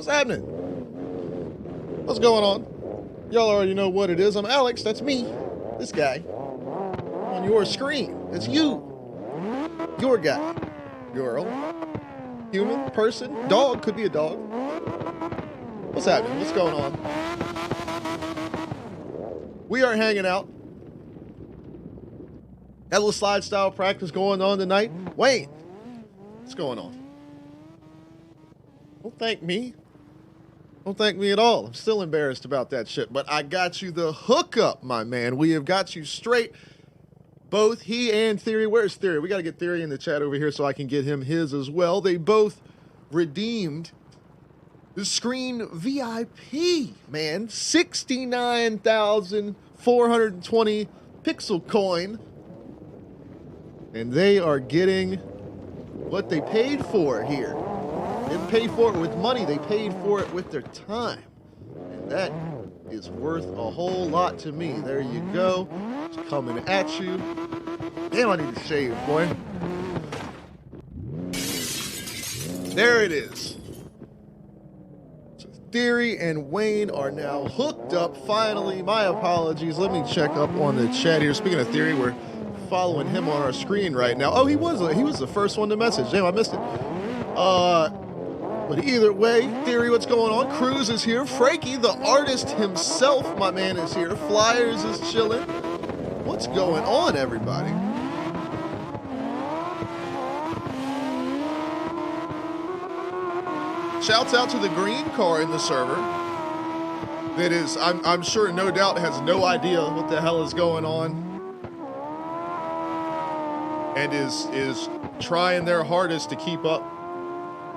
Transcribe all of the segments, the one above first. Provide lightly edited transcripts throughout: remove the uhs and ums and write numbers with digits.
What's happening? What's going on? Y'all already know what it is. I'm Alex. That's me. This guy. On your screen. It's you. Your guy. Girl. Human. Person. Dog. Could be a dog. What's happening? What's going on? We are hanging out. Had a little slide style practice going on tonight. Wayne. What's going on? Don't thank me. Don't thank me at all. I'm still embarrassed about that shit. But I got you the hookup, my man. We have got you straight. Both he and Theory. Where's Theory? We got to get Theory in the chat over here so I can get him his as well. They both redeemed the screen VIP, man. 69,420 pixel coin. And they are getting what they paid for here. They didn't pay for it with money, they paid for it with their time. And that is worth a whole lot to me. There you go. It's coming at you. Damn, I need to shave, boy. There it is. So Theory and Wayne are now hooked up, finally. My apologies. Let me check up on the chat here. Speaking of Theory, we're following him on our screen right now. Oh, he was the first one to message. Damn, I missed it. But either way, Theory, what's going on? Cruz is here. Frankie, the artist himself, my man, is here. Flyers is chilling. What's going on, everybody? Shouts out to the green car in the server. That is, I'm sure, no doubt, has no idea what the hell is going on. And is trying their hardest to keep up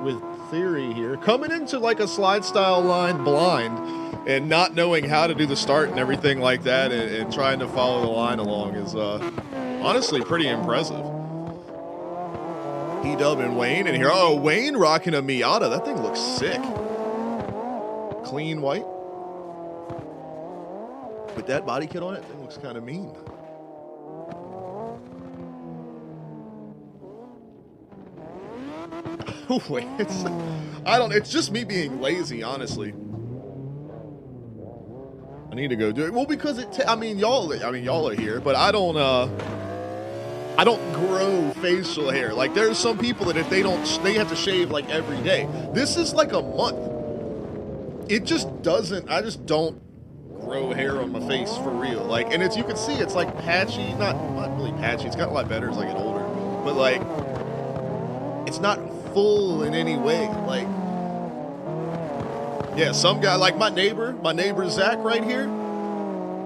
with Theory here. Coming into like a slide style line blind and not knowing how to do the start and everything like that and trying to follow the line along is honestly pretty impressive. P-Dub and Wayne in here. Oh, Wayne rocking a Miata. That thing looks sick. Clean white. With that body kit on it, thing looks kind of mean. Wait, it's just me being lazy, honestly. I need to go do it. Well, because y'all are here, but I don't grow facial hair. Like, there's some people that if they have to shave like every day. This is like a month. It just doesn't, I just don't grow hair on my face for real. Like, and you can see it's like patchy, not really patchy. It's gotten a lot better as I get older, but like, it's not full in any way. Like, yeah, some guy like my neighbor Zach right here,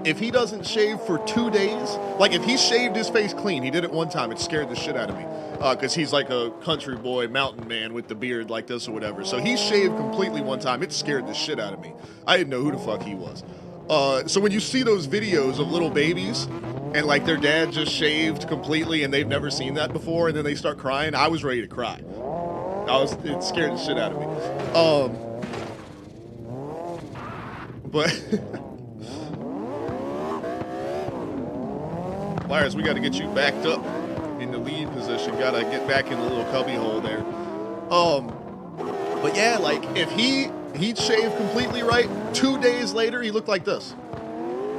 if he doesn't shave for 2 days, like if he shaved his face clean, he did it one time, it scared the shit out of me, because he's like a country boy mountain man with the beard like this or whatever. So he shaved completely one time, it scared the shit out of me. I didn't know who the fuck he was. So when you see those videos of little babies and like their dad just shaved completely and they've never seen that before and then they start crying, I was ready to cry. It scared the shit out of me. But Flyers, we got to get you backed up in the lead position. Got to get back in the little cubby hole there. But yeah, like if he'd shaved completely right, 2 days later he looked like this.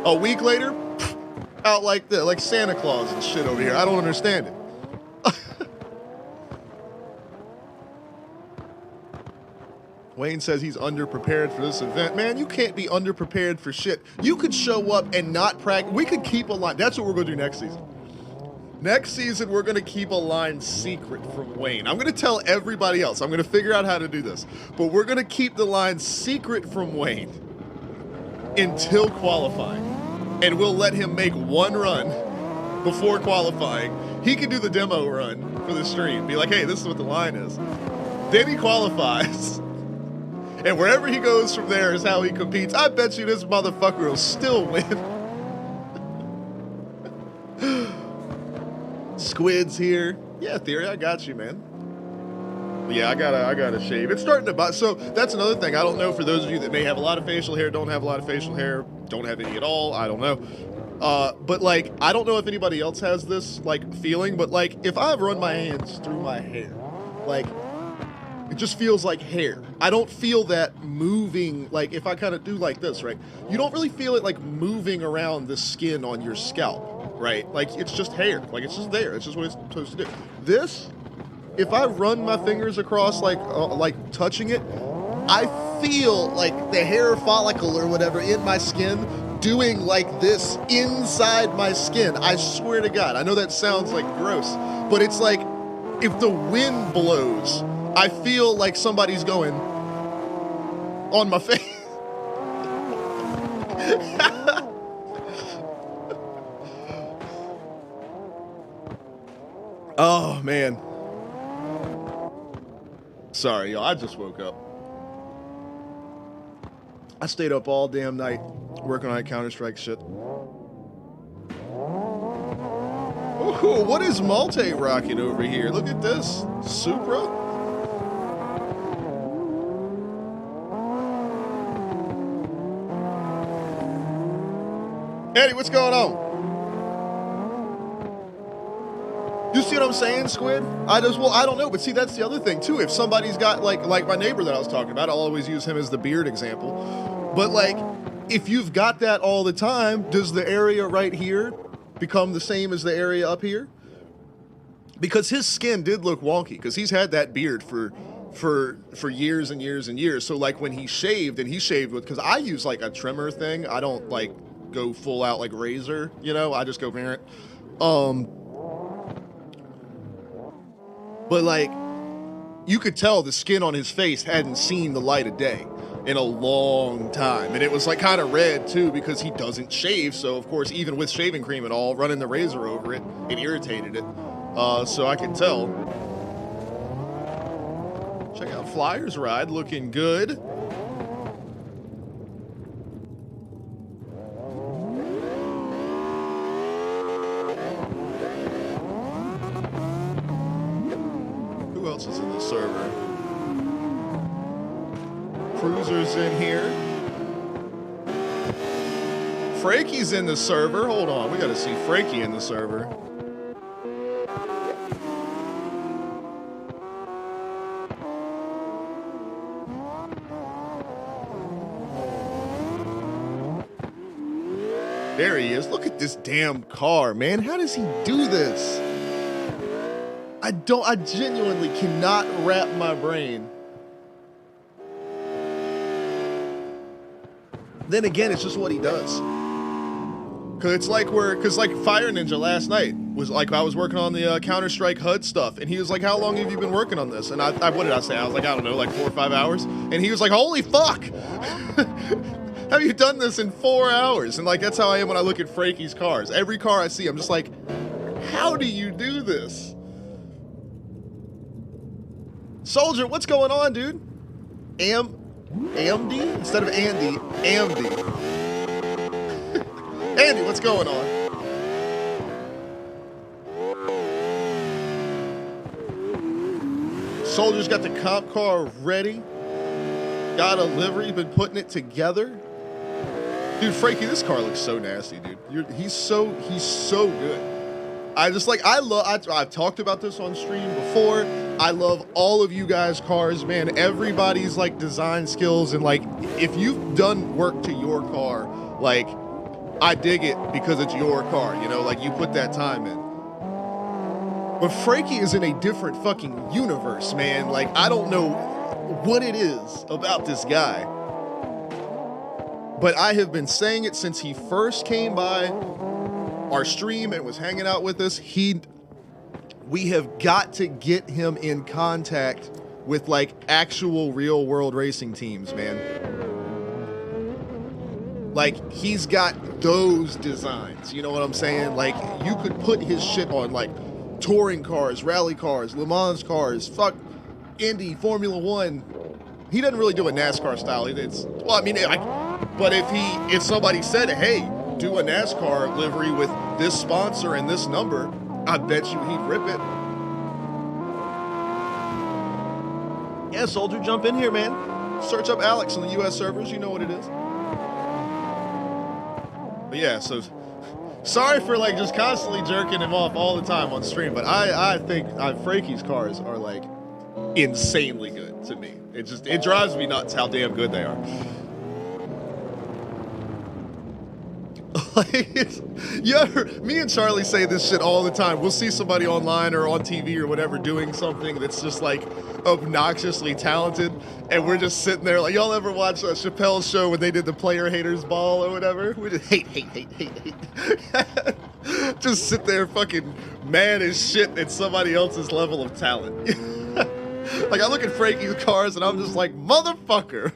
A week later, out like this, like Santa Claus and shit over here. I don't understand it. Wayne says he's underprepared for this event. Man, you can't be underprepared for shit. You could show up and not practice. We could keep a line. That's what we're going to do next season. Next season, we're going to keep a line secret from Wayne. I'm going to tell everybody else. I'm going to figure out how to do this. But we're going to keep the line secret from Wayne until qualifying. And we'll let him make one run before qualifying. He can do the demo run for the stream. Be like, hey, this is what the line is. Then he qualifies. And wherever he goes from there is how he competes. I bet you this motherfucker will still win. Squid's here. Yeah, Theory, I got you, man. Yeah, I gotta shave. It's starting to bite. So that's another thing. I don't know, for those of you that may have a lot of facial hair, don't have a lot of facial hair, don't have any at all, I don't know. But like, I don't know if anybody else has this like feeling, but like if I've run my hands through my hair, like It just feels like hair. I don't feel that moving, like if I kind of do like this, right? You don't really feel it like moving around the skin on your scalp, right? Like it's just hair, like it's just there. It's just what it's supposed to do. This, if I run my fingers across like touching it, I feel like the hair follicle or whatever in my skin doing like this inside my skin. I swear to God. I know that sounds like gross, but it's like if the wind blows, I feel like somebody's going on my face. Oh, man. Sorry, y'all. I just woke up. I stayed up all damn night working on that Counter-Strike shit. Ooh, what is Malte rocking over here? Look at this. Supra? Eddie, what's going on? You see what I'm saying, Squid? I don't know, but see, that's the other thing, too. If somebody's got, like my neighbor that I was talking about, I'll always use him as the beard example. But, like, if you've got that all the time, does the area right here become the same as the area up here? Because his skin did look wonky, because he's had that beard for years and years and years. So, like, when he shaved, and he shaved with, because I use, like, a trimmer thing. I don't, like, go full out, like, razor, you know? I just go parent. But, like, you could tell the skin on his face hadn't seen the light of day in a long time. And it was, like, kind of red, too, because he doesn't shave. So, of course, even with shaving cream and all, running the razor over it, it irritated it. So I could tell. Check out Flyers Ride, looking good. Who else is in the server? Cruiser's in here. Franky's in the server. Hold on, we gotta see Franky in the server. There he is. Look at this damn car, man. How does he do this? I genuinely cannot wrap my brain. Then again, it's just what he does. Cause it's like like Fire Ninja last night was like, I was working on the Counter-Strike HUD stuff, and he was like, how long have you been working on this? And I what did I say? I was like, I don't know, like 4 or 5 hours. And he was like, holy fuck! Have you done this in 4 hours? And like, that's how I am when I look at Franky's cars. Every car I see, I'm just like, how do you do this? Soldier, what's going on, dude? AMD? Instead of Andy, AMD. Andy, what's going on? Soldier's got the comp car ready. Got a livery, been putting it together. Dude, Franky, this car looks so nasty, dude. He's so good. I've talked about this on stream before. I love all of you guys' cars, man. Everybody's like design skills, and like if you've done work to your car, like I dig it because it's your car, you know, like you put that time in. But Franky is in a different fucking universe, man. Like I don't know what it is about this guy. But I have been saying it since he first came by our stream and was hanging out with us. We have got to get him in contact with like actual real world racing teams, man. Like he's got those designs, you know what I'm saying? Like you could put his shit on like touring cars, rally cars, Le Mans cars, fuck Indy, Formula One. He doesn't really do a NASCAR style. But if somebody said, hey, do a NASCAR livery with this sponsor and this number, I bet you he'd rip it. Yeah, Soldier, jump in here, man. Search up Alex on the US servers. You know what it is. But yeah, so sorry for like just constantly jerking him off all the time on stream, but I think Franky's cars are like insanely good to me. It drives me nuts how damn good they are. Me and Charlie say this shit all the time. We'll see somebody online or on TV or whatever doing something that's just like obnoxiously talented, and we're just sitting there like, y'all ever watch Chappelle's show when they did the player haters ball or whatever? We just hate. Just sit there fucking mad as shit at somebody else's level of talent. Like, I look at Frankie's cars and I'm just like, motherfucker.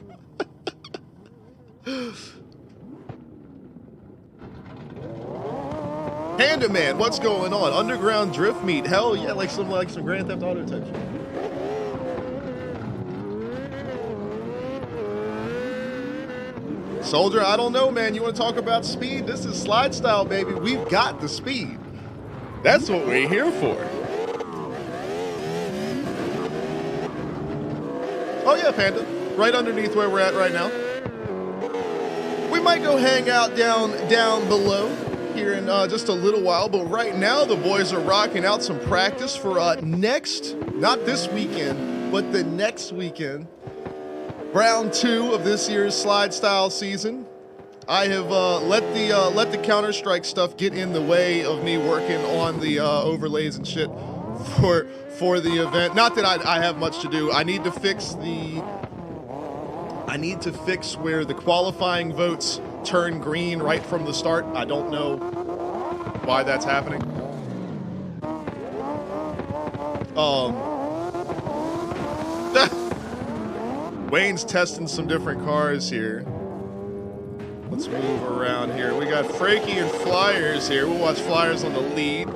Panda Man, what's going on? Underground drift meet, hell yeah, like some Grand Theft Auto type shit. Soldier, I don't know, man. You want to talk about speed? This is slide style, baby. We've got the speed. That's what we're here for. Oh yeah, Panda. Right underneath where we're at right now. We might go hang out down below here in just a little while, but right now the boys are rocking out some practice for not this weekend, but the next weekend. Round 2 of this year's slide style season. I have let the Counter-Strike stuff get in the way of me working on the overlays and shit for the event. Not that I have much to do. I need to fix where the qualifying votes turn green right from the start. I don't know why that's happening. Wayne's testing some different cars here. Let's move around here. We got Frankie and Flyers here. We'll watch Flyers on the lead.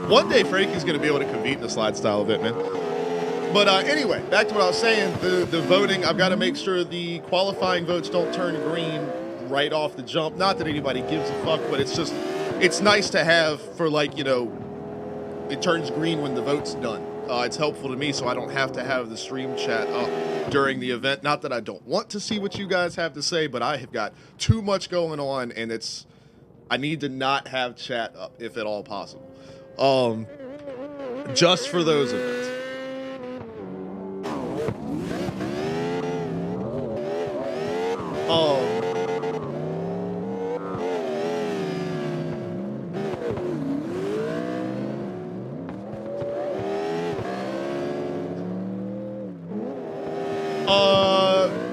One day Frankie's going to be able to compete in the slide style event, man. But anyway, back to what I was saying. The voting, I've got to make sure the qualifying votes don't turn green right off the jump. Not that anybody gives a fuck, but it's nice to have for, like, you know, it turns green when the vote's done. It's helpful to me so I don't have to have the stream chat up during the event. Not that I don't want to see what you guys have to say, but I have got too much going on, and I need to not have chat up if at all possible. Just for those events.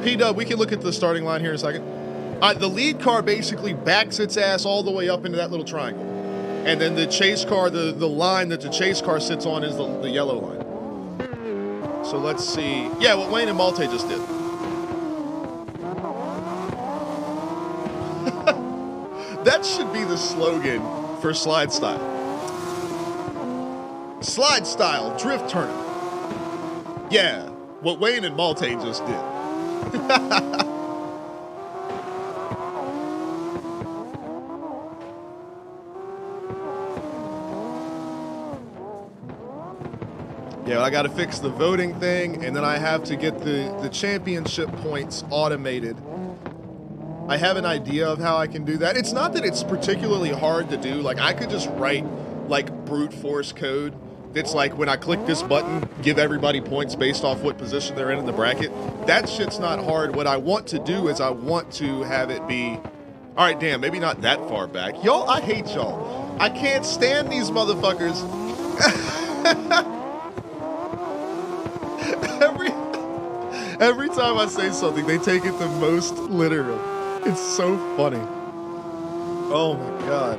P-Dub, we can look at the starting line here in a second. The lead car basically backs its ass all the way up into that little triangle. And then the chase car, the line that the chase car sits on is the yellow line. So let's see. Yeah, what Wayne and Malte just did. That should be the slogan for Slide Style. Slide Style Drift Tournament. Yeah, what Wayne and Malte just did. Yeah, I got to fix the voting thing, and then I have to get the championship points automated. I have an idea of how I can do that. It's not that it's particularly hard to do. Like, I could just write, like, brute force code that's like, when I click this button, give everybody points based off what position they're in the bracket. That shit's not hard. What I want to do is I want to have it be, all right, damn, maybe not that far back. Y'all, I hate y'all. I can't stand these motherfuckers. Every time I say something, they take it the most literal. It's so funny. Oh my god.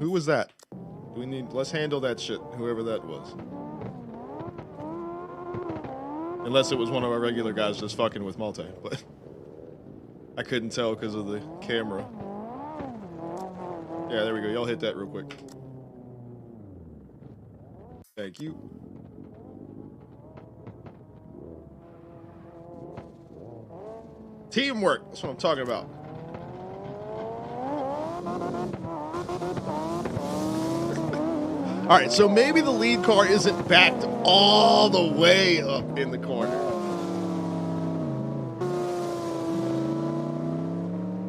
Who was that? Let's handle that shit, whoever that was. Unless it was one of our regular guys just fucking with Malte, but I couldn't tell because of the camera. Yeah, there we go. Y'all hit that real quick. Thank you. Teamwork, that's what I'm talking about. All right, so maybe the lead car isn't backed all the way up in the corner.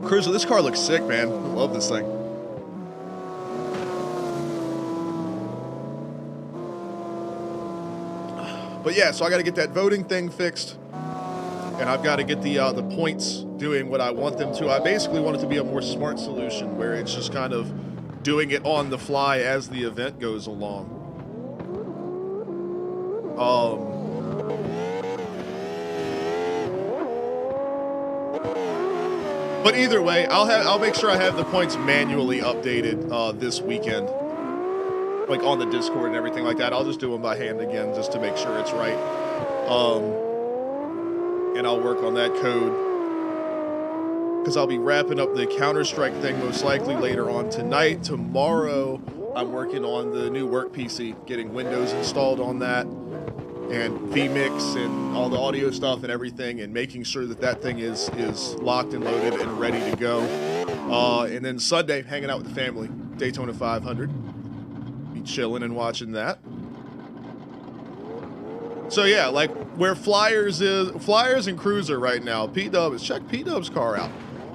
Cruiser, this car looks sick, man. I love this thing. But yeah, so I got to get that voting thing fixed, and I've got to get the points doing what I want them to. I basically want it to be a more smart solution where it's just kind of doing it on the fly as the event goes along. But either way, I'll make sure I have the points manually updated this weekend, like on the Discord and everything like that. I'll just do them by hand again just to make sure it's right. And I'll work on that code because I'll be wrapping up the Counter-Strike thing most likely later on tonight. Tomorrow, I'm working on the new work PC, getting Windows installed on that, and vMix and all the audio stuff and everything, and making sure that that thing is locked and loaded and ready to go. And then Sunday, hanging out with the family, Daytona 500. Be chilling and watching that. So yeah, like where Flyers and Cruz are right now, check P-Dub's car out.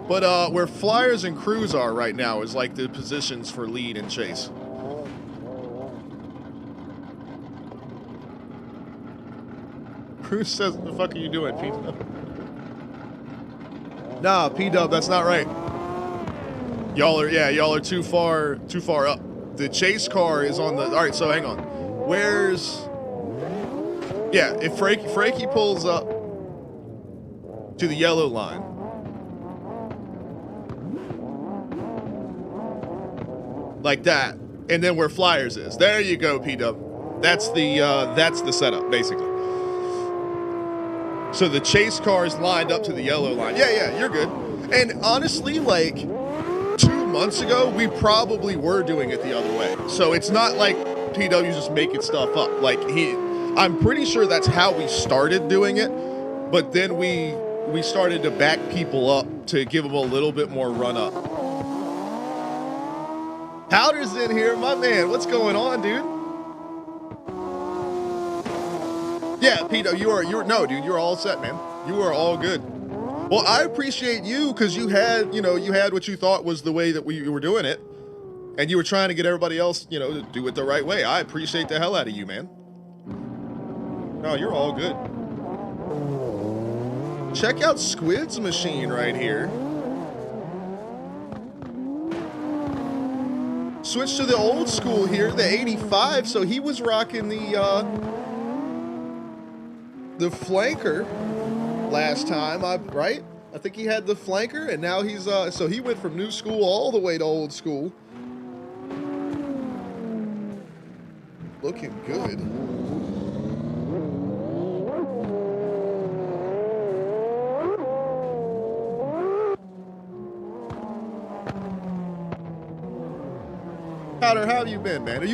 But where Flyers and Cruz are right now is like the positions for lead and chase. Cruz says, "What the fuck are you doing, P-Dub?" Nah, P-Dub, that's not right. Y'all are too far up. The chase car is on the. All right, so hang on. Yeah, if Frankie pulls up to the yellow line, like that, and then where Flyers is, there you go, P-Dub. That's the setup, basically. So the chase car is lined up to the yellow line. Yeah, you're good. And honestly, like 2 months ago, we probably were doing it the other way. So it's not like PW just making stuff up. Like I'm pretty sure that's how we started doing it, but then we started to back people up to give them a little bit more run up. Powder's in here, my man. What's going on, dude? Yeah, Peter, you're all set, man. You are all good. Well, I appreciate you because you had what you thought was the way that you were doing it, and you were trying to get everybody else, to do it the right way. I appreciate the hell out of you, man. No, you're all good. Check out Squid's machine right here. Switch to the old school here, the 85. So he was rocking the flanker last time, right? I think he had the flanker, and now he's so he went from new school all the way to old school. Looking good. Powder, how have you been, man? I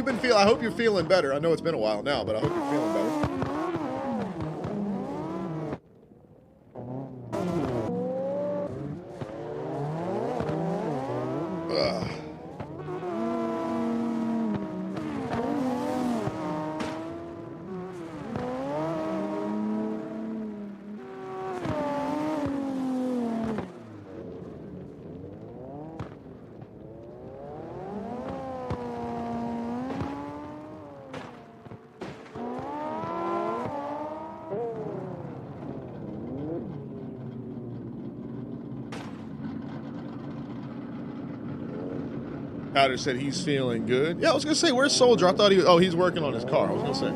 hope you're feeling better. I know it's been a while now, but I hope you're feeling better. Powder said he's feeling good. Yeah, I was gonna say, where's Soldier? I thought he's working on his car. I was gonna say.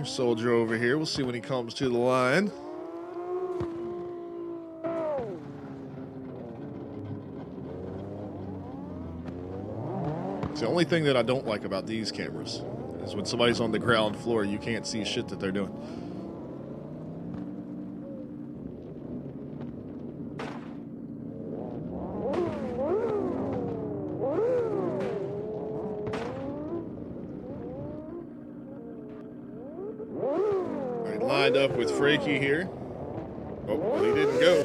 Soldier over here. We'll see when he comes to the line. It's the only thing that I don't like about these cameras is when somebody's on the ground floor, you can't see shit that they're doing. Lined up with Frankie here. Oh, well, he didn't go.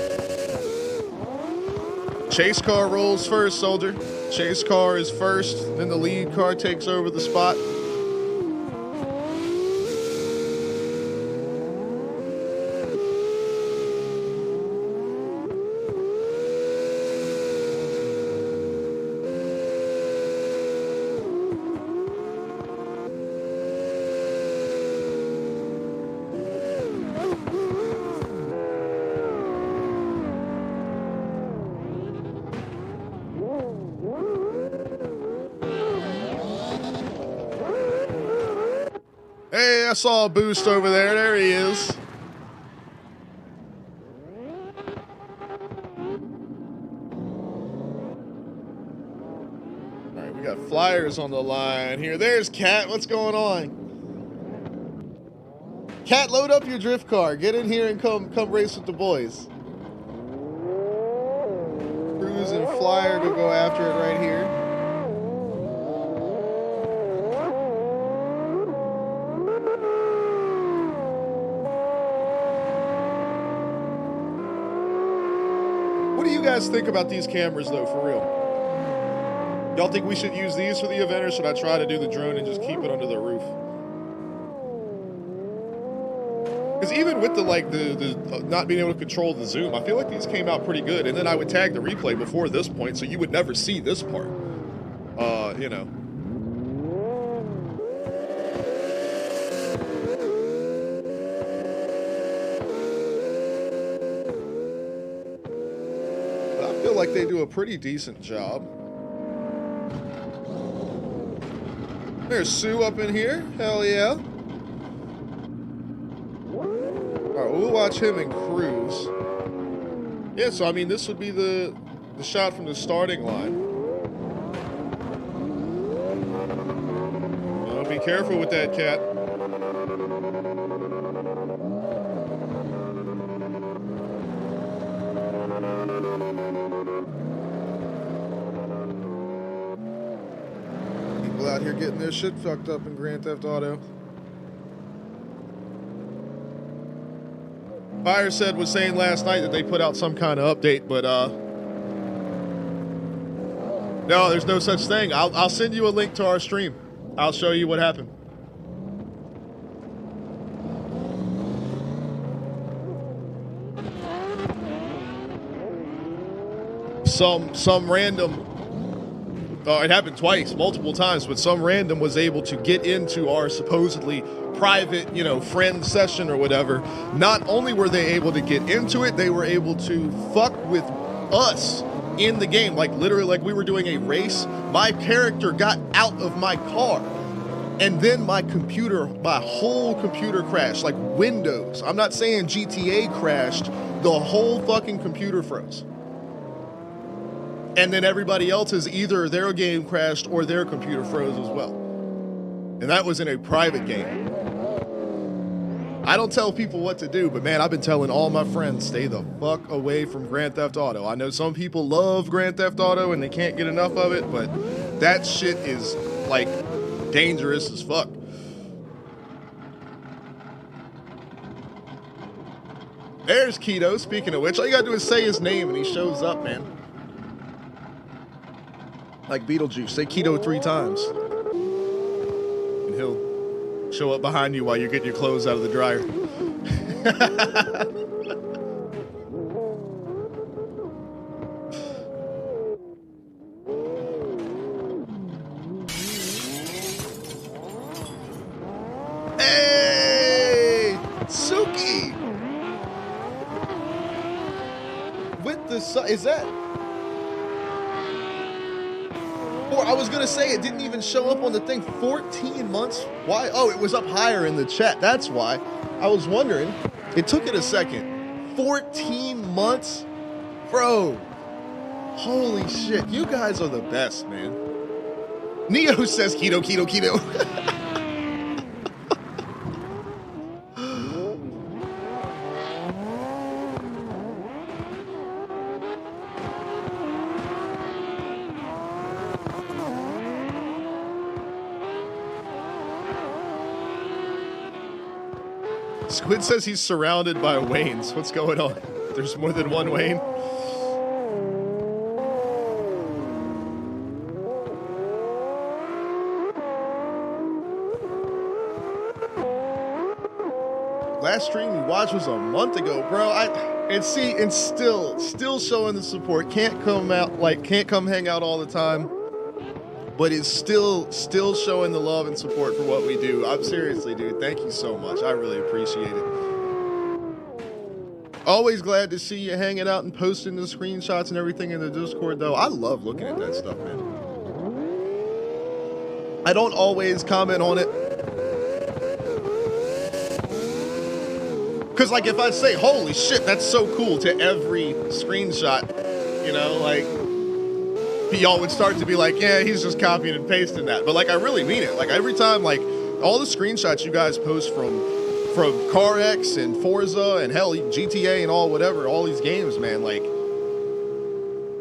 Chase car rolls first, soldier. Chase car is first, then the lead car takes over the spot. Hey, I saw a boost over there. There he is. All right, we got flyers on the line here. There's Cat. What's going on? Cat, load up your drift car. Get in here and come race with the boys. Cruise and Flyer go after it right here. What do you guys think about these cameras, though, for real? Y'all think we should use these for the event, or should I try to do the drone and just keep it under the roof? Because even with the not being able to control the zoom, I feel like these came out pretty good. And then I would tag the replay before this point, so you would never see this part. You know. I feel like they do a pretty decent job. There's Sue up in here. Hell yeah. Alright, we'll watch him and cruise. Yeah, so I mean, this would be the shot from the starting line. Be careful with that, Cat. People out here getting their shit fucked up in Grand Theft Auto. Firesaid was saying last night that they put out some kind of update, but no, there's no such thing. I'll send you a link to our stream. I'll show you what happened. Some random, it happened twice, multiple times, but some random was able to get into our supposedly private, you know, friend session or whatever. Not only were they able to get into it, they were able to fuck with us in the game. Like literally, like we were doing a race. My character got out of my car, and then my whole computer crashed, like Windows. I'm not saying GTA crashed, the whole fucking computer froze. And then everybody else's, either their game crashed or their computer froze as well. And that was in a private game. I don't tell people what to do, but man, I've been telling all my friends, stay the fuck away from Grand Theft Auto. I know some people love Grand Theft Auto and they can't get enough of it, but that shit is like dangerous as fuck. There's Keto, speaking of which. All you gotta do is say his name and he shows up, man. Like Beetlejuice, say Keto 3 times. And he'll show up behind you while you're getting your clothes out of the dryer. Hey! Suki! With the sun, is that? I was gonna say it didn't even show up on the thing. 14 months? Why? Oh, it was up higher in the chat. That's why. I was wondering. It took it a second. 14 months? Bro. Holy shit. You guys are the best, man. Neo says keto, keto, keto. Squid says he's surrounded by Waynes. What's going on? There's more than one Wayne. Last stream we watched was a month ago, bro. And still showing the support. Can't come hang out all the time, but it's still showing the love and support for what we do. I'm seriously, dude. Thank you so much. I really appreciate it. Always glad to see you hanging out and posting the screenshots and everything in the Discord, though. I love looking at that stuff, man. I don't always comment on it. Because, like, if I say, holy shit, that's so cool to every screenshot, you know, like, y'all would start to be like, yeah, he's just copying and pasting that. But, like, I really mean it. Like, every time, like, all the screenshots you guys post from CarX and Forza and hell, GTA and all whatever, all these games, man, like,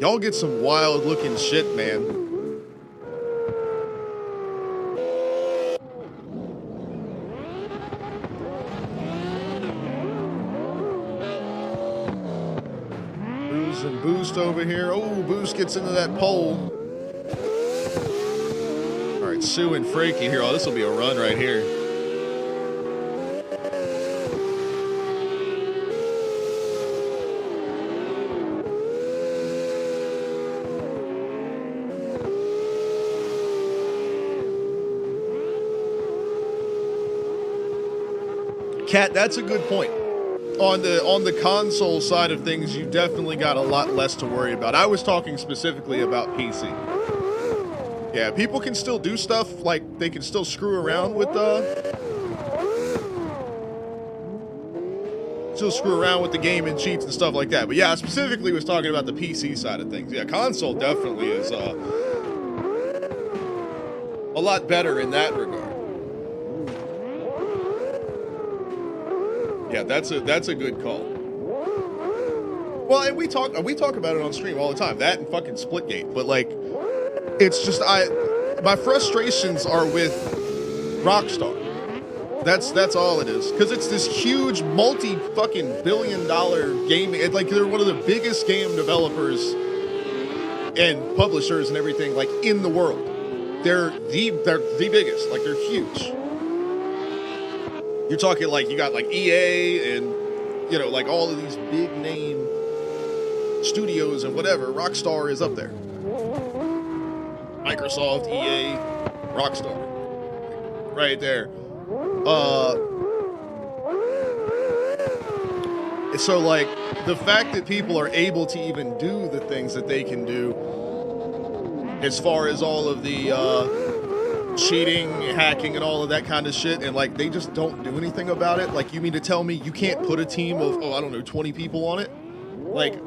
y'all get some wild looking shit, man. And Boost over here. Oh, Boost gets into that pole. All right, Sue and Frankie here. Oh, this will be a run right here. Kat, that's a good point. On the console side of things, you definitely got a lot less to worry about. I was talking specifically about PC. Yeah, people can still do stuff, like they can still screw around with the game and cheats and stuff like that. But yeah, I specifically was talking about the PC side of things. Yeah, console definitely is a lot better in that regard. Yeah, that's a good call. Well, and we talk about it on stream all the time. That and fucking Splitgate. But like, it's just my frustrations are with Rockstar. That's all it is. Because it's this huge multi-fucking billion-dollar game. Like, they're one of the biggest game developers and publishers and everything, like, in the world. They're the biggest. Like, they're huge. You're talking like you got like EA and, you know, like all of these big name studios and whatever. Rockstar is up there. Microsoft, EA, Rockstar. Right there. So like the fact that people are able to even do the things that they can do as far as all of the cheating, hacking, and all of that kind of shit, and like they just don't do anything about it. Like, you mean to tell me you can't put a team of 20 people on it, like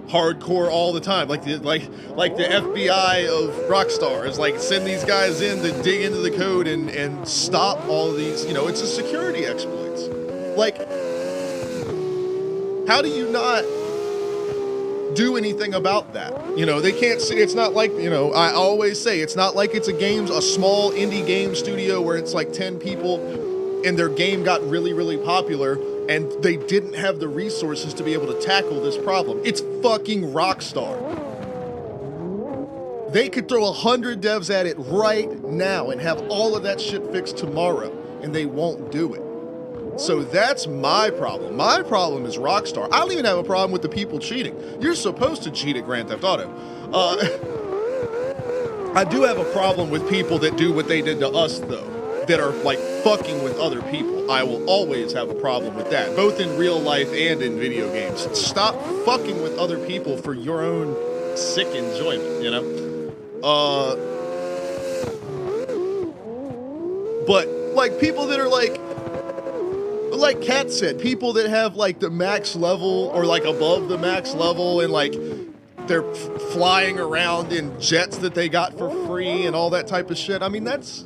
hardcore all the time, like the FBI of Rockstar is like, send these guys in to dig into the code and stop all of these, you know, it's a security exploits. Like, how do you not do anything about that? You know, they can't see. It's not like, you know, I always say, it's not like it's a small indie game studio where it's like 10 people and their game got really, really popular and they didn't have the resources to be able to tackle this problem. It's fucking Rockstar. They could throw 100 devs at it right now and have all of that shit fixed tomorrow, and they won't do it. So that's my problem. My problem is Rockstar. I don't even have a problem with the people cheating. You're supposed to cheat at Grand Theft Auto. I do have a problem with people that do what they did to us, though, that are like fucking with other people. I will always have a problem with that, both in real life and in video games. Stop fucking with other people for your own sick enjoyment, you know? But like people that are like Kat said, people that have like the max level or like above the max level and like they're flying around in jets that they got for free and all that type of shit. I mean, it's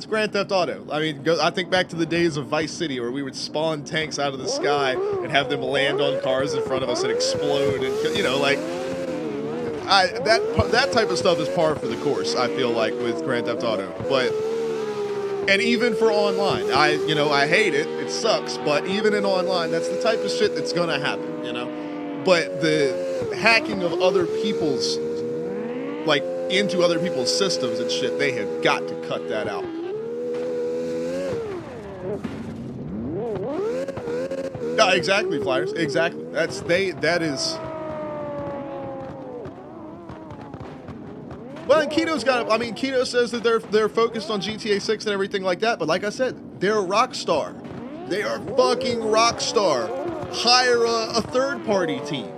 Grand Theft Auto. I mean, I think back to the days of Vice City where we would spawn tanks out of the sky and have them land on cars in front of us and explode, and, you know, like, that type of stuff is par for the course, I feel like, with Grand Theft Auto. But And even for online, I hate it. It sucks, but even in online, that's the type of shit that's gonna happen, you know? But the hacking of other people's, like, into other people's systems and shit, they have got to cut that out. Yeah, exactly, Flyers. Exactly. That is. Well, and Keto says that they're focused on GTA 6 and everything like that, but like I said, they're Rockstar. They are fucking Rockstar. Hire a third-party team.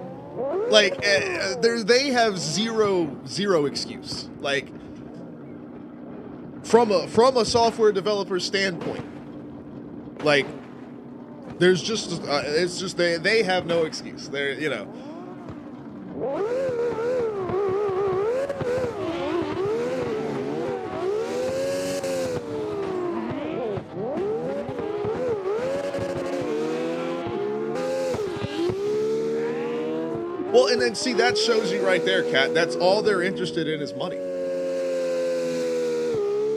Like, they have zero excuse. Like, from a software developer standpoint, like, there's just it's just they have no excuse. They're, you know. Well, and then see, that shows you right there, Kat. That's all they're interested in is money.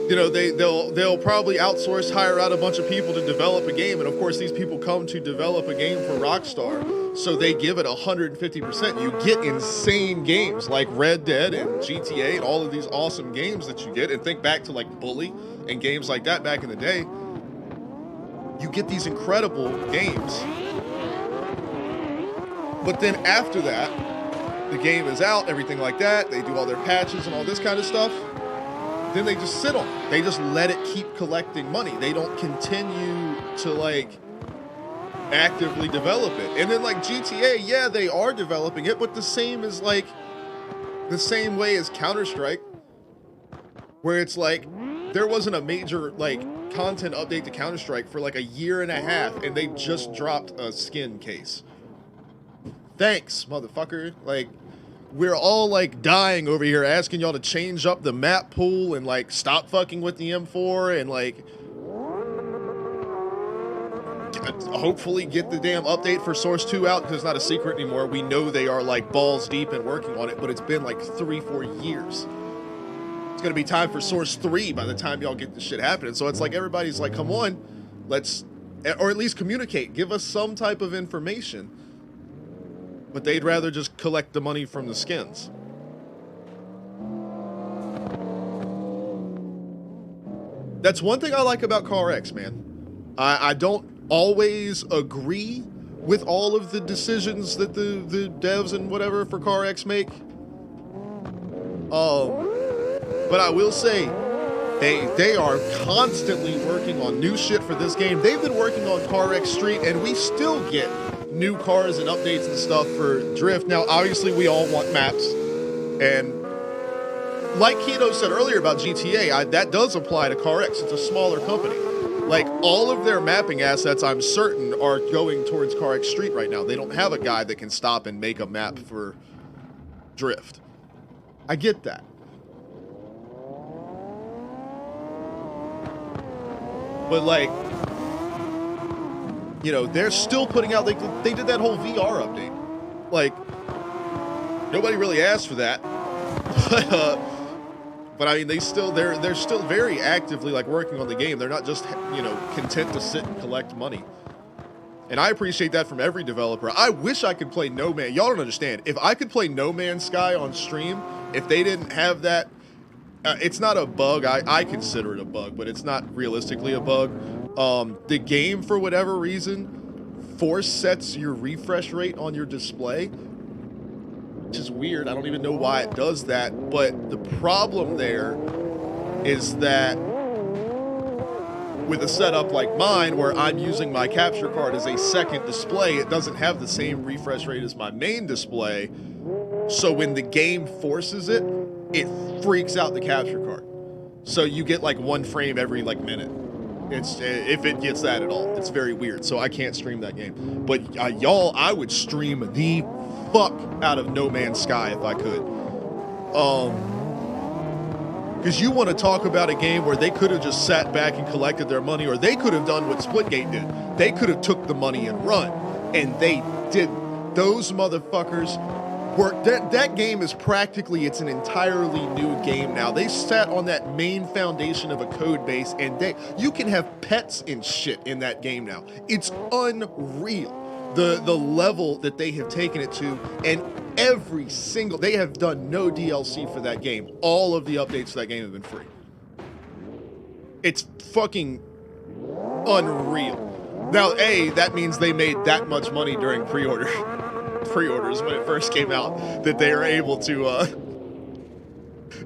You know, they'll probably outsource, hire out a bunch of people to develop a game, and of course these people come to develop a game for Rockstar, so they give it 150%. You get insane games like Red Dead and GTA and all of these awesome games that you get, and think back to like Bully and games like that back in the day. You get these incredible games. But then after that, the game is out, everything like that, they do all their patches and all this kind of stuff, then they just sit on it. They just let it keep collecting money. They don't continue to, like, actively develop it. And then, like, GTA, yeah, they are developing it, but the same way as Counter-Strike, where it's like, there wasn't a major, like, content update to Counter-Strike for, like, a year and a half, and they just dropped a skin case. Thanks, motherfucker. Like, we're all, like, dying over here asking y'all to change up the map pool and, like, stop fucking with the M4 and, like, hopefully get the damn update for Source 2 out, because it's not a secret anymore. We know they are, like, balls deep and working on it, but it's been, like, 3-4 years. It's gonna be time for Source 3 by the time y'all get this shit happening. So it's like everybody's like, come on, let's, or at least communicate. Give us some type of information. But they'd rather just collect the money from the skins. That's one thing I like about CarX, man. I don't always agree with all of the decisions that the devs and whatever for CarX make. But I will say, they are constantly working on new shit for this game. They've been working on CarX Street, and we still get new cars and updates and stuff for Drift. Now, obviously, we all want maps, and like Keto said earlier about GTA, that does apply to CarX. It's a smaller company. Like, all of their mapping assets, I'm certain, are going towards CarX Street right now. They don't have a guy that can stop and make a map for Drift. I get that. But, like, you know, they're still putting out, they did that whole VR update. Like, nobody really asked for that. But I mean, they're still very actively, like, working on the game. They're not just, you know, content to sit and collect money. And I appreciate that from every developer. I wish I could play No Man's. Y'all don't understand. If I could play No Man's Sky on stream, if they didn't have that, it's not a bug. I consider it a bug, but it's not realistically a bug. The game, for whatever reason, force sets your refresh rate on your display, which is weird. I don't even know why it does that, but the problem there is that with a setup like mine, where I'm using my capture card as a second display, it doesn't have the same refresh rate as my main display, so when the game forces it, it freaks out the capture card. So you get like 1 frame every like minute. It's if it gets that at all. It's very weird. So I can't stream that game. But y'all, I would stream the fuck out of No Man's Sky if I could. Because you want to talk about a game where they could have just sat back and collected their money, or they could have done what Splitgate did. They could have took the money and run, and they didn't. Those motherfuckers work. That game is practically, it's an entirely new game now. They sat on that main foundation of a code base, and you can have pets and shit in that game now. It's unreal. The level that they have taken it to, and they have done no DLC for that game. All of the updates to that game have been free. It's fucking unreal. Now, that means they made that much money during pre-orders when it first came out, that they are able to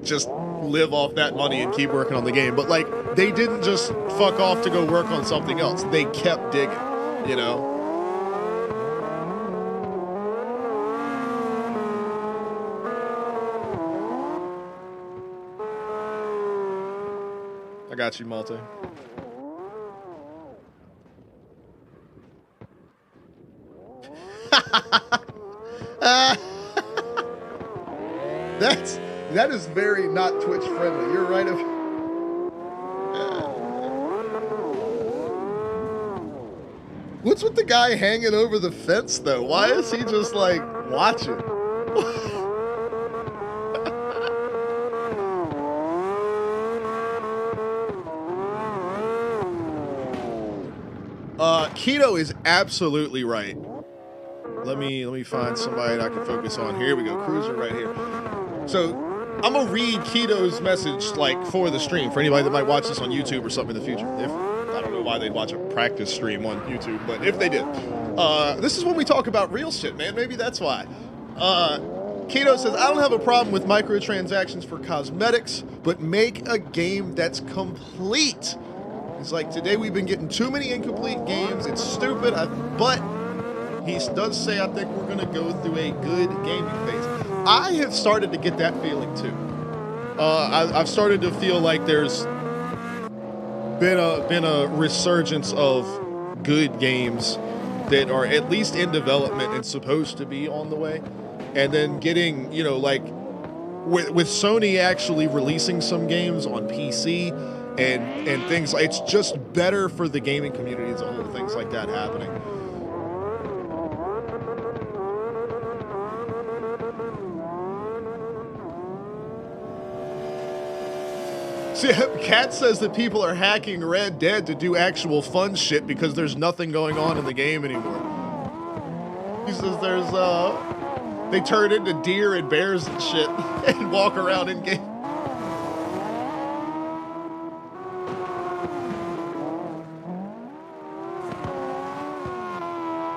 just live off that money and keep working on the game. But like, they didn't just fuck off to go work on something else. They kept digging, you know? I got you, Malta. That is very not Twitch friendly. You're right. What's with the guy hanging over the fence though? Why is he just like watching? Keto is absolutely right. Let me find somebody that I can focus on. Here we go, Cruiser right here. So I'm gonna read Keto's message like for the stream for anybody that might watch this on YouTube or something in the future. If I don't know why they'd watch a practice stream on YouTube, but if they did, this is when we talk about real shit, man. Maybe that's why. Keto says, I don't have a problem with microtransactions for cosmetics, but make a game that's complete. It's like, today we've been getting too many incomplete games. It's stupid, but he does say, I think we're going to go through a good gaming phase. I have started to get that feeling, too. I've started to feel like there's been a resurgence of good games that are at least in development and supposed to be on the way. And then getting, you know, like, with Sony actually releasing some games on PC and things, like, it's just better for the gaming community as a whole, things like that happening. See, Kat says that people are hacking Red Dead to do actual fun shit because there's nothing going on in the game anymore. He says they turn into deer and bears and shit and walk around in game.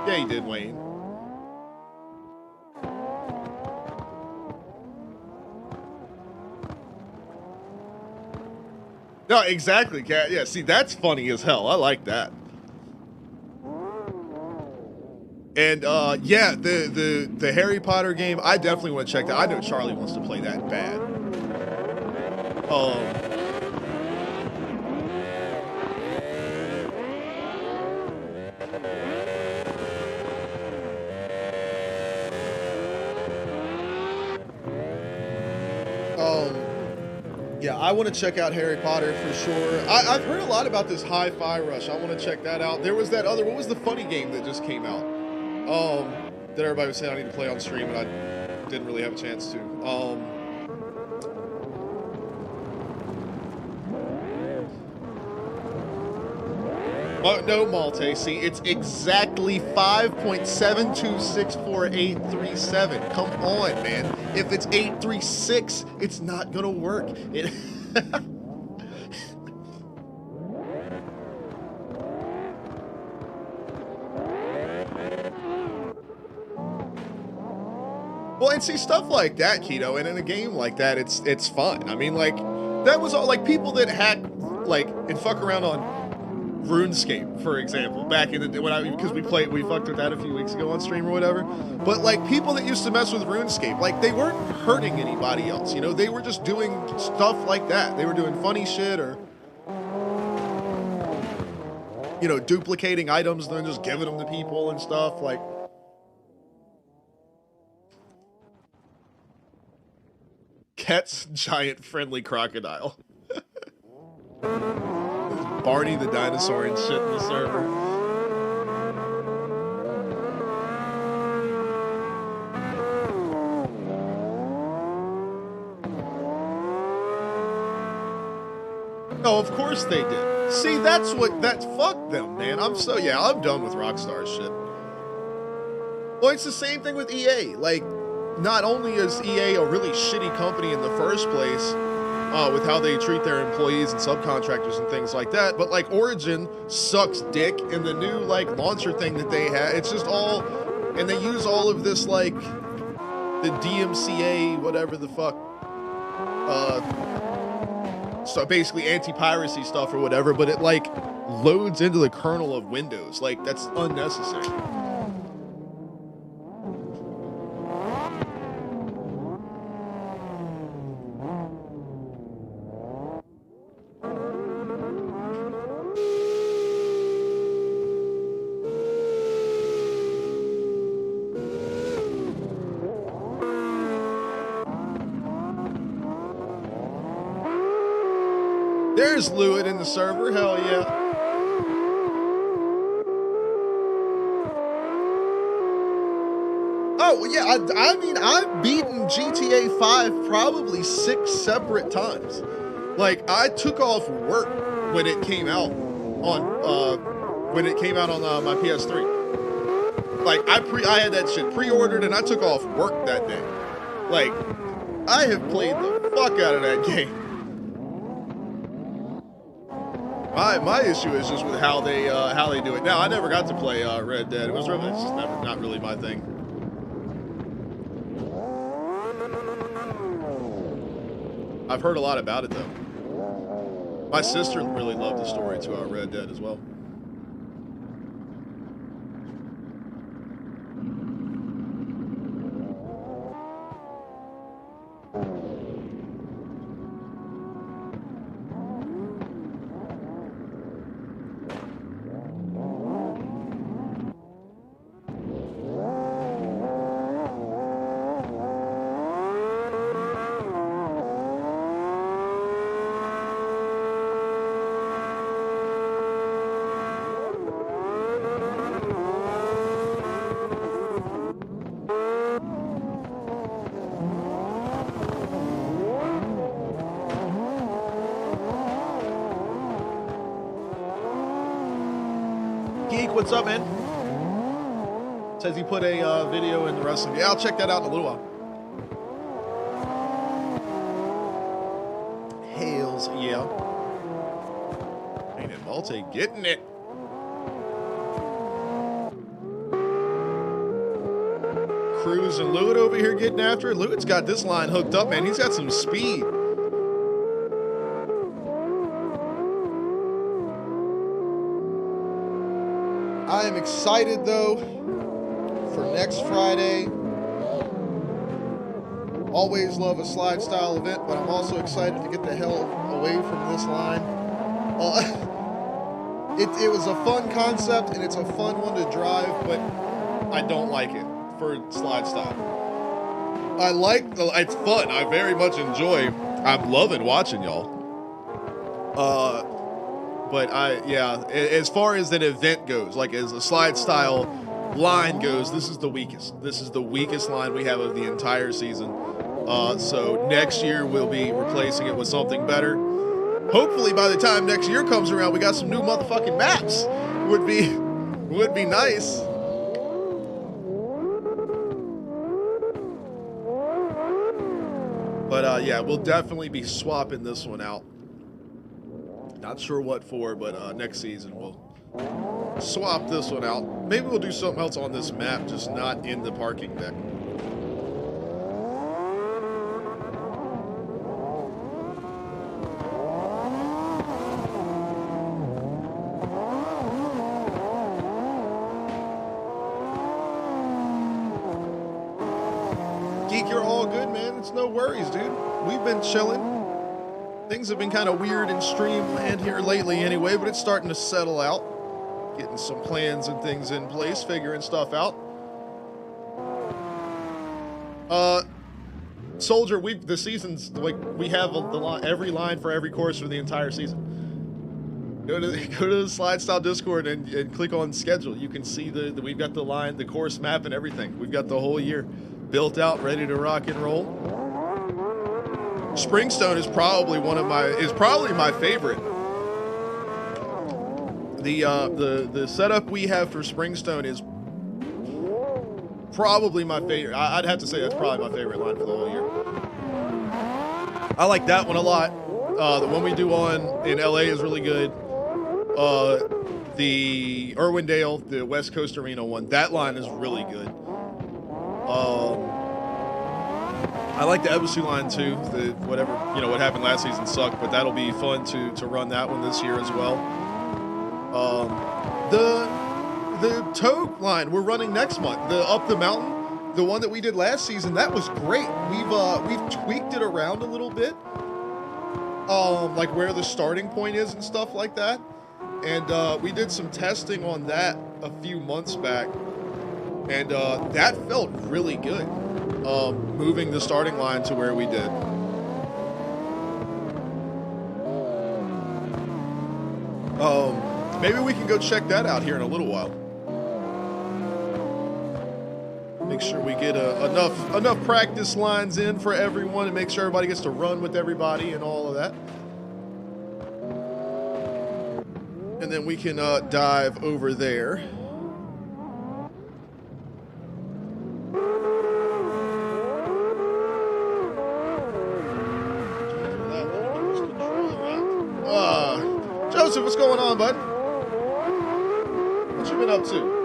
Yeah, he did, Wayne. No, exactly, Kat. Yeah, see, that's funny as hell. I like that. And yeah, the Harry Potter game, I definitely want to check that. I know Charlie wants to play that bad. Yeah, I want to check out Harry Potter for sure. I've heard a lot about this Hi-Fi Rush. I want to check that out. There was that other, what was the funny game that just came out? That everybody was saying I need to play on stream, and I didn't really have a chance to. No, Malte. See, it's exactly 5.7264837. Come on, man. If it's 836, it's not gonna work. Well, and see, stuff like that, Keto, and in a game like that, it's fun. I mean, like, that was all, like, people that hack, like, and fuck around on RuneScape, for example, back in the day, because we fucked with that a few weeks ago on stream or whatever. But like, people that used to mess with RuneScape, like, they weren't hurting anybody else, you know, they were just doing stuff like that. They were doing funny shit, or, you know, duplicating items and then just giving them to people and stuff. Like, Ket's giant friendly crocodile. Barney the dinosaur and shit in the server. Oh, of course they did. See, that's fuck them, man. I'm done with Rockstar shit. Well, it's the same thing with EA. Like, not only is EA a really shitty company in the first place, with how they treat their employees and subcontractors and things like that, but like Origin sucks dick, and the new like launcher thing that they have, it's just all, and they use all of this like the DMCA, whatever the fuck, so basically anti-piracy stuff or whatever, but it like loads into the kernel of Windows. Like, that's unnecessary. There's Lewitt in the server, hell yeah. Oh, yeah, I mean, I've beaten GTA 5 probably 6 separate times. Like, I took off work when it came out on, my PS3. Like, I had that shit pre-ordered and I took off work that day. Like, I have played the fuck out of that game. My issue is just with how they do it. Now, I never got to play Red Dead. It's just not really my thing. I've heard a lot about it though. My sister really loved the story to Red Dead as well. What's up, man? Says he put a video in the wrestling. Yeah, I'll check that out in a little while. Hails, yeah. Ain't it multi getting it? Cruz and Lewitt over here getting after it. Lewitt's got this line hooked up, man. He's got some speed. I am excited, though, for next Friday. Always love a slide style event, but I'm also excited to get the hell away from this line. It was a fun concept, and it's a fun one to drive, but I don't like it for slide style. It's fun. I very much enjoy. I'm loving watching y'all. But as far as an event goes, like as a slide style line goes, this is the weakest. This is the weakest line we have of the entire season. So next year we'll be replacing it with something better. Hopefully by the time next year comes around, we got some new motherfucking maps. Would be nice. But yeah, we'll definitely be swapping this one out. Not sure what for, but next season we'll swap this one out. Maybe we'll do something else on this map, just not in the parking deck. Geek, you're all good, man. It's no worries, dude. We've been chilling. Things have been kind of weird in Streamland here lately anyway, but it's starting to settle out. Getting some plans and things in place, figuring stuff out. Soldier, the season's, like, we have every line for every course for the entire season. Go to the Slide Style Discord and click on schedule. You can see we've got the line, the course map and everything. We've got the whole year built out, ready to rock and roll. Springstone is probably my favorite The setup we have for Springstone is probably my favorite. I'd have to say that's probably my favorite line for the whole year. I like that one a lot. The one we do in LA is really good. The Irwindale, the West Coast Arena one, that line is really good. I like the Ebisu line too. The whatever, what happened last season sucked, but that'll be fun to run that one this year as well. The Toad line we're running next month, the Up the Mountain, the one that we did last season, that was great. We've tweaked it around a little bit, like where the starting point is and stuff like that. And we did some testing on that a few months back, and that felt really good. Moving the starting line to where we did. Maybe we can go check that out here in a little while. Make sure we get enough practice lines in for everyone, and make sure everybody gets to run with everybody and all of that. And then we can dive over there. Joseph, what's going on, bud? What you been up to?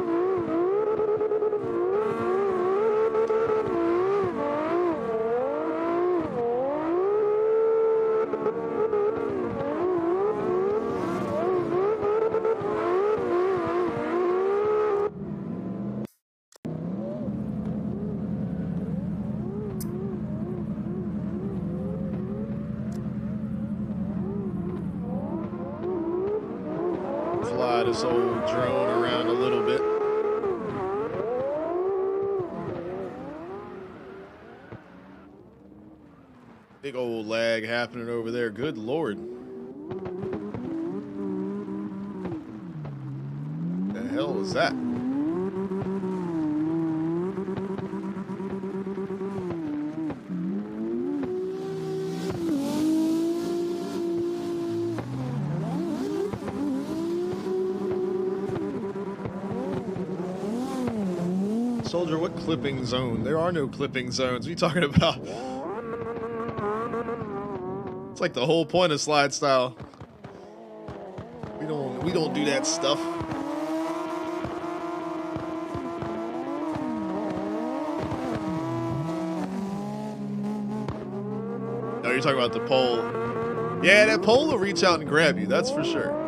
Fly this old drone around a little bit. Big old lag happening over there. Good Lord. The hell is that? Soldier, what clipping zone? There are no clipping zones. What are you talking about? It's like the whole point of slide style. We don't do that stuff. No, you're talking about the pole. Yeah, that pole will reach out and grab you, that's for sure.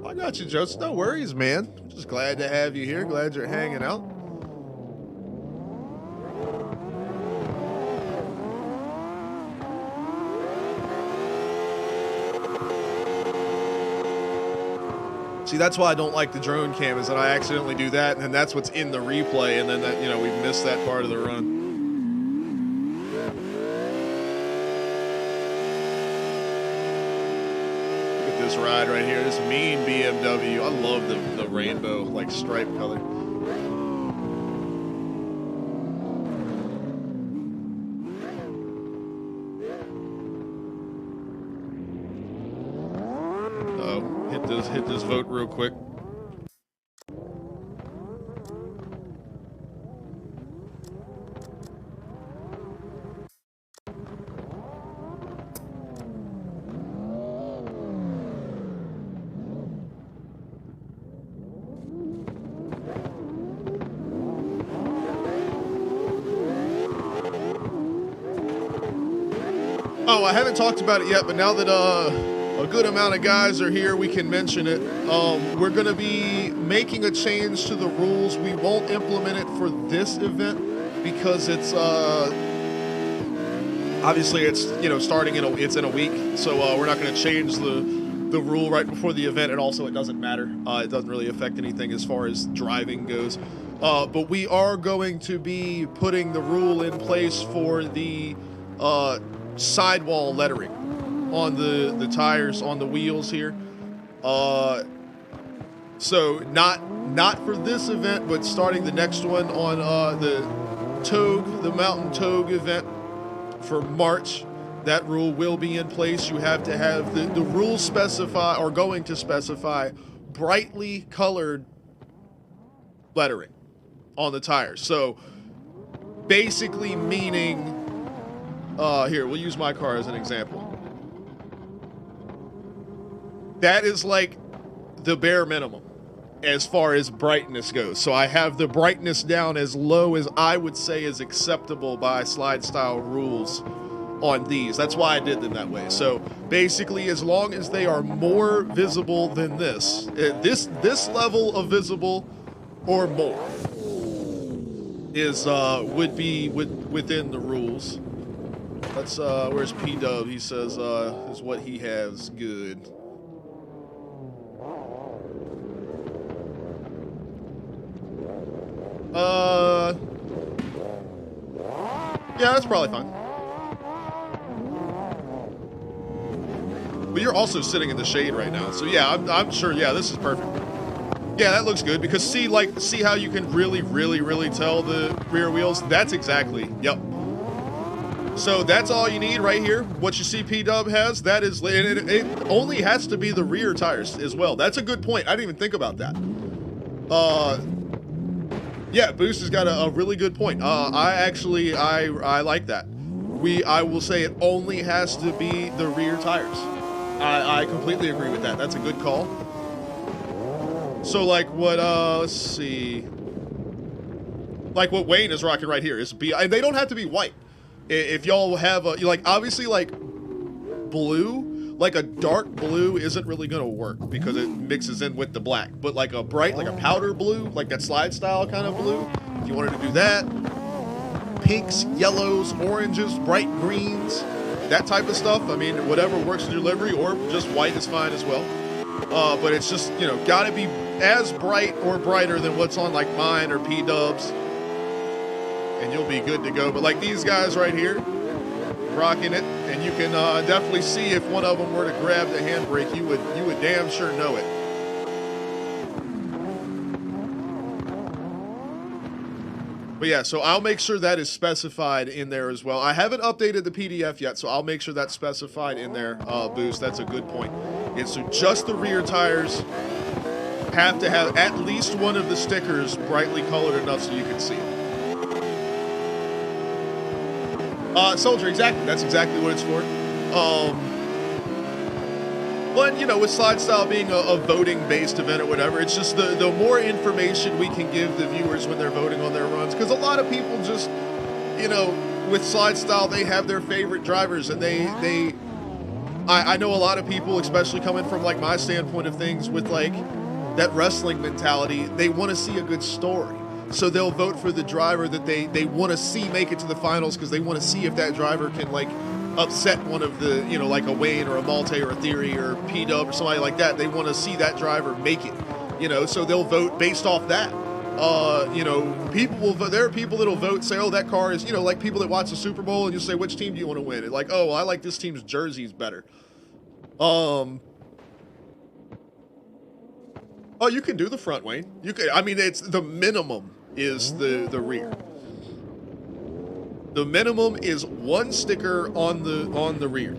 I got you, Joseph. No worries, man. Just glad to have you here. Glad you're hanging out. See, that's why I don't like the drone cam, is that I accidentally do that, and then that's what's in the replay, and then that, we've missed that part of the run. This ride right here, this mean BMW. I love the rainbow, like, stripe color. Oh, hit this vote real quick. Oh, I haven't talked about it yet, but now that a good amount of guys are here, we can mention it. We're going to be making a change to the rules. We won't implement it for this event because it's obviously it's starting in a week, so we're not going to change the rule right before the event, and also it doesn't matter. It doesn't really affect anything as far as driving goes. But we are going to be putting the rule in place for the sidewall lettering. on the tires on the wheels here. So not for this event, but starting the next one on the Mountain Togue event for March. That rule will be in place. You have to have the rules specify, or going to specify, brightly colored lettering on the tires. So basically meaning, here, we'll use my car as an example. That is like the bare minimum as far as brightness goes. So I have the brightness down as low as I would say is acceptable by SLIDESTYLE rules on these. That's why I did them that way. So basically, as long as they are more visible than this level of visible or more is would be within the rules. Let's where's P-Dub? He says is what he has good. Yeah, that's probably fine. But you're also sitting in the shade right now, so yeah, I'm sure. Yeah, this is perfect. Yeah, that looks good because see how you can really tell the rear wheels. That's exactly. Yep. So that's all you need right here. What you see P-Dub has, that is, it only has to be the rear tires as well. That's a good point. I didn't even think about that. Yeah, Boost has got a really good point. I like that. I will say it only has to be the rear tires. I completely agree with that. That's a good call. So like what, let's see. Like what Wayne is rocking right here is they don't have to be white. If y'all have obviously like blue, like a dark blue isn't really gonna work because it mixes in with the black. But like a bright, like a powder blue, like that SLIDESTYLE kind of blue, if you wanted to do that. Pinks, yellows, oranges, bright greens, that type of stuff. I mean, whatever works in your livery, or just white is fine as well. But it's just, you know, gotta be as bright or brighter than what's on like mine or P-Dub's, and you'll be good to go. But like these guys right here, rocking it, and you can definitely see if one of them were to grab the handbrake, you would damn sure know it. But yeah, so I'll make sure that is specified in there as well. I haven't updated the PDF yet, so I'll make sure that's specified in there, Boost. That's a good point. And so just the rear tires have to have at least one of the stickers brightly colored enough so you can see it. Soldier, exactly. That's exactly what it's for. But, you know, with SLIDESTYLE being a voting-based event or whatever, it's just the more information we can give the viewers when they're voting on their runs. Because a lot of people just, you know, with SLIDESTYLE, they have their favorite drivers. And I know a lot of people, especially coming from, like, my standpoint of things with, like, that wrestling mentality, they want to see a good story. So they'll vote for the driver that they want to see make it to the finals because they want to see if that driver can, like, upset one of the, you know, like a Wayne or a Malte or a Theory or P-Dub or somebody like that. They want to see that driver make it, you know, so they'll vote based off that. You know, people will vote. There are people that'll vote, say, oh, that car is, you know, like people that watch the Super Bowl and you say, which team do you want to win? And like, oh, well, I like this team's jerseys better. Oh, you can do the front, Wayne. You can, I mean, it's the minimum is the rear. The minimum is one sticker on the rear.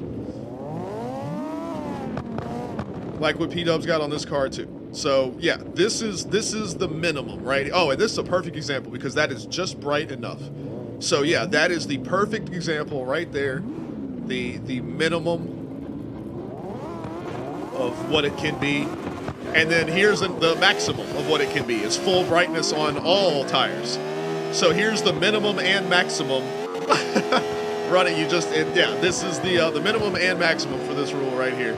Like what P-Dub's got on this car too. So yeah, this is the minimum, right? Oh, and this is a perfect example because that is just bright enough. So yeah, that is the perfect example right there. The minimum of what it can be. And then here's the maximum of what it can be. It's full brightness on all tires. So here's the minimum and maximum. Run it, yeah, this is the minimum and maximum for this rule right here.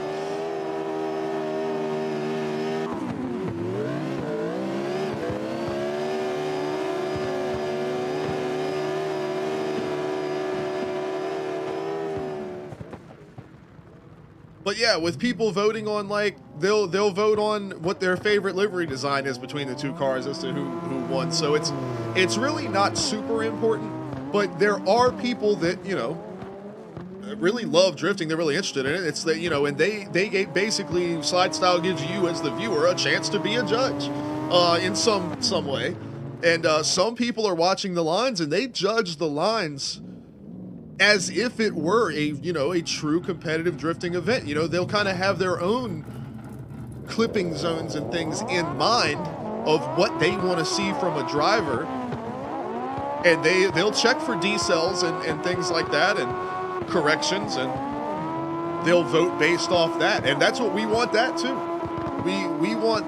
But yeah, with people voting on, like, they'll vote on what their favorite livery design is between the two cars as to who won. So it's really not super important, but there are people that, you know, really love drifting. They're really interested in it. It's that, you know, and they basically, SLIDESTYLE gives you as the viewer a chance to be a judge in some way. And some people are watching the lines and they judge the lines as if it were a, you know, a true competitive drifting event. You know, they'll kind of have their own clipping zones and things in mind of what they want to see from a driver, and they'll check for decels and things like that and corrections, and they'll vote based off that. And that's what we want, that too. We want,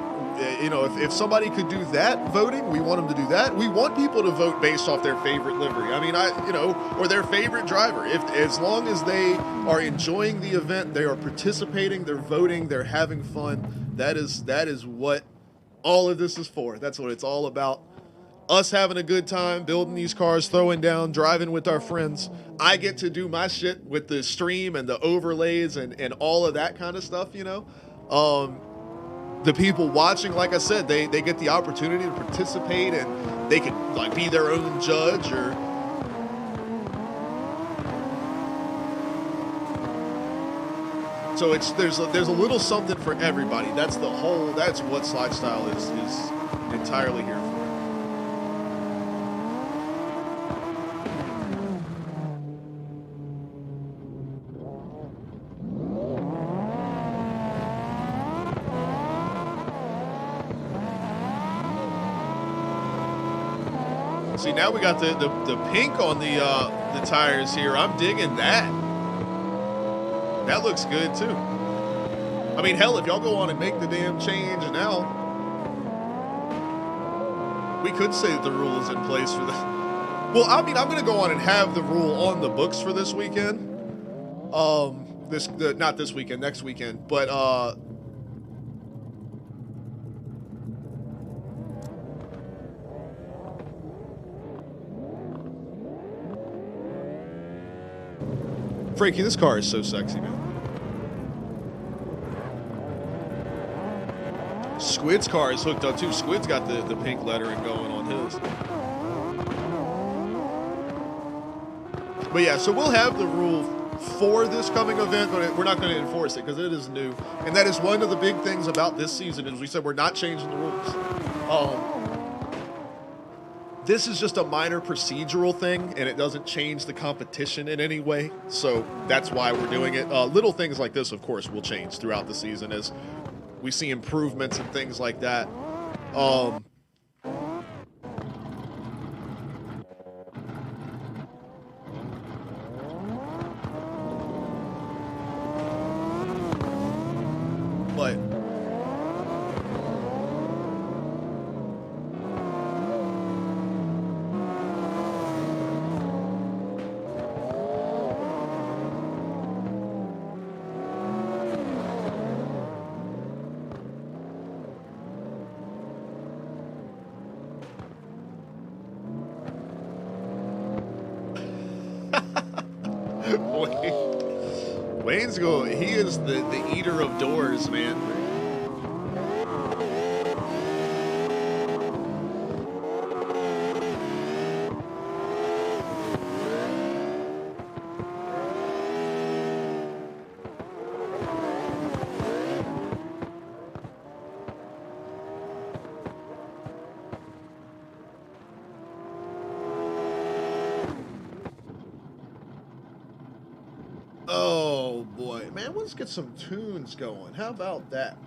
you know, if somebody could do that voting, we want them to do that. We want people to vote based off their favorite livery. I mean, you know, or their favorite driver. As long as they are enjoying the event, they are participating, they're voting, they're having fun. That is what all of this is for. That's what it's all about. Us having a good time, building these cars, throwing down, driving with our friends. I get to do my shit with the stream and the overlays and all of that kind of stuff, you know. The people watching, like I said, they get the opportunity to participate, and they can like be their own judge, or so there's a little something for everybody. That's what SLIDESTYLE is entirely here for. See, now we got the pink on the tires here. I'm digging that. That looks good too. I mean, hell, if y'all go on and make the damn change now, we could say that the rule is in place for the. Well, I mean, I'm gonna go on and have the rule on the books for this weekend. Not this weekend, next weekend, but Frankie, this car is so sexy, man. Squid's car is hooked up too. Squid's got the pink lettering going on his. But yeah, so we'll have the rule for this coming event, but we're not going to enforce it because it is new. And that is one of the big things about this season, is we said we're not changing the rules. This is just a minor procedural thing, and it doesn't change the competition in any way. So that's why we're doing it. Little things like this, of course, will change throughout the season as we see improvements and things like that. But Wayne's he is the eater of doors, man. Oh boy, man, let's get some tunes going. How about that?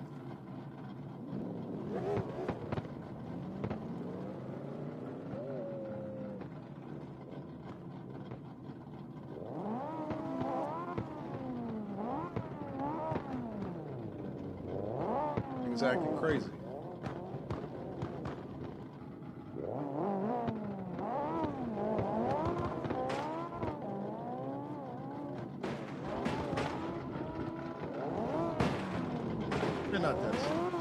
He's acting crazy. Not that song.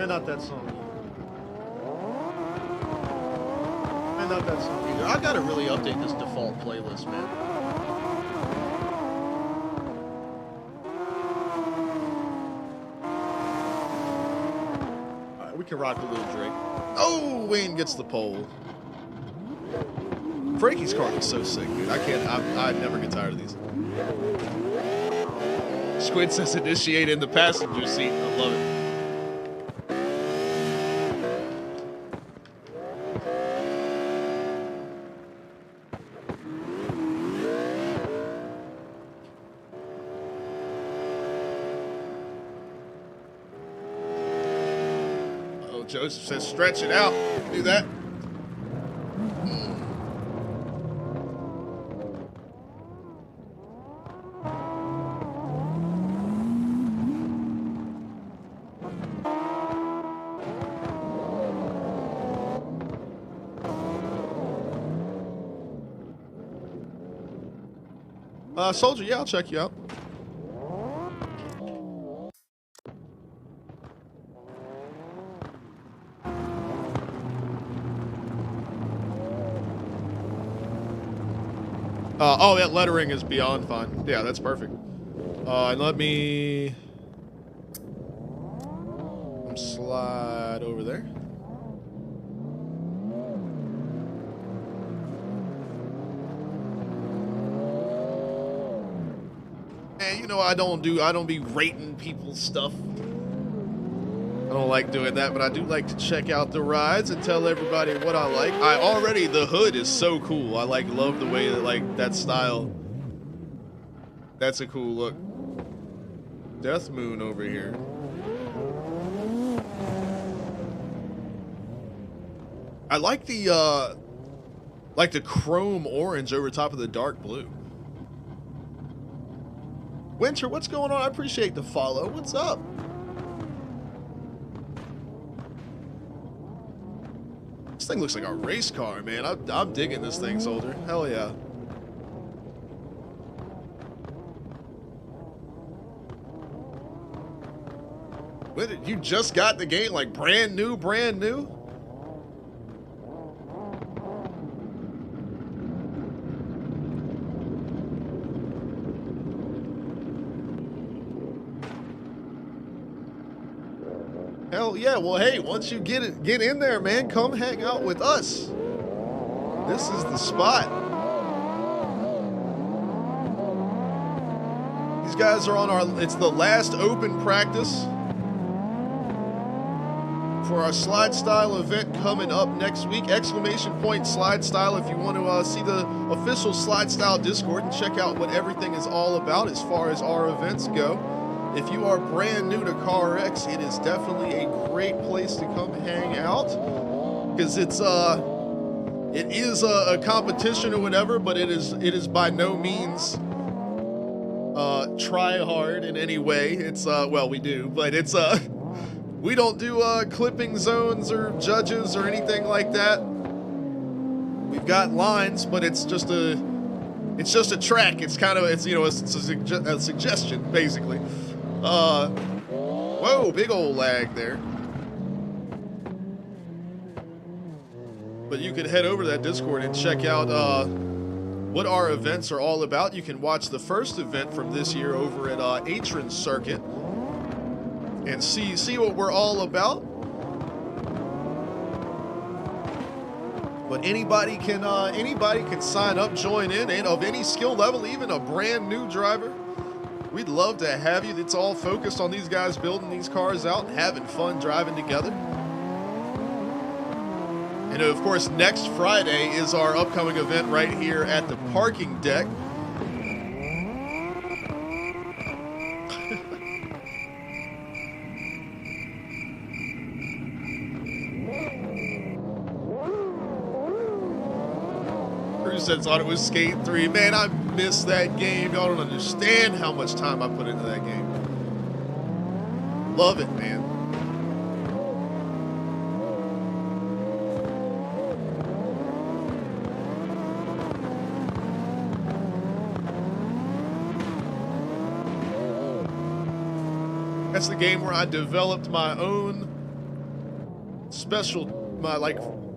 And not that song either. And not that song either. I gotta really update this default playlist, man. Alright, we can rock a little Drake. Oh, Wayne gets the pole. Frankie's car looks so sick, dude. I never get tired of these. Squid says initiate in the passenger seat. I love it. Oh, Joseph says stretch it out. Do that. Soldier, yeah, I'll check you out. Oh, that lettering is beyond fine. Yeah, that's perfect. And let me slide over there. You know, I don't be rating people's stuff. I don't like doing that, but I do like to check out the rides and tell everybody what I like. The hood is so cool. I love the way that that style. That's a cool look. Death Moon over here. I like the chrome orange over top of the dark blue. Winter, what's going on? I appreciate the follow. What's up? This thing looks like a race car, man. I'm digging this thing, Soldier. Hell yeah. When you just got the game, like brand new, brand new? Hell yeah, well hey, once you get in there, man, come hang out with us. This is the spot. These guys are on it's the last open practice for our SLIDESTYLE event coming up next week. ! SLIDESTYLE if you want to see the official SLIDESTYLE Discord and check out what everything is all about as far as our events go. If you are brand new to CarX, it is definitely a great place to come hang out because it is a competition or whatever, but it is by no means try hard in any way. It's well, we do, but it's we don't do clipping zones or judges or anything like that. We've got lines, but it's just a track. It's kind of a suggestion basically. Whoa, big old lag there. But you can head over to that Discord and check out what our events are all about. You can watch the first event from this year over at Atron Circuit and see what we're all about. But anybody can sign up, join in, and of any skill level, even a brand new driver. We'd love to have you. It's all focused on these guys building these cars out and having fun driving together. And of course, next Friday is our upcoming event right here at the parking deck. Said thought it was Skate 3. Man, I miss that game. Y'all don't understand how much time I put into that game. Love it, man. That's the game where I developed my own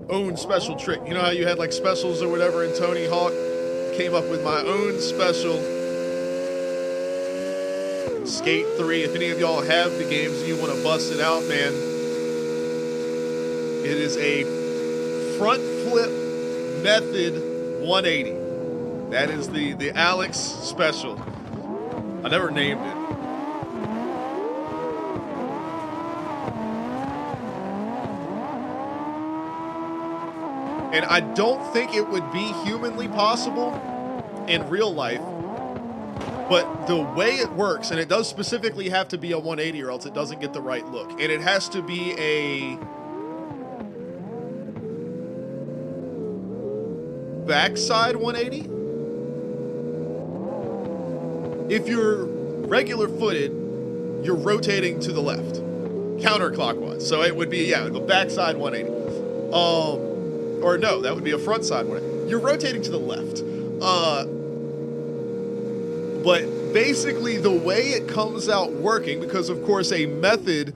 own special trick. You know how you had like specials or whatever in Tony Hawk? Came up with my own special Skate 3. If any of y'all have the games and you want to bust it out, man, it is a front flip method 180. That is the Alex special. I never named it. And I don't think it would be humanly possible in real life, but the way it works, and it does specifically have to be a 180 or else it doesn't get the right look. And it has to be a backside 180. If you're regular footed, you're rotating to the left, counterclockwise. So it would be, yeah, the backside 180. Or no, that would be a front side 180. You're rotating to the left. But basically the way it comes out working, because of course a method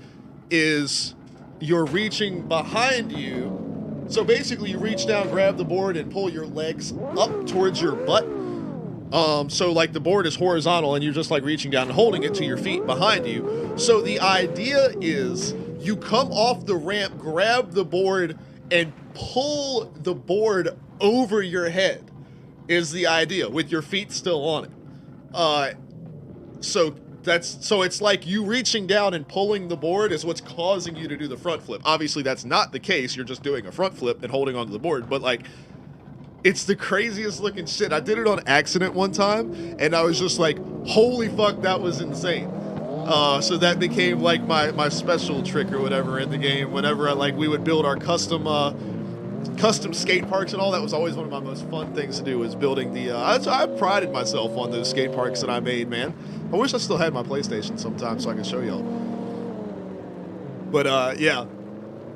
is you're reaching behind you. So basically you reach down, grab the board, and pull your legs up towards your butt. So like the board is horizontal and you're just like reaching down and holding it to your feet behind you. So the idea is you come off the ramp, grab the board, and pull the board over your head is the idea, with your feet still on it. So it's like you reaching down and pulling the board is what's causing you to do the front flip. Obviously that's not the case. You're just doing a front flip and holding onto the board, but like, it's the craziest looking shit. I did it on accident one time and I was just like, holy fuck, that was insane. So that became like my special trick or whatever in the game. Whenever we would build our custom skate parks and all, that was always one of my most fun things to do, was building the, I prided myself on those skate parks that I made, man. I wish I still had my PlayStation sometime so I could show y'all. But yeah,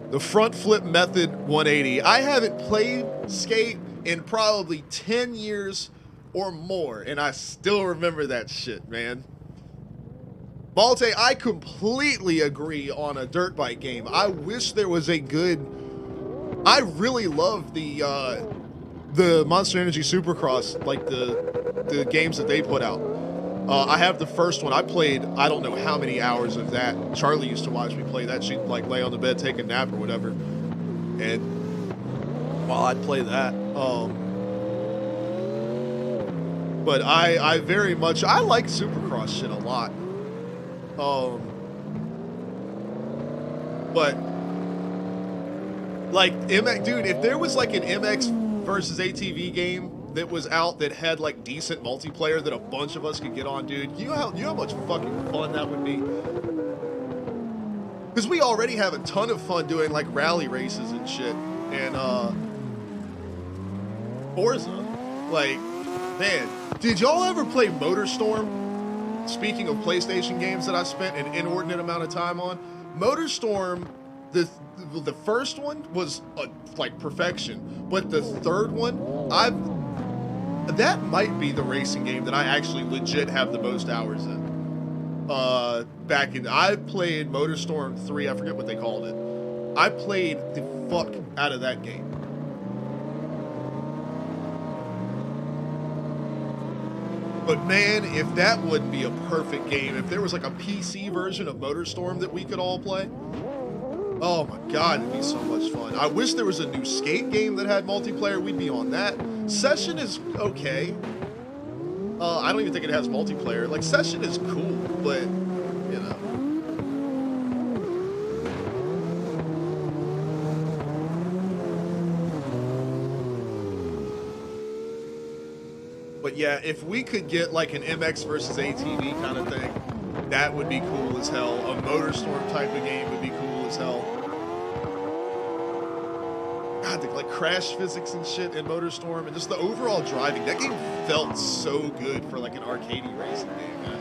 the front flip method 180. I haven't played skate in probably 10 years or more, and I still remember that shit, man. Malte, I completely agree on a dirt bike game. I wish there was a good... I really love the Monster Energy Supercross, like the games that they put out. I have the first one. I played, I don't know how many hours of that. Charlie used to watch me play that. She'd like lay on the bed, take a nap or whatever. And while I'd play that, but I very much, I like Supercross shit a lot. But like MX, dude, if there was like an MX versus ATV game that was out that had like decent multiplayer that a bunch of us could get on, dude, you know how much fucking fun that would be? Because we already have a ton of fun doing like rally races and shit, and Forza, like, man, did y'all ever play MotorStorm? Speaking of PlayStation games that I spent an inordinate amount of time on, MotorStorm, the first one was like perfection, but the third one, that might be the racing game that I actually legit have the most hours in. I played MotorStorm 3, I forget what they called it. I played the fuck out of that game. But man, if that wouldn't be a perfect game, if there was like a PC version of MotorStorm that we could all play, oh my god, it'd be so much fun. I wish there was a new skate game that had multiplayer. We'd be on that. Session is okay. I don't even think it has multiplayer. Like, Session is cool, but, you know. But yeah, if we could get like an MX versus ATV kind of thing, that would be cool as hell. A MotorStorm type of game would be cool as hell. God, like crash physics and shit in MotorStorm, and just the overall driving. That game felt so good for like an arcadey racing game, man.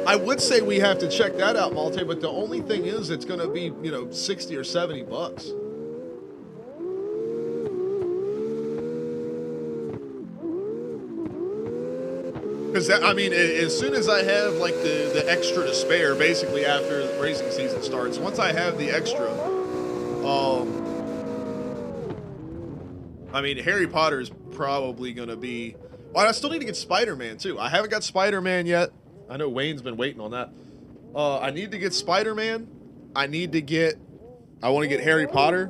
I would say we have to check that out, Malte, but the only thing is it's going to be, you know, 60 or 70 bucks. Because I mean, as soon as I have like the extra to spare, basically after the racing season starts, once I have the extra, I mean, Harry Potter is probably gonna be. Well, I still need to get Spider-Man too. I haven't got Spider-Man yet. I know Wayne's been waiting on that. I need to get Spider-Man. I want to get Harry Potter.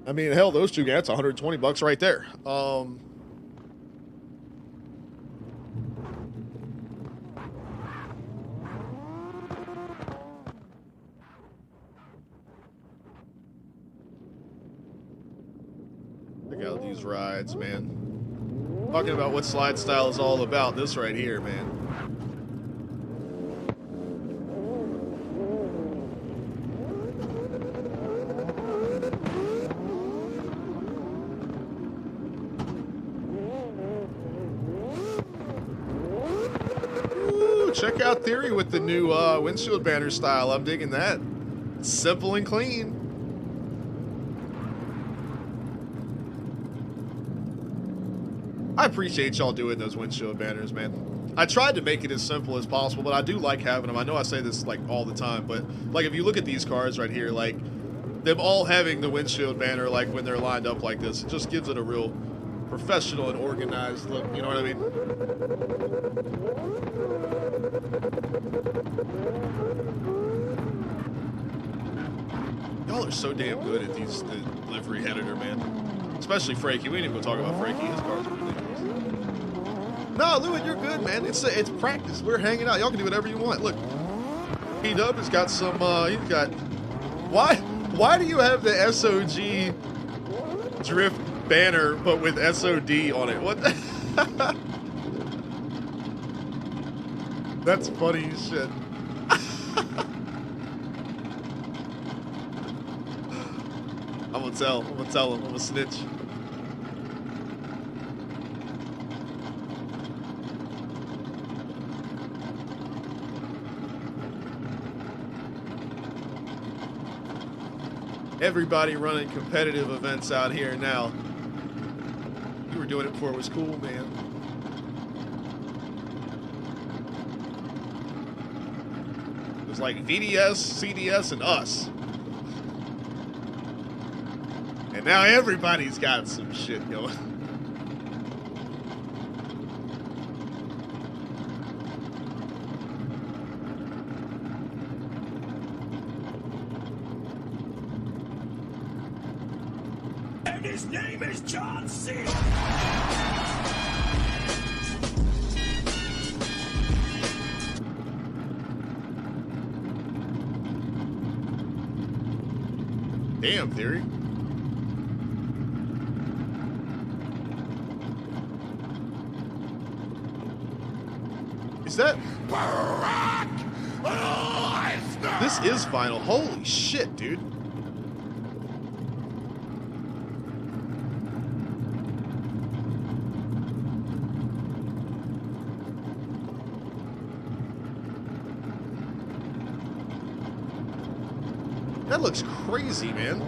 I mean, hell, those two games, that's $120 right there. Check out these rides, man. Talking about what slide style is all about. This right here, man. Ooh, check out Theory with the new windshield banner style. I'm digging that. It's simple and clean. I appreciate y'all doing those windshield banners, man. I tried to make it as simple as possible, but I do like having them. I know I say this like all the time, but like if you look at these cars right here, like them all having the windshield banner, like when they're lined up like this, it just gives it a real professional and organized look. You know what I mean? Y'all are so damn good at these the livery editor, man. Especially Frankie. We ain't even gonna talk about Frankie. His cars are ridiculous. No, Louis, you're good, man. It's practice. We're hanging out. Y'all can do whatever you want. Look, P-Dub has got some. He's got. Why do you have the SOG drift banner but with SOD on it? What? That's funny as shit. I'm gonna tell him. I'm gonna snitch. Everybody running competitive events out here now. You were doing it before it was cool, man. It was like VDS, CDS, and us. And now everybody's got some shit going. And his name is John C. Damn, Theory. Is that? This is final. Holy shit, dude. That looks crazy, man.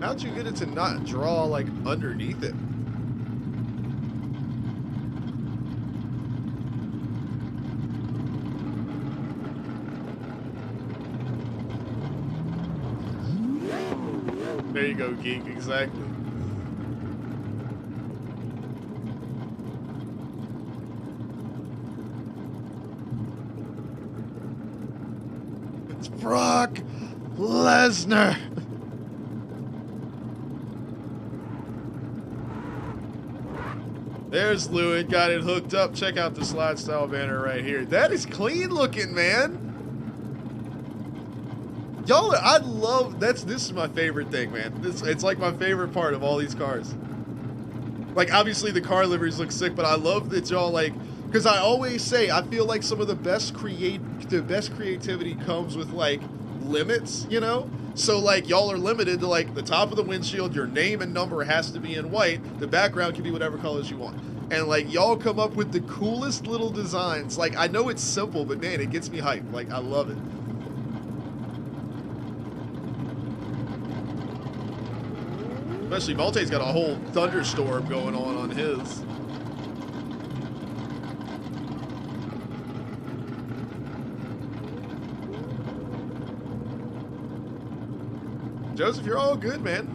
How'd you get it to not draw, like, underneath it? There you go, geek, exactly. It's Brock Lesnar. There's Lewin, got it hooked up. Check out the slide style banner right here. That is clean looking, man. Y'all, I love, this is my favorite thing, man. It's like my favorite part of all these cars. Like, obviously the car liveries look sick, but I love that y'all, like, because I always say, I feel like some of the best creativity comes with, like, limits, you know? So, like, y'all are limited to, like, the top of the windshield, your name and number has to be in white, the background can be whatever colors you want. and like y'all come up with the coolest little designs. Like, I know it's simple, but man, it gets me hyped. Like, I love it. Especially Malte's got a whole thunderstorm going on his. Joseph, you're all good, man.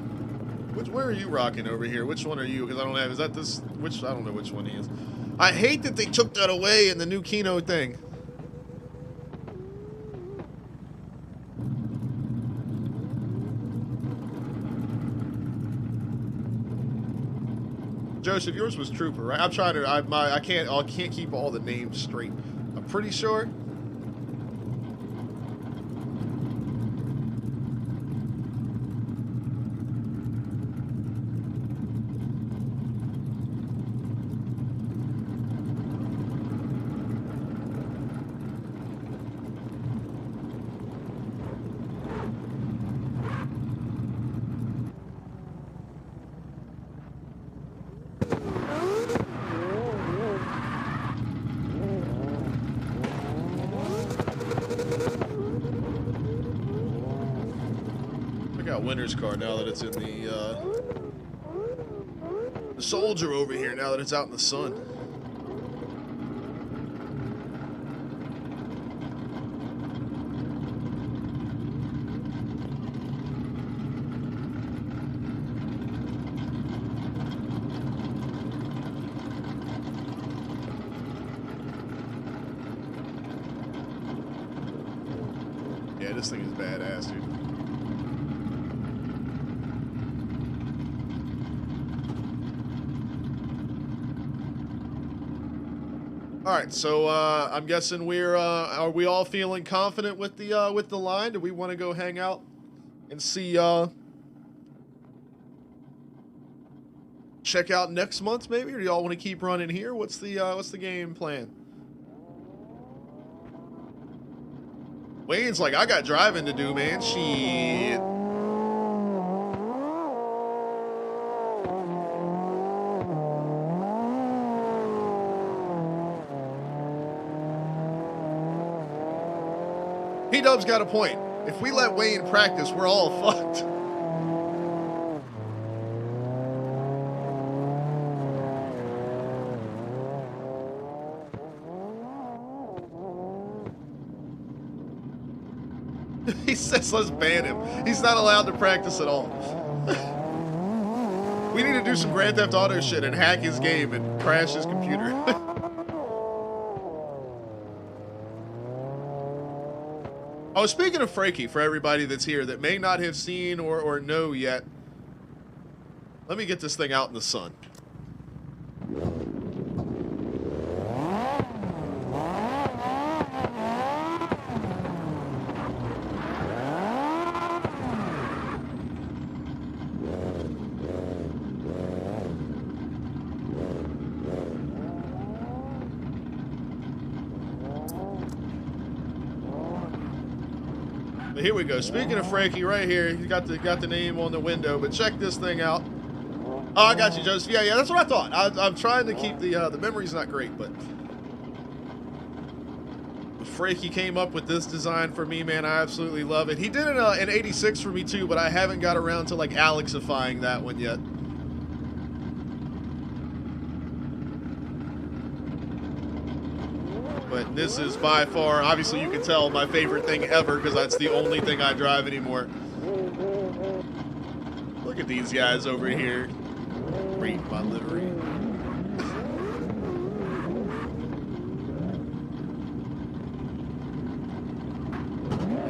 Where are you rocking over here? Which one are you? Because I don't have. Is that this? Which? I don't know which one he is. I hate that they took that away in the new Kino thing. Joseph, yours was Trooper, right? I'm trying to. I can't keep all the names straight. I'm pretty sure. Winner's car now that it's in the Soldier over here now that it's out in the sun. Yeah, this thing is badass, dude. All right, so I'm guessing are we all feeling confident with the line? Do we want to go hang out and see check out next month maybe, or do y'all want to keep running here? What's the game plan? Wayne's like, I got driving to do, man. Shit. P-Dub's got a point. If we let Wayne practice, we're all fucked. He says let's ban him. He's not allowed to practice at all. We need to do some Grand Theft Auto shit and hack his game and crash his computer. Oh, speaking of Frankie, for everybody that's here that may not have seen or know yet, let me get this thing out in the sun. Here we go. Speaking of Frankie, right here, you got the name on the window, but check this thing out. Oh, I got you, Joseph. Yeah, that's what I thought. I'm trying to keep the memory's not great, but Frankie came up with this design for me, man. I absolutely love it. He did an 86 for me too, but I haven't got around to like Alexifying that one yet. But this is by far, obviously you can tell, my favorite thing ever because that's the only thing I drive anymore. Look at these guys over here. Read my livery.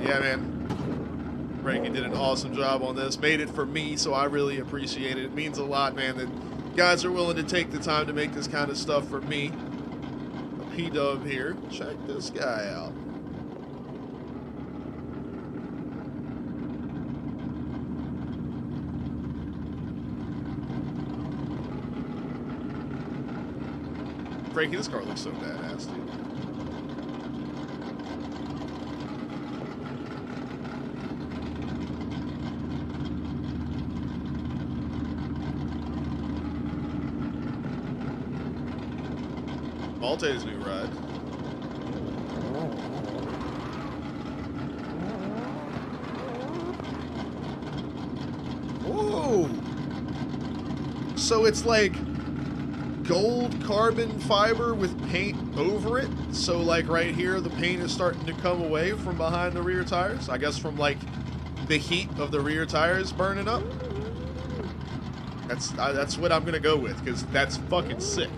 Yeah, man. Frankie did an awesome job on this. Made it for me, so I really appreciate it. It means a lot, man, that guys are willing to take the time to make this kind of stuff for me. P-Dub here. Check this guy out. Frankie, this car looks so badass, dude. Malte's new ride. Whoa! So it's like gold carbon fiber with paint over it. So like right here, the paint is starting to come away from behind the rear tires. I guess from like the heat of the rear tires burning up. That's what I'm gonna go with, because that's fucking sick.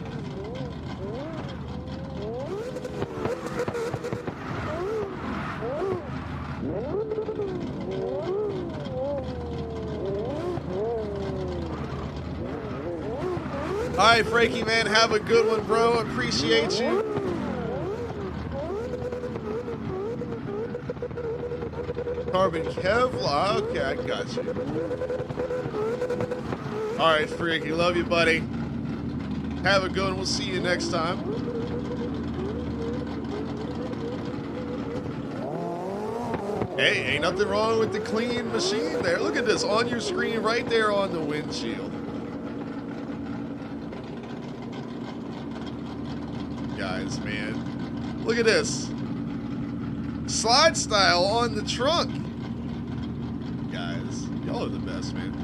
All right, Frankie, man, have a good one, bro. Appreciate you. Carbon Kevlar. Okay, I got you. All right, Frankie, love you, buddy. Have a good one. We'll see you next time. Hey, ain't nothing wrong with the clean machine there. Look at this on your screen right there on the windshield. Guys, man, look at this. Slide style on the trunk. Guys, y'all are the best, man.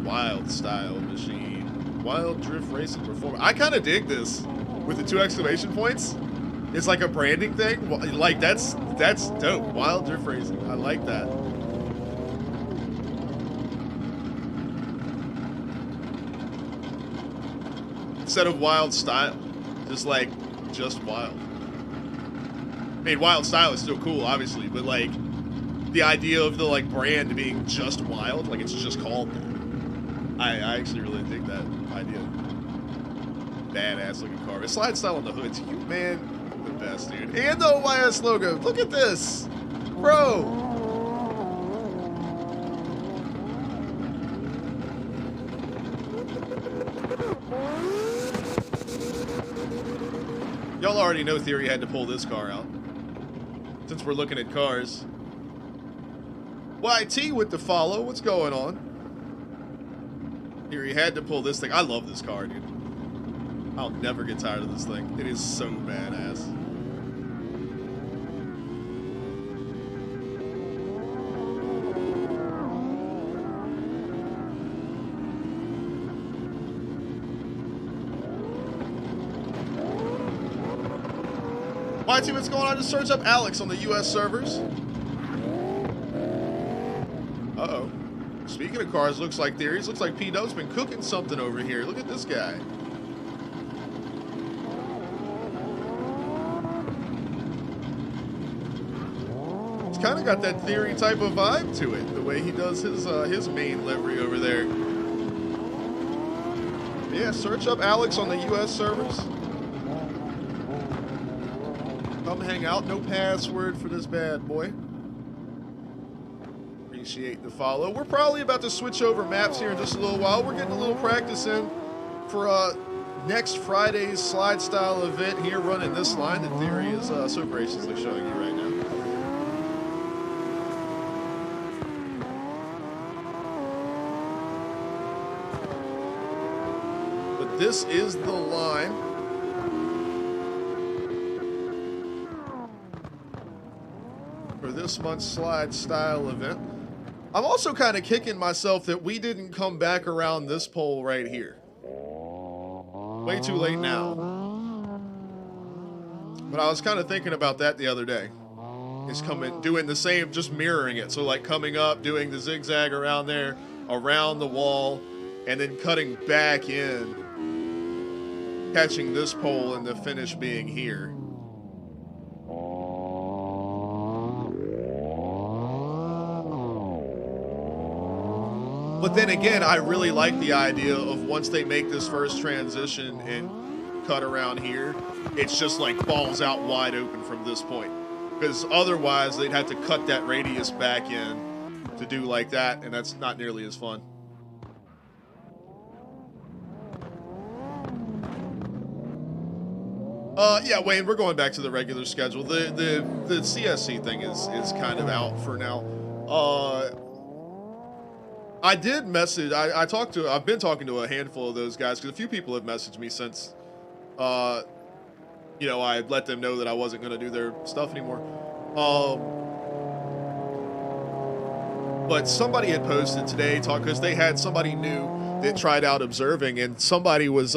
Wild style machine. Wild drift racing performance. I kind of dig this with the 2 exclamation points. It's like a branding thing. Like that's dope. Wild drift racing. I like that. Instead of wild style, just wild. I mean, wild style is still cool, obviously, but like the idea of the like brand being just wild, like it's just called that. I actually really dig that idea. Badass looking car. It's slide style on the hoods. You man, the best, dude. And the OYS logo. Look at this, bro. Y'all already know Theory had to pull this car out. Since we're looking at cars. YT with the follow. What's going on? Theory had to pull this thing. I love this car, dude. I'll never get tired of this thing. It is so badass. YT, what's going on? Just search up Alex on the US servers. Uh-oh. Speaking of cars, looks like theories. Looks like P-Dub's been cooking something over here. Look at this guy. It's kind of got that Theory type of vibe to it, the way he does his main livery over there. Yeah, search up Alex on the US servers. Come hang out. No password for this bad boy. Appreciate the follow. We're probably about to switch over maps here in just a little while. We're getting a little practice in for next Friday's slide style event here, running this line that Theory is so graciously showing you right now. But this is the line. For this month's slide style event. I'm also kind of kicking myself that we didn't come back around this pole right here. Way too late now. But I was kind of thinking about that the other day. Is doing the same, just mirroring it. So like coming up, doing the zigzag around there, around the wall, and then cutting back in, catching this pole and the finish being here. But then again, I really like the idea of once they make this first transition and cut around here, it's just like balls out wide open from this point. Because otherwise, they'd have to cut that radius back in to do like that, and that's not nearly as fun. Yeah, Wayne, we're going back to the regular schedule. The CSC thing is kind of out for now. I did message. I've been talking to a handful of those guys because a few people have messaged me since you know, I let them know that I wasn't going to do their stuff anymore. But somebody had posted today because they had somebody new that tried out observing, and somebody was,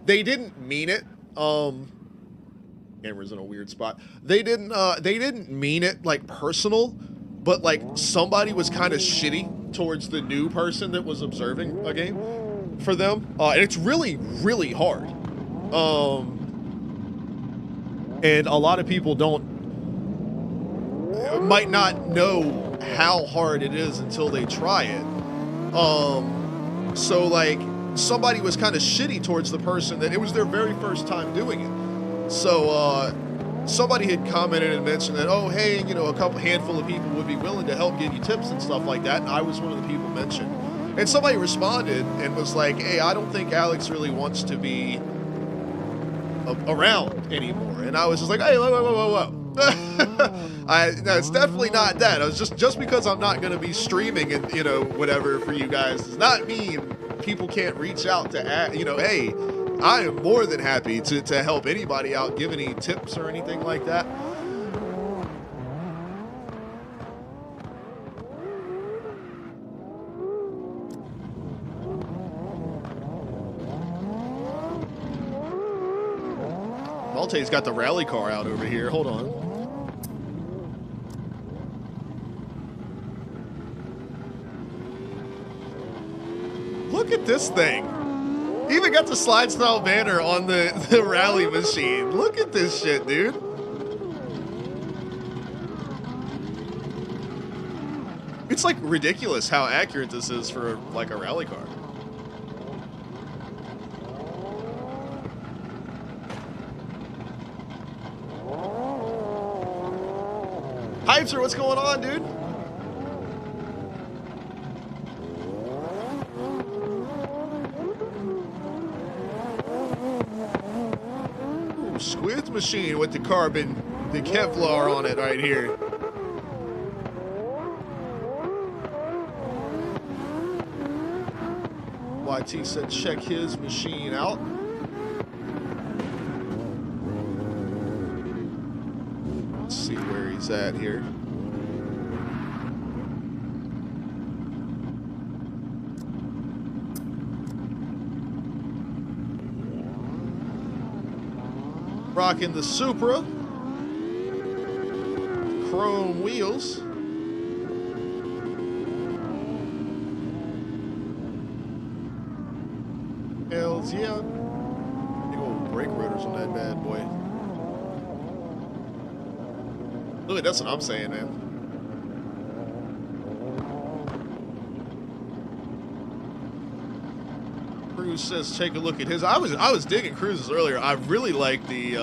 they didn't mean it. Camera's in a weird spot. They didn't mean it like personal, but like somebody was kind of shitty towards the new person that was observing a game for them. And it's really, really hard. And a lot of people might not know how hard it is until they try it. So like somebody was kind of shitty towards the person that it was their very first time doing it. So somebody had commented and mentioned that, oh, hey, you know, a handful of people would be willing to help give you tips and stuff like that. And I was one of the people mentioned. And somebody responded and was like, hey, I don't think Alex really wants to be around anymore. And I was just like, hey, whoa. No, it's definitely not that. I was just because I'm not going to be streaming and, you know, whatever for you guys does not mean people can't reach out to, you know, hey, I am more than happy to help anybody out, give any tips or anything like that. Malte's got the rally car out over here. Hold on. Look at this thing. He even got the slide style banner on the rally machine. Look at this shit, dude. It's like ridiculous how accurate this is for like a rally car. Hypester, what's going on, dude? Ooh, Squid's machine with the carbon, the Kevlar on it right here. YT said check his machine out. Let's see where he's at here. Rocking the Supra. Chrome wheels. Hells yeah. Big old brake rotors on that bad boy. Look, that's what I'm saying, man. Cruz says, take a look at his. I was digging Cruz's earlier. I really like the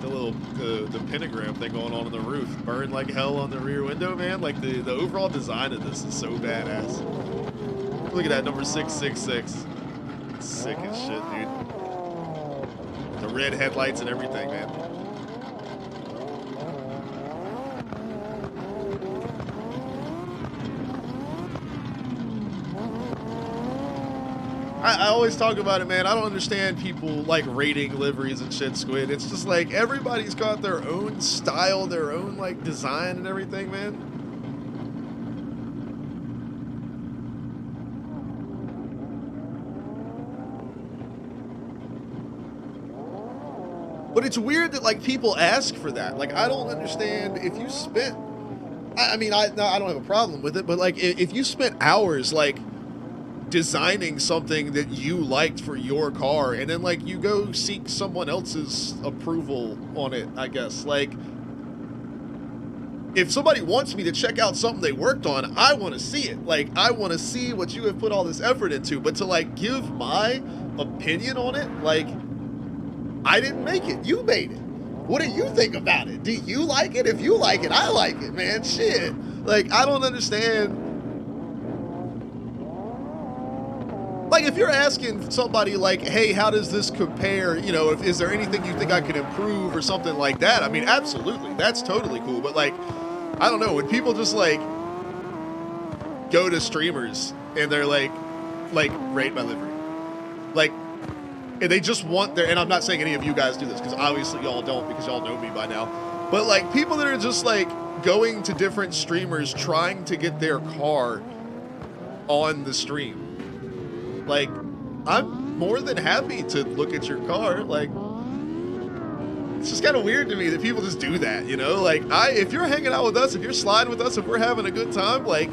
little the pentagram thing going on the roof. Burn like hell on the rear window, man. Like the overall design of this is so badass. Look at that number 666. It's sick as shit, dude. The red headlights and everything, man. I always talk about it, man. I don't understand people like rating liveries and shit, Squid. It's just like everybody's got their own style, their own like design and everything, man. But it's weird that like people ask for that. Like I don't understand if you spent. I mean, I don't have a problem with it, but like if you spent hours like designing something that you liked for your car and then like you go seek someone else's approval on it, I guess, like if somebody wants me to check out something they worked on, I want to see it. Like I want to see what you have put all this effort into, but to like give my opinion on it, like I didn't make it, you made it. What do you think about it? Do you like it? If you like it, I like it, man. Shit. Like I don't understand. Like, if you're asking somebody, like, hey, how does this compare, you know, is there anything you think I could improve or something like that? I mean, absolutely. That's totally cool. But, like, I don't know. When people just, like, go to streamers and they're like, rate my livery. Like, and they just want their, and I'm not saying any of you guys do this, because obviously y'all don't, because y'all know me by now, but like people that are just like going to different streamers trying to get their car on the stream. Like, I'm more than happy to look at your car. Like, it's just kind of weird to me that people just do that, you know? Like, if you're hanging out with us, if you're sliding with us, if we're having a good time, like,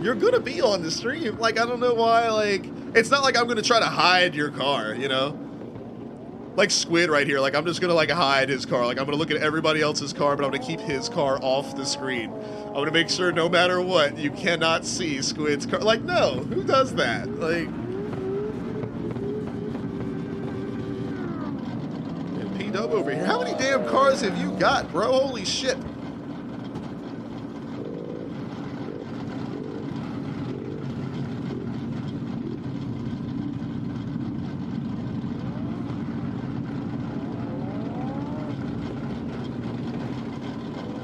you're gonna be on the stream. Like, I don't know why, like, it's not like I'm gonna try to hide your car, you know? Like Squid right here, like, I'm just gonna, like, hide his car. Like, I'm gonna look at everybody else's car, but I'm gonna keep his car off the screen. I'm gonna make sure no matter what, you cannot see Squid's car. Like, no, who does that? Like, P-Dub over here. How many damn cars have you got, bro? Holy shit.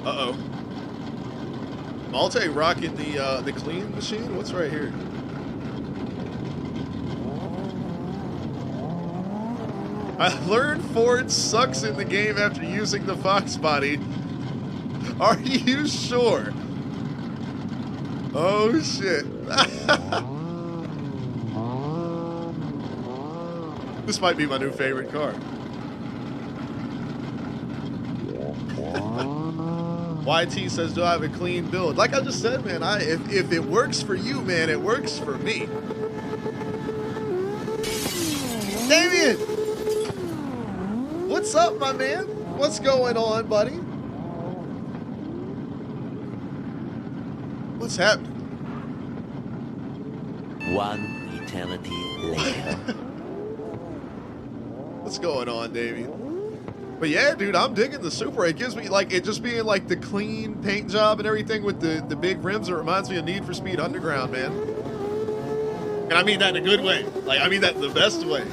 Uh-oh. Malte rocking the clean machine? What's right here? I learned Ford sucks in the game after using the Fox body. Are you sure? Oh shit. This might be my new favorite car. YT says, do I have a clean build? Like I just said, man, if it works for you, man, it works for me. Damien! What's up, my man? What's going on, buddy? What's happening? One eternity later. What's going on, Damien? But yeah, dude, I'm digging the Supra. It gives me, like, it just being, like, the clean paint job and everything with the big rims. It reminds me of Need for Speed Underground, man. And I mean that in a good way. Like, I mean that in the best way.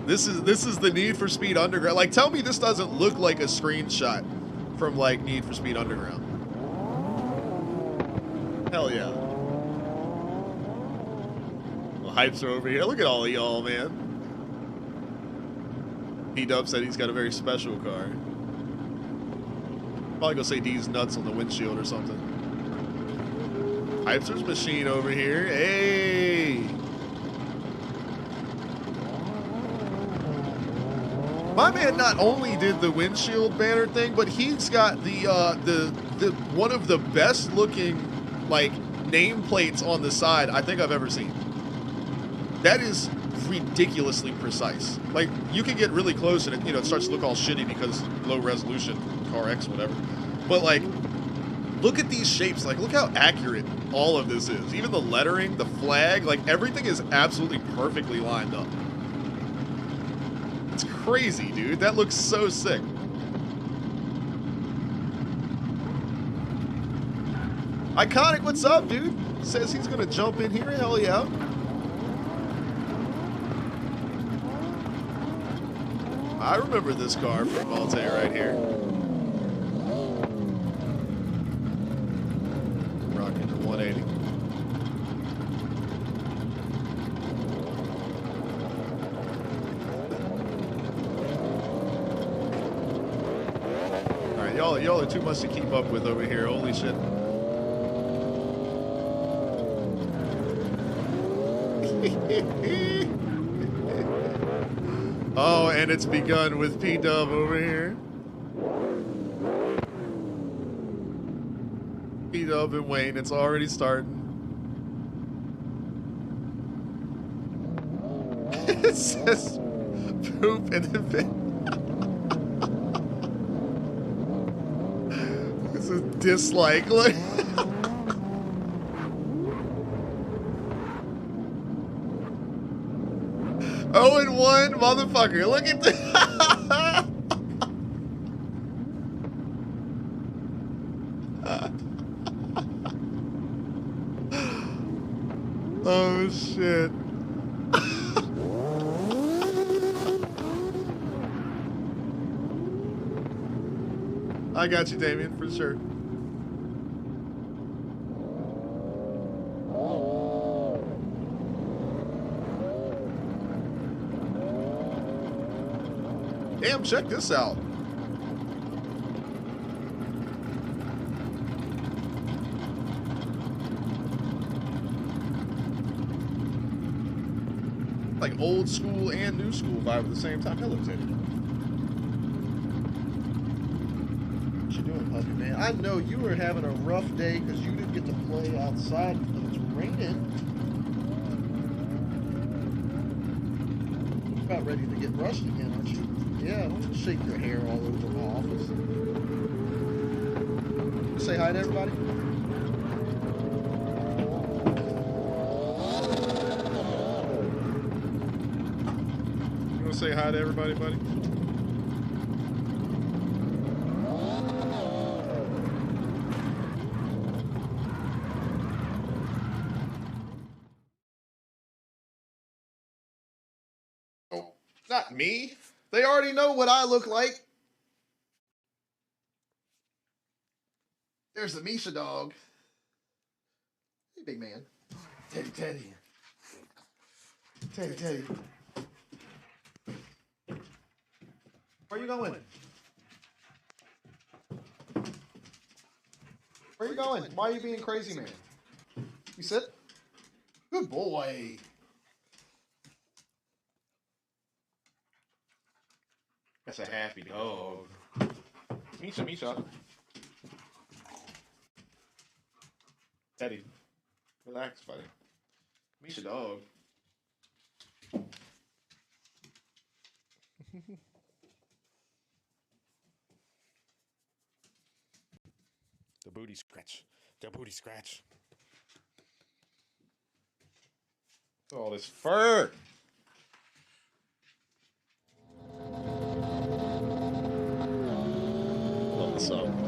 This is the Need for Speed Underground. Like, tell me this doesn't look like a screenshot from, like, Need for Speed Underground. Hell yeah. Well, hypes are over here. Look at all of y'all, man. P-Dub said he's got a very special car. Probably gonna say D's nuts on the windshield or something. Hypster's machine over here. Hey! My man not only did the windshield banner thing, but he's got the one of the best looking, like, nameplates on the side I think I've ever seen. That is ridiculously precise. Like, you can get really close and it, you know, it starts to look all shitty because low resolution, Car X, whatever. But like, look at these shapes. Like, look how accurate all of this is. Even the lettering, the flag, like, everything is absolutely perfectly lined up. It's crazy, dude. That looks so sick. Iconic, what's up, dude? Says he's gonna jump in here. Hell yeah. I remember this car from Malte right here. Rocking to 180. All right, y'all are too much to keep up with over here. Holy shit. Oh, and it's begun with P-Dub over here. P-Dub and Wayne, it's already starting. It says poop in the bed. It's a dislike. Look. 0-1, motherfucker. Look at this. Oh, shit. I got you, Damien, for sure. Come check this out. Like old school and new school vibe at the same time. Hello, Teddy. What you doing, puppy man? I know you were having a rough day because you didn't get to play outside because it's raining. You're about ready to get rushed again, aren't you? Yeah, don't shake your hair all over my office. Say hi to everybody. Say hi to everybody, buddy. Oh, not me. They already know what I look like. There's the Misha dog. Hey, big man. Teddy, Teddy. Teddy, Teddy. Where you going? Where you going? Why are you being crazy, man? You sit? Good boy. That's a happy dog. Misha, Misha. Teddy. Relax, buddy. Misha dog. The booty scratch. The booty scratch. All this fur. Love this song.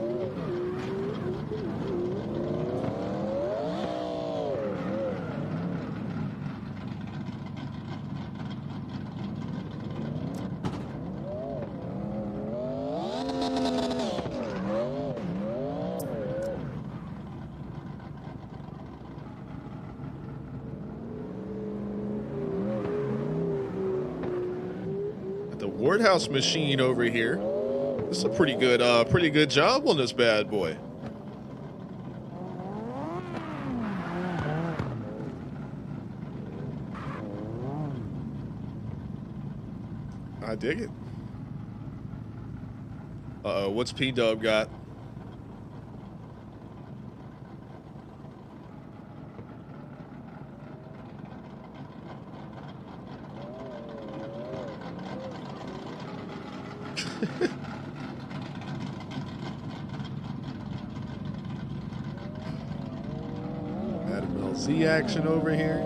Wordhouse machine over here. This is a pretty good job on this bad boy. I dig it. Uh-oh, what's P-Dub got? Z action over here.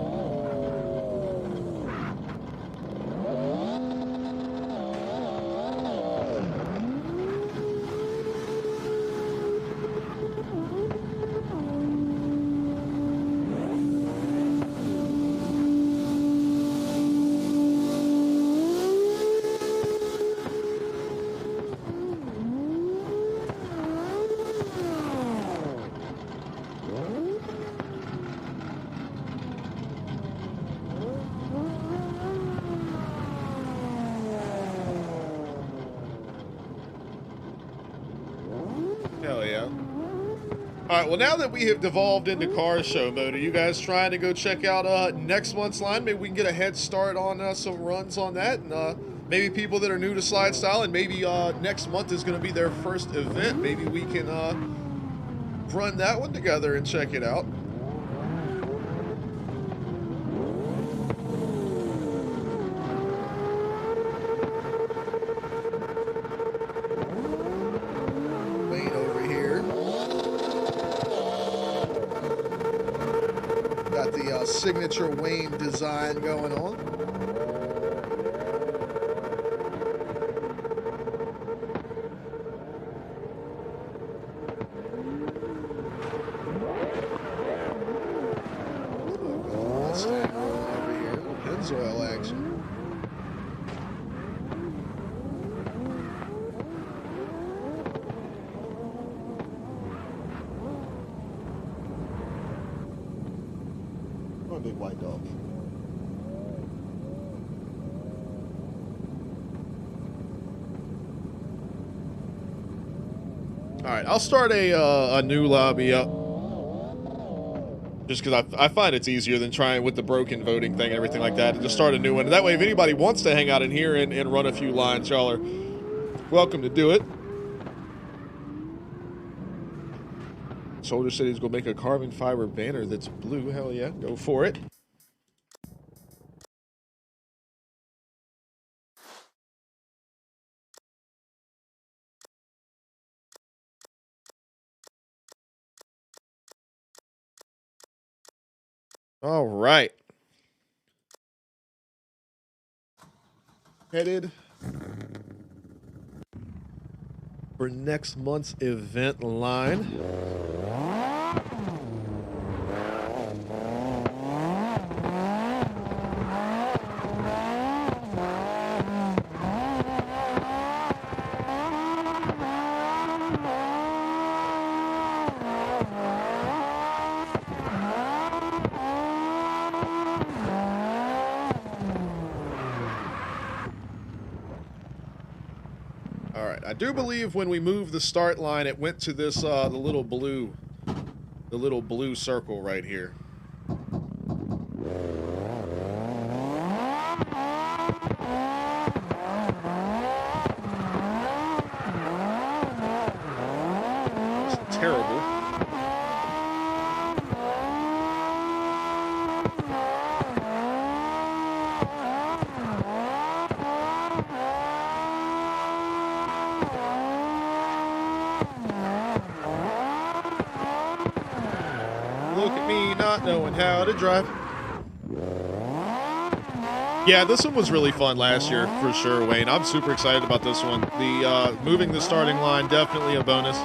Hell yeah. Alright, well now that we have devolved into car show mode, are you guys trying to go check out next month's line? Maybe we can get a head start on some runs on that, and maybe people that are new to slide style, and maybe next month is going to be their first event. Maybe we can run that one together and check it out. Signature Wayne design going on. Mustang over here. Pennzoil action. Big white dog. All right, I'll start a new lobby up. Just because I find it's easier than trying with the broken voting thing and everything like that. And just start a new one. And that way, if anybody wants to hang out in here and run a few lines, y'all are welcome to do it. Soldier said he's going to make a carbon fiber banner that's blue. Hell yeah, go for it. All right. Headed for next month's event line. I do believe when we moved the start line, it went to this, the little blue circle right here. It's terrible. Look at me not knowing how to drive. Yeah, this one was really fun last year, for sure, Wayne. I'm super excited about this one. The moving the starting line, definitely a bonus.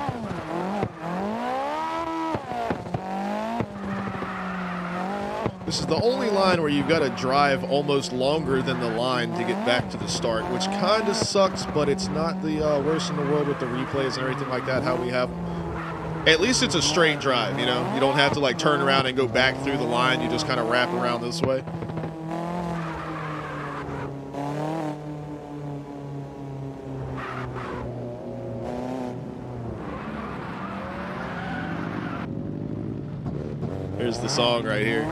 This is the only line where you've got to drive almost longer than the line to get back to the start, which kind of sucks, but it's not the worst in the world with the replays and everything like that, how we have them. At least it's a straight drive, you know? You don't have to, like, turn around and go back through the line. You just kind of wrap around this way. Here's the song right here.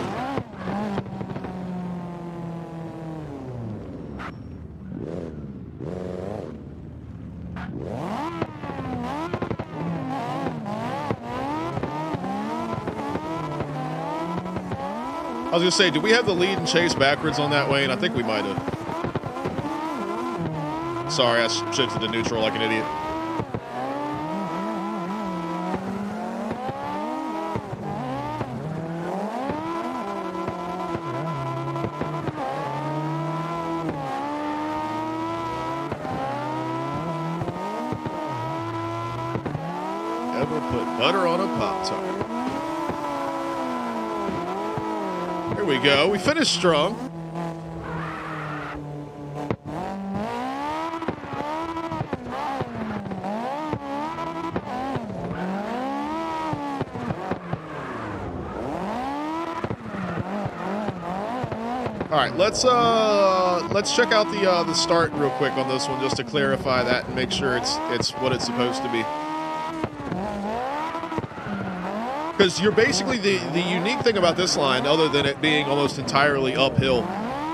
I was going to say, do we have the lead and chase backwards on that, Wayne? I think we might have. Sorry, I shifted to neutral like an idiot. Ever put butter on a Pop-Tart? Here we go. We finished strong. All right, let's check out the start real quick on this one just to clarify that and make sure it's what it's supposed to be. Because you're basically, the unique thing about this line, other than it being almost entirely uphill,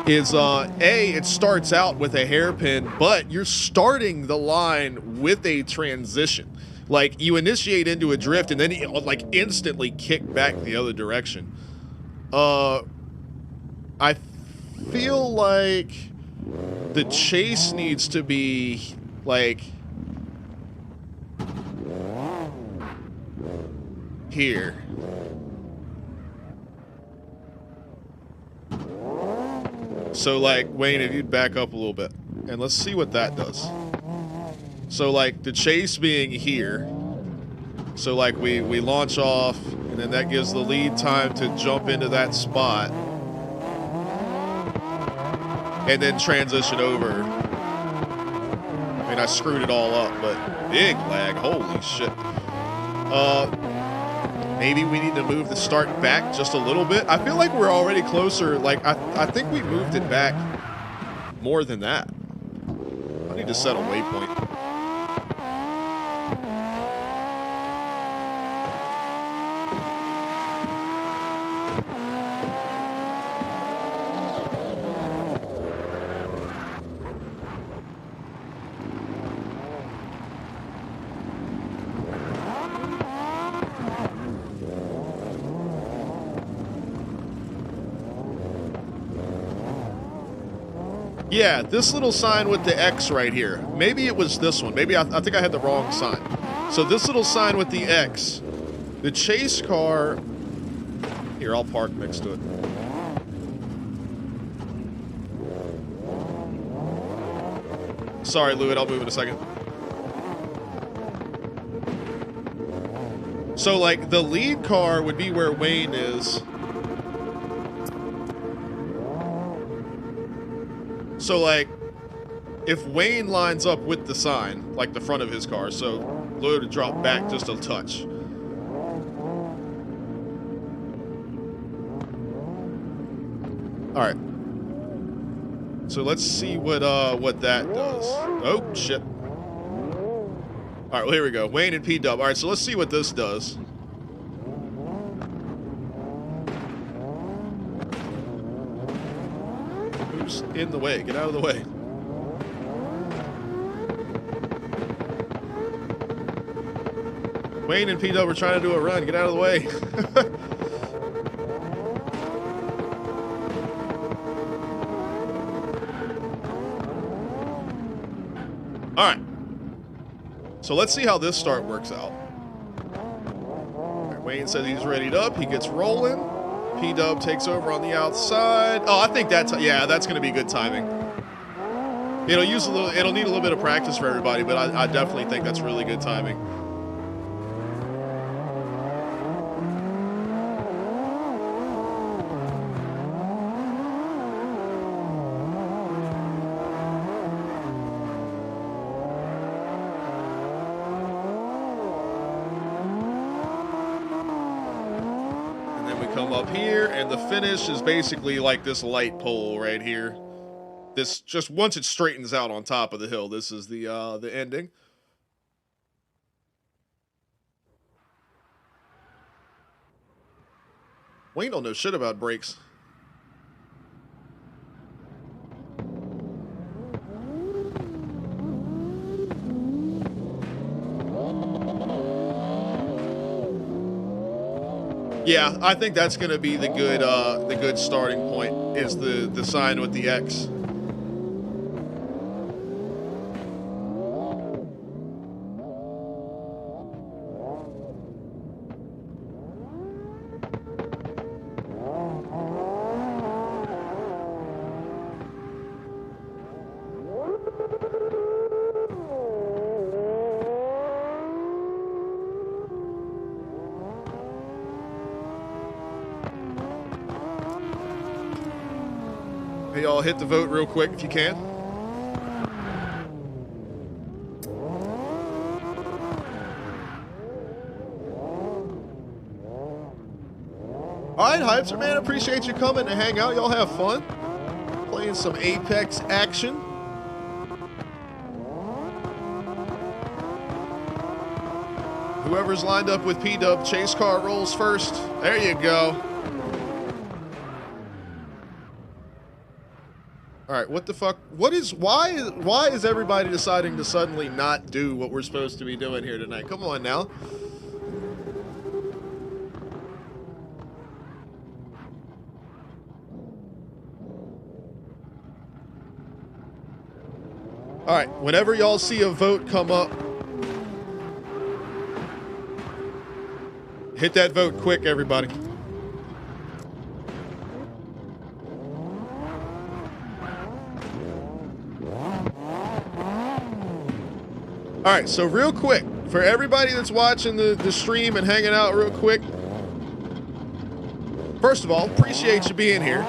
is it starts out with a hairpin, but you're starting the line with a transition. Like, you initiate into a drift and then you, like, instantly kick back the other direction. I feel like the chase needs to be, like, here. So, like, Wayne, if you'd back up a little bit, and let's see what that does. So, like, the chase being here, so, like, we launch off, and then that gives the lead time to jump into that spot, and then transition over. I mean, I screwed it all up, but big lag, holy shit. Maybe we need to move the start back just a little bit. I feel like we're already closer. Like, I think we moved it back more than that. I need to set a waypoint. Yeah, this little sign with the X right here. Maybe it was this one. Maybe I think I had the wrong sign. So this little sign with the X, the chase car... Here, I'll park next to it. Sorry, Louis, I'll move in a second. So, like, the lead car would be where Wayne is. So, like, if Wayne lines up with the sign, like the front of his car, so Louis would drop back just a touch. Alright. So let's see what that does. Oh, shit. Alright, well, here we go. Wayne and P-Dub. Alright, so let's see what this does. Who's in the way? Get out of the way. Wayne and P-Dub are trying to do a run. Get out of the way. Alright. So let's see how this start works out. Right, Wayne says he's readied up. He gets rolling. P-Dub takes over on the outside. Oh, I think that's... Yeah, that's going to be good timing. It'll need a little bit of practice for everybody, but I definitely think that's really good timing. Up here, and the finish is basically like this light pole right here. This, just once it straightens out on top of the hill, this is the ending. Wayne don't know shit about brakes. Yeah, I think that's going to be the good starting point, is the sign with the X. Hey, y'all, hit the vote real quick if you can. Alright, Hypes, man, appreciate you coming to hang out. Y'all have fun. Playing some Apex action. Whoever's lined up with P-Dub, chase car rolls first. There you go. Alright, what the fuck? Why is everybody deciding to suddenly not do what we're supposed to be doing here tonight? Come on now. Alright, whenever y'all see a vote come up, hit that vote quick, everybody. Alright, so real quick, for everybody that's watching the stream and hanging out real quick, first of all, appreciate you being here.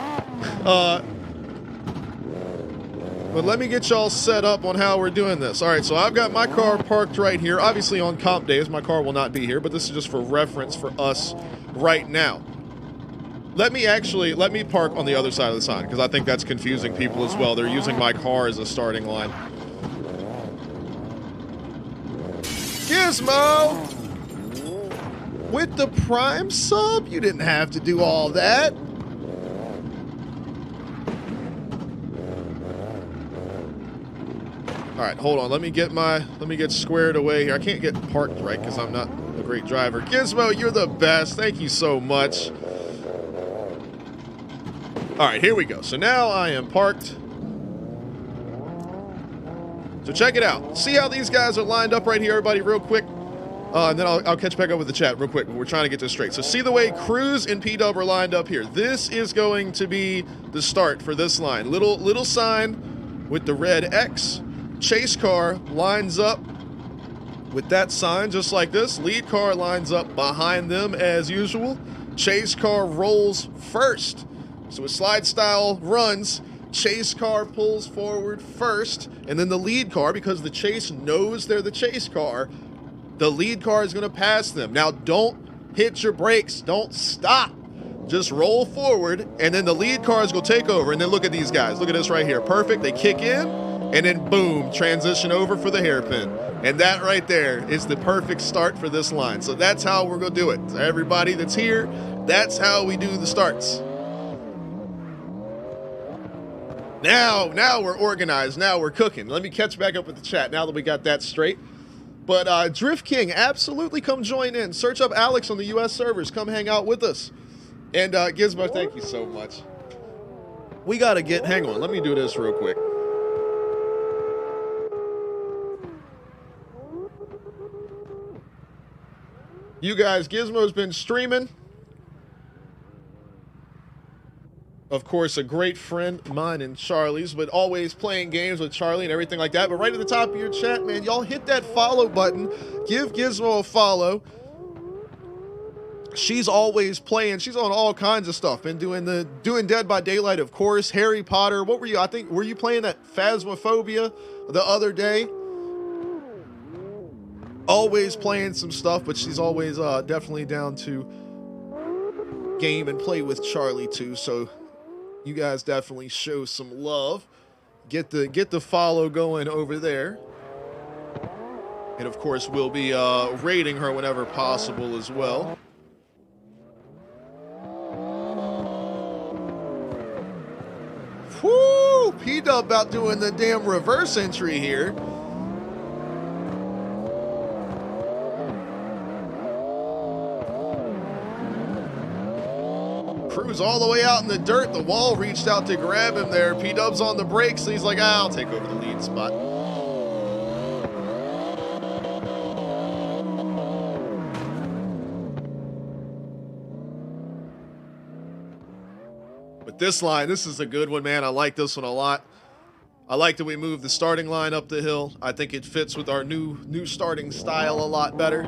But let me get y'all set up on how we're doing this. Alright, so I've got my car parked right here. Obviously on comp days, my car will not be here, but this is just for reference for us right now. Let me park on the other side of the sign, because I think that's confusing people as well. They're using my car as a starting line. Gizmo! With the Prime sub? You didn't have to do all that. Alright, hold on. Let me get squared away here. I can't get parked right because I'm not a great driver. Gizmo, you're the best. Thank you so much. Alright, here we go. So now I am parked. So check it out. See how these guys are lined up right here, everybody, real quick. And then I'll catch back up with the chat real quick. We're trying to get this straight. So see the way Cruz and P-Dub are lined up here. This is going to be the start for this line. Little sign with the red X. Chase car lines up with that sign just like this. Lead car lines up behind them as usual. Chase car rolls first. So as slide style runs, chase car pulls forward first, and then the lead car, because the chase knows they're the chase car, the lead car is going to pass them. Now, don't hit your brakes. Don't stop. Just roll forward, and then the lead cars will take over. And then look at these guys. Look at this right here. Perfect. They kick in, and then boom, transition over for the hairpin. And that right there is the perfect start for this line. So that's how we're going to do it. So everybody that's here, that's how we do the starts. Now we're organized. Now we're cooking. Let me catch back up with the chat now that we got that straight. But Drift King, absolutely come join in. Search up Alex on the US servers. Come hang out with us. And Gizmo, thank you so much. We got to hang on. Let me do this real quick. You guys, Gizmo's been streaming. Of course, a great friend, mine and Charlie's, but always playing games with Charlie and everything like that. But right at the top of your chat, man, y'all hit that follow button. Give Gizmo a follow. She's always playing. She's on all kinds of stuff. Been doing Dead by Daylight, of course. Harry Potter. What were you? I think, were you playing that Phasmophobia the other day? Always playing some stuff, but she's always definitely down to game and play with Charlie too. So you guys definitely show some love. Get the follow going over there. And of course, we'll be rating her whenever possible as well. Whoo! P-Dub about doing the damn reverse entry here. Cruz all the way out in the dirt. The wall reached out to grab him there. P-Dub's on the brakes. So he's like, I'll take over the lead spot. But this line, this is a good one, man. I like this one a lot. I like that we moved the starting line up the hill. I think it fits with our new starting style a lot better.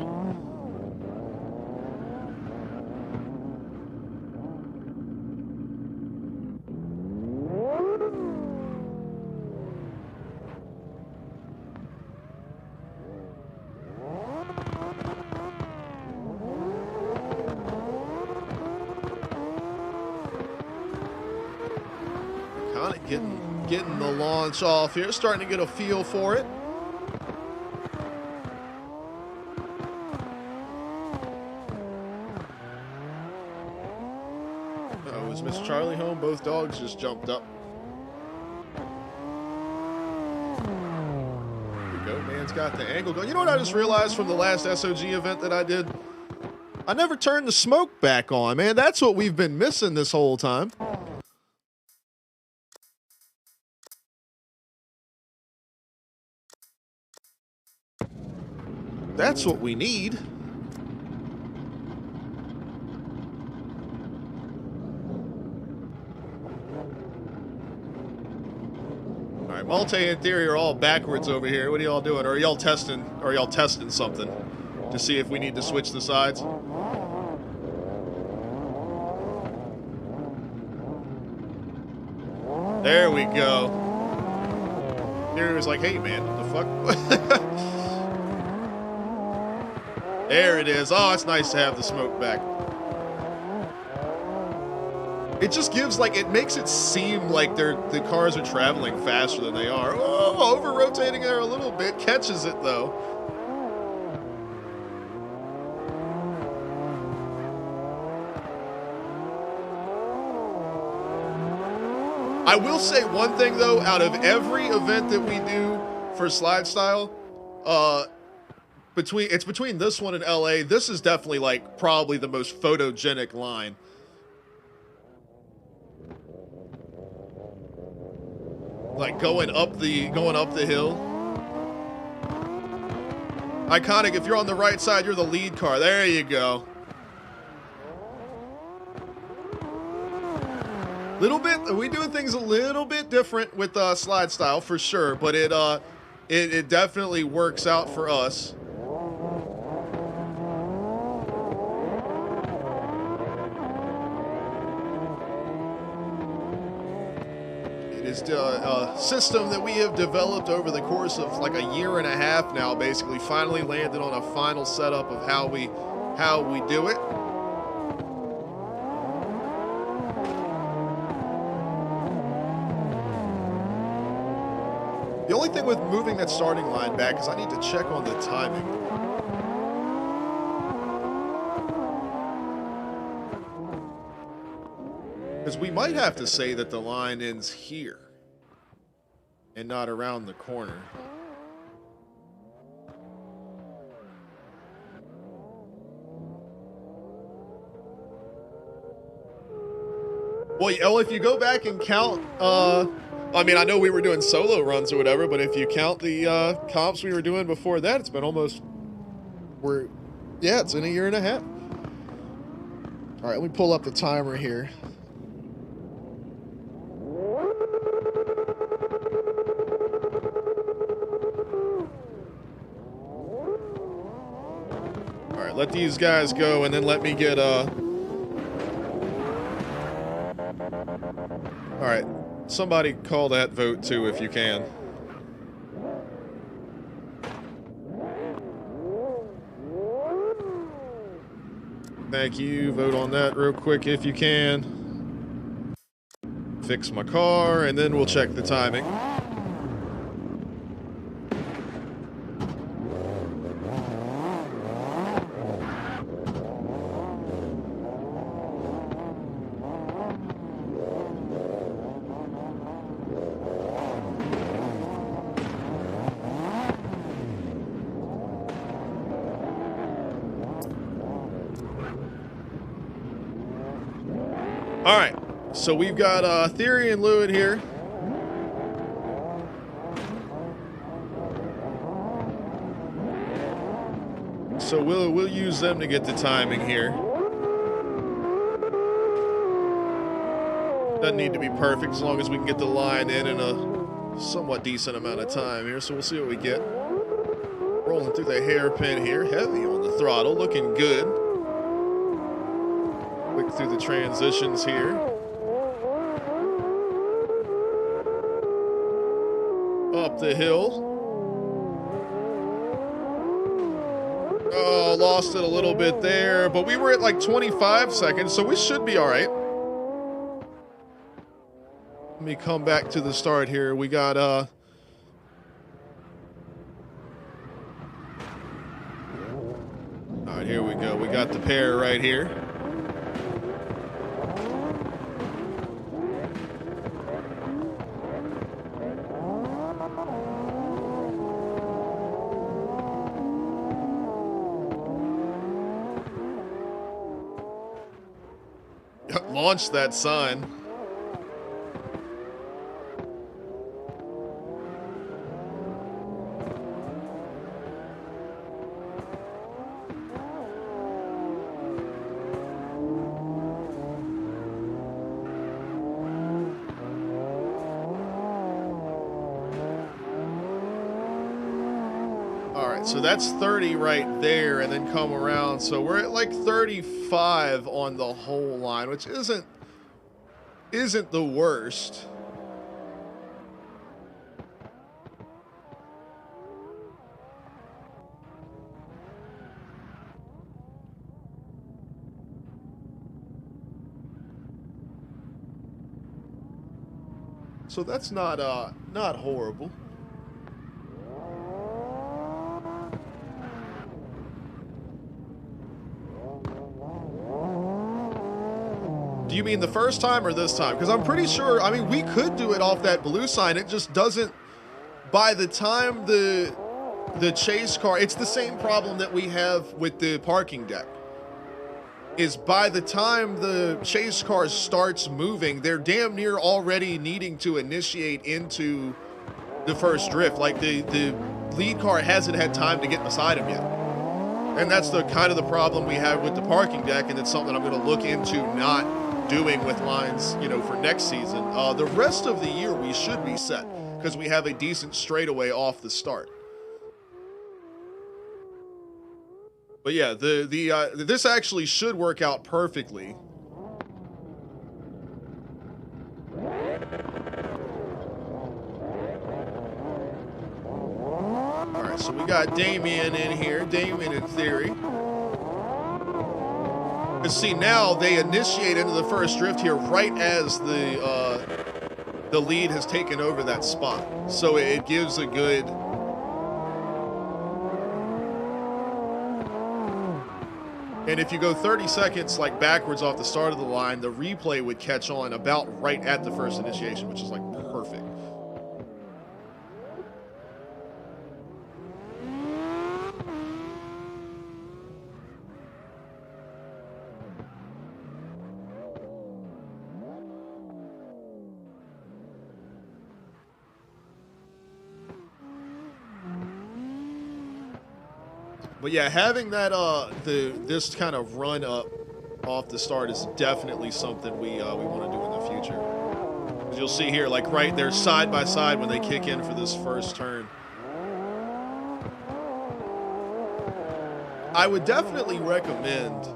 Getting the launch off here, starting to get a feel for it. Oh, is Miss Charlie home? Both dogs just jumped up. There we go, man's got the angle going. You know what I just realized from the last SOG event that I did? I never turned the smoke back on, man. That's what we've been missing this whole time. That's what we need. All right, multi and theory are all backwards over here. What are y'all doing? Or are y'all testing? Or are y'all testing something to see if we need to switch the sides? There we go. Theory was like, "Hey, man, what the fuck?" There it is. Oh, it's nice to have the smoke back. It just gives, like, it makes it seem like the cars are traveling faster than they are. Oh, over-rotating there a little bit. Catches it, though. I will say one thing, though. Out of every event that we do for Slide Style, between this one and LA, this is definitely like probably the most photogenic line. Like going up the hill. Iconic, if you're on the right side, you're the lead car. There you go. Little bit, we doing things a little bit different with slide style for sure, but it definitely works out for us. It is a system that we have developed over the course of like a year and a half now, basically. Finally landed on a final setup of how we do it. The only thing with moving that starting line back is I need to check on the timing. Because we might have to say that the line ends here and not around the corner. Well, if you go back and count, I mean, I know we were doing solo runs or whatever, but if you count the comps we were doing before that, it's been almost, it's in a year and a half. All right, let me pull up the timer here. All right, let these guys go, and then let me get all right. Somebody call that vote too if you can. Thank you. Vote on that real quick if you can. Fix my car, and then we'll check the timing. All right, so we've got Theory and Lewin here. So we'll use them to get the timing here. Doesn't need to be perfect as long as we can get the line in a somewhat decent amount of time here. So we'll see what we get. Rolling through the hairpin here, heavy on the throttle, looking good. Quick through the transitions here. Up the hill. Oh, lost it a little bit there, but we were at like 25 seconds, so we should be all right. Let me come back to the start here. We got, all right, here we go. We got the pair right here. Launch that sign. So that's 30 right there, and then come around. So we're at like 35 on the whole line, which isn't the worst. So that's not horrible. Do you mean the first time or this time? Because I'm pretty sure, I mean, we could do it off that blue sign. It just doesn't, by the time the chase car, it's the same problem that we have with the parking deck. Is by the time the chase car starts moving, they're damn near already needing to initiate into the first drift. Like the lead car hasn't had time to get beside him yet. And that's the kind of the problem we have with the parking deck, and it's something I'm going to look into not doing with lines, you know, for next season. The rest of the year we should be set because we have a decent straightaway off the start. But yeah, this actually should work out perfectly. All right, so we got Damien in here. Damien in theory. And see, now they initiate into the first drift here right as the lead has taken over that spot. So it gives a good... And if you go 30 seconds like backwards off the start of the line, the replay would catch on about right at the first initiation, which is like perfect. But yeah, having that this kind of run up off the start is definitely something we want to do in the future. As you'll see here, like right there, side by side when they kick in for this first turn. I would definitely recommend.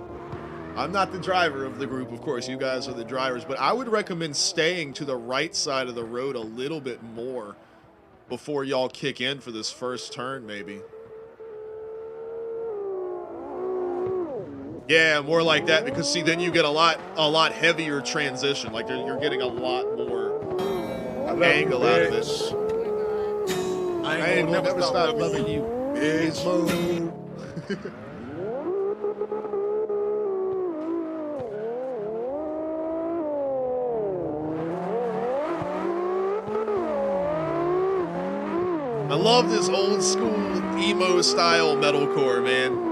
I'm not the driver of the group, of course. You guys are the drivers, but I would recommend staying to the right side of the road a little bit more before y'all kick in for this first turn, maybe. Yeah, more like that, because see, then you get a lot heavier transition. Like you're getting a lot more angle out of it. I ain't gonna never stop loving you, bitch. I love this old school emo style metalcore, man.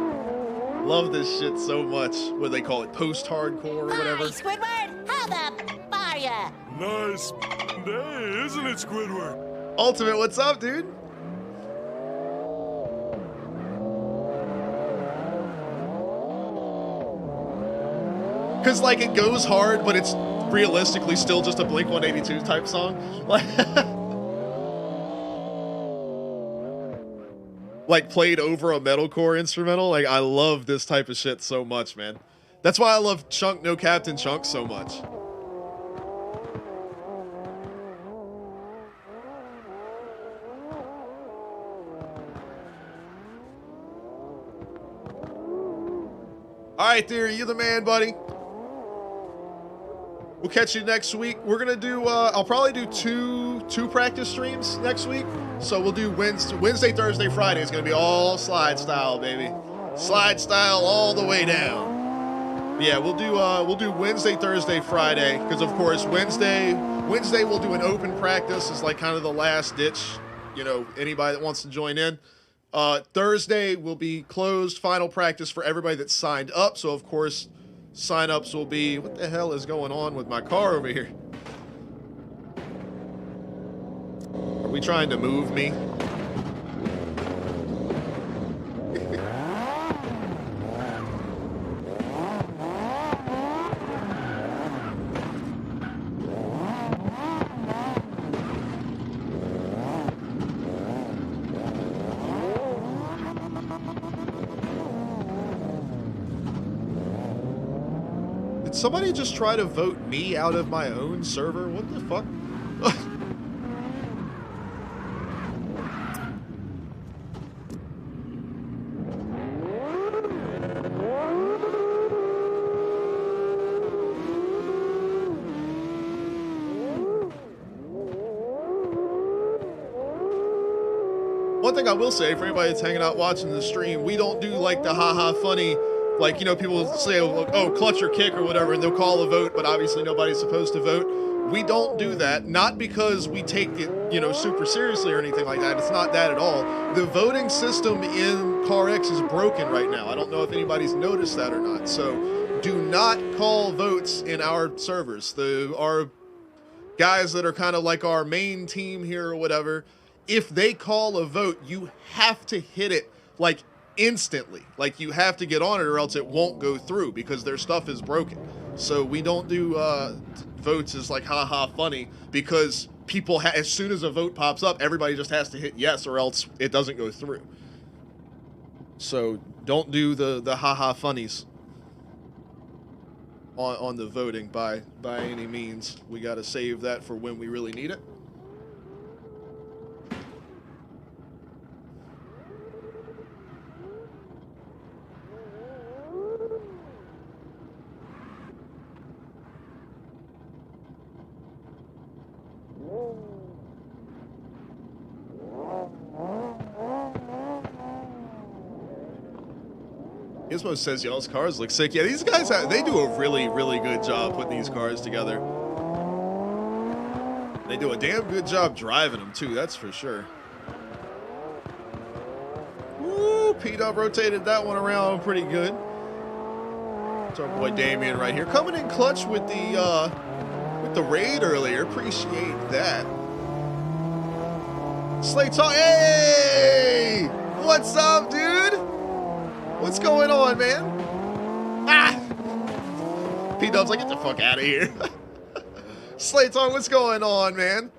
Love this shit so much. What do they call it? Post-hardcore or whatever? Hi, Squidward! How the are ya? Nice day, isn't it, Squidward? Ultimate, what's up, dude? Because, like, it goes hard, but it's realistically still just a Blink-182 type song. Like played over a metalcore instrumental. Like, I love this type of shit so much, man. That's why I love Chunk No Captain Chunk so much. All right, Theory, you the man, buddy. We'll catch you next week. We're gonna do. I'll probably do two practice streams next week. So we'll do Wednesday, Thursday, Friday. It's gonna be all slide style, baby. Slide style all the way down. Yeah, we'll do Wednesday, Thursday, Friday, because of course Wednesday we'll do an open practice as like kind of the last ditch. You know, anybody that wants to join in. Thursday will be closed final practice for everybody that's signed up. So of course, sign-ups will be... What the hell is going on with my car over here? Are we trying to move me? Somebody just try to vote me out of my own server? What the fuck? One thing I will say for anybody that's hanging out watching the stream, we don't do like the haha funny. Like, you know, people say, oh, clutch or kick or whatever, and they'll call a vote, but obviously nobody's supposed to vote. We don't do that, not because we take it, you know, super seriously or anything like that. It's not that at all. The voting system in CarX is broken right now. I don't know if anybody's noticed that or not. So do not call votes in our servers. Our guys that are kind of like our main team here or whatever, if they call a vote, you have to hit it like instantly. Like you have to get on it or else it won't go through because their stuff is broken. So we don't do votes as like haha funny because people as soon as a vote pops up, everybody just has to hit yes or else it doesn't go through. So don't do the haha funnies on the voting by any means. We got to save that for when we really need it. Gizmo says y'all's cars look sick. Yeah, these guys, they do a really, really good job putting these cars together. They do a damn good job driving them, too, that's for sure. Woo, P-Dub rotated that one around pretty good. It's our boy Damien right here. Coming in clutch with the raid earlier. Appreciate that. Slate Talk, hey! What's up, dude? What's going on, man? Ah! P-Dub's like, get the fuck out of here. Slate Talk, what's going on, man?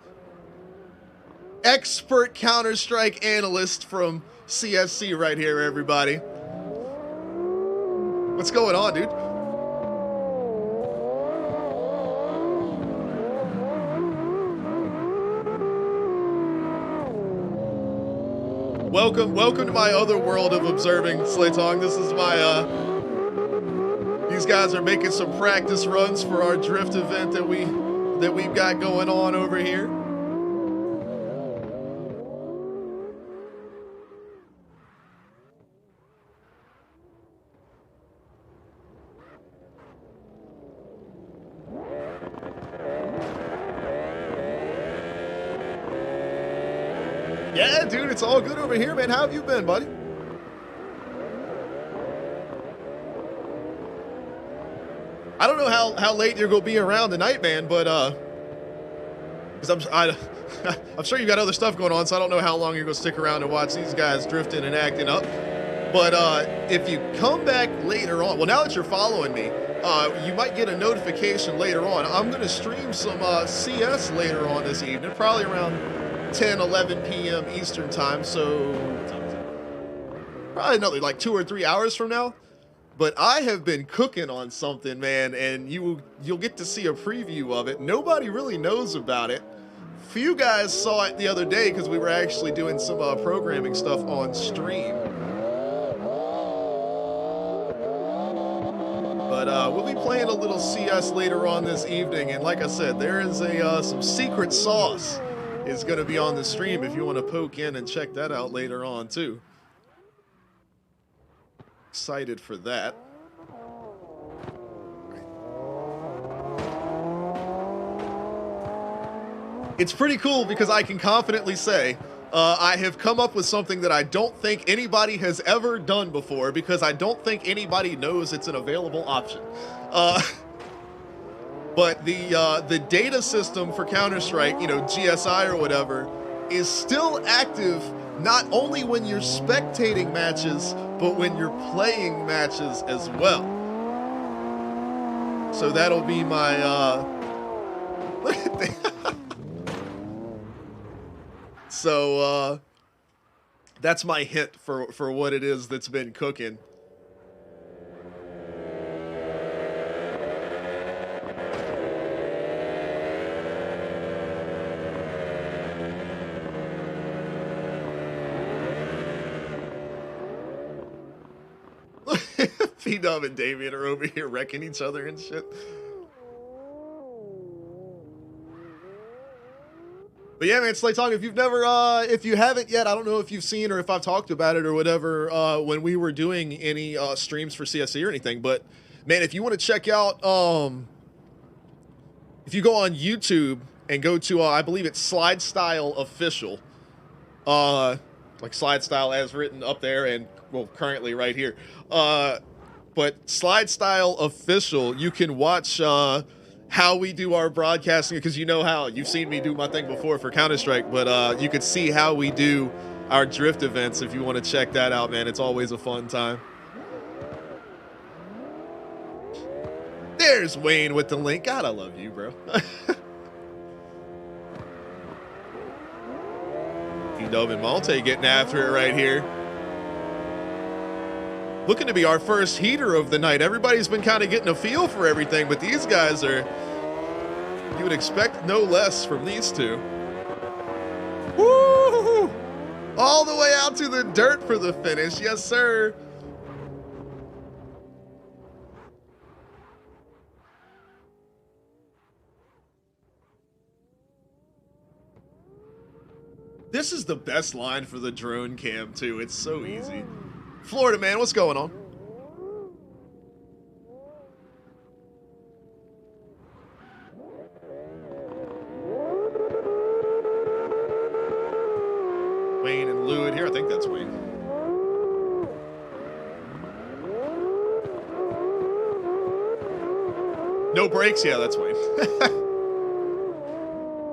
Expert Counter-Strike analyst from CSC right here, everybody. What's going on, dude? Welcome to my other world of observing, Slaytong. This is my, these guys are making some practice runs for our drift event that we've got going on over here. Yeah, dude, it's all good over here, man. How have you been, buddy? I don't know how late you're gonna be around tonight, man, but because I'm sure you got other stuff going on, so I don't know how long you're gonna stick around and watch these guys drifting and acting up. But if you come back later on, well, now that you're following me, you might get a notification later on. I'm gonna stream some CS later on this evening, probably around 10, 11 p.m. Eastern time, so probably another like 2 or 3 hours from now. But I have been cooking on something, man, and you'll get to see a preview of it. Nobody really knows about it. Few guys saw it the other day because we were actually doing some programming stuff on stream. But we'll be playing a little CS later on this evening, and like I said, there is some secret sauce is going to be on the stream if you want to poke in and check that out later on too. Excited for that. It's pretty cool because I can confidently say I have come up with something that I don't think anybody has ever done before because I don't think anybody knows it's an available option. But the data system for Counter-Strike, you know, GSI or whatever, is still active not only when you're spectating matches, but when you're playing matches as well. So that'll be my, look at that. So, that's my hint for what it is that's been cooking. P-Dub and Damien are over here wrecking each other and shit. But yeah, man, Slay Talk, if you haven't yet, I don't know if you've seen or if I've talked about it or whatever when we were doing any streams for CSC or anything, but man, if you want to check out, if you go on YouTube and go to, I believe it's SLIDESTYLE Official, like SLIDESTYLE as written up there and, well, currently right here, but SLIDESTYLE Official, you can watch how how we do our broadcasting, because you know how you've seen me do my thing before for Counter-Strike, but you could see how we do our drift events if you want to check that out, man. It's always a fun time. There's Wayne with the link. God, I love you, bro. Dub and Malte getting after it right here. Looking to be our first heater of the night. Everybody's been kind of getting a feel for everything, but these guys are, you would expect no less from these two. Woo! All the way out to the dirt for the finish. Yes, sir. This is the best line for the drone cam, too. It's so easy. Florida man, what's going on? Wayne and Lewitt here. I think that's Wayne. No brakes? Yeah, that's Wayne.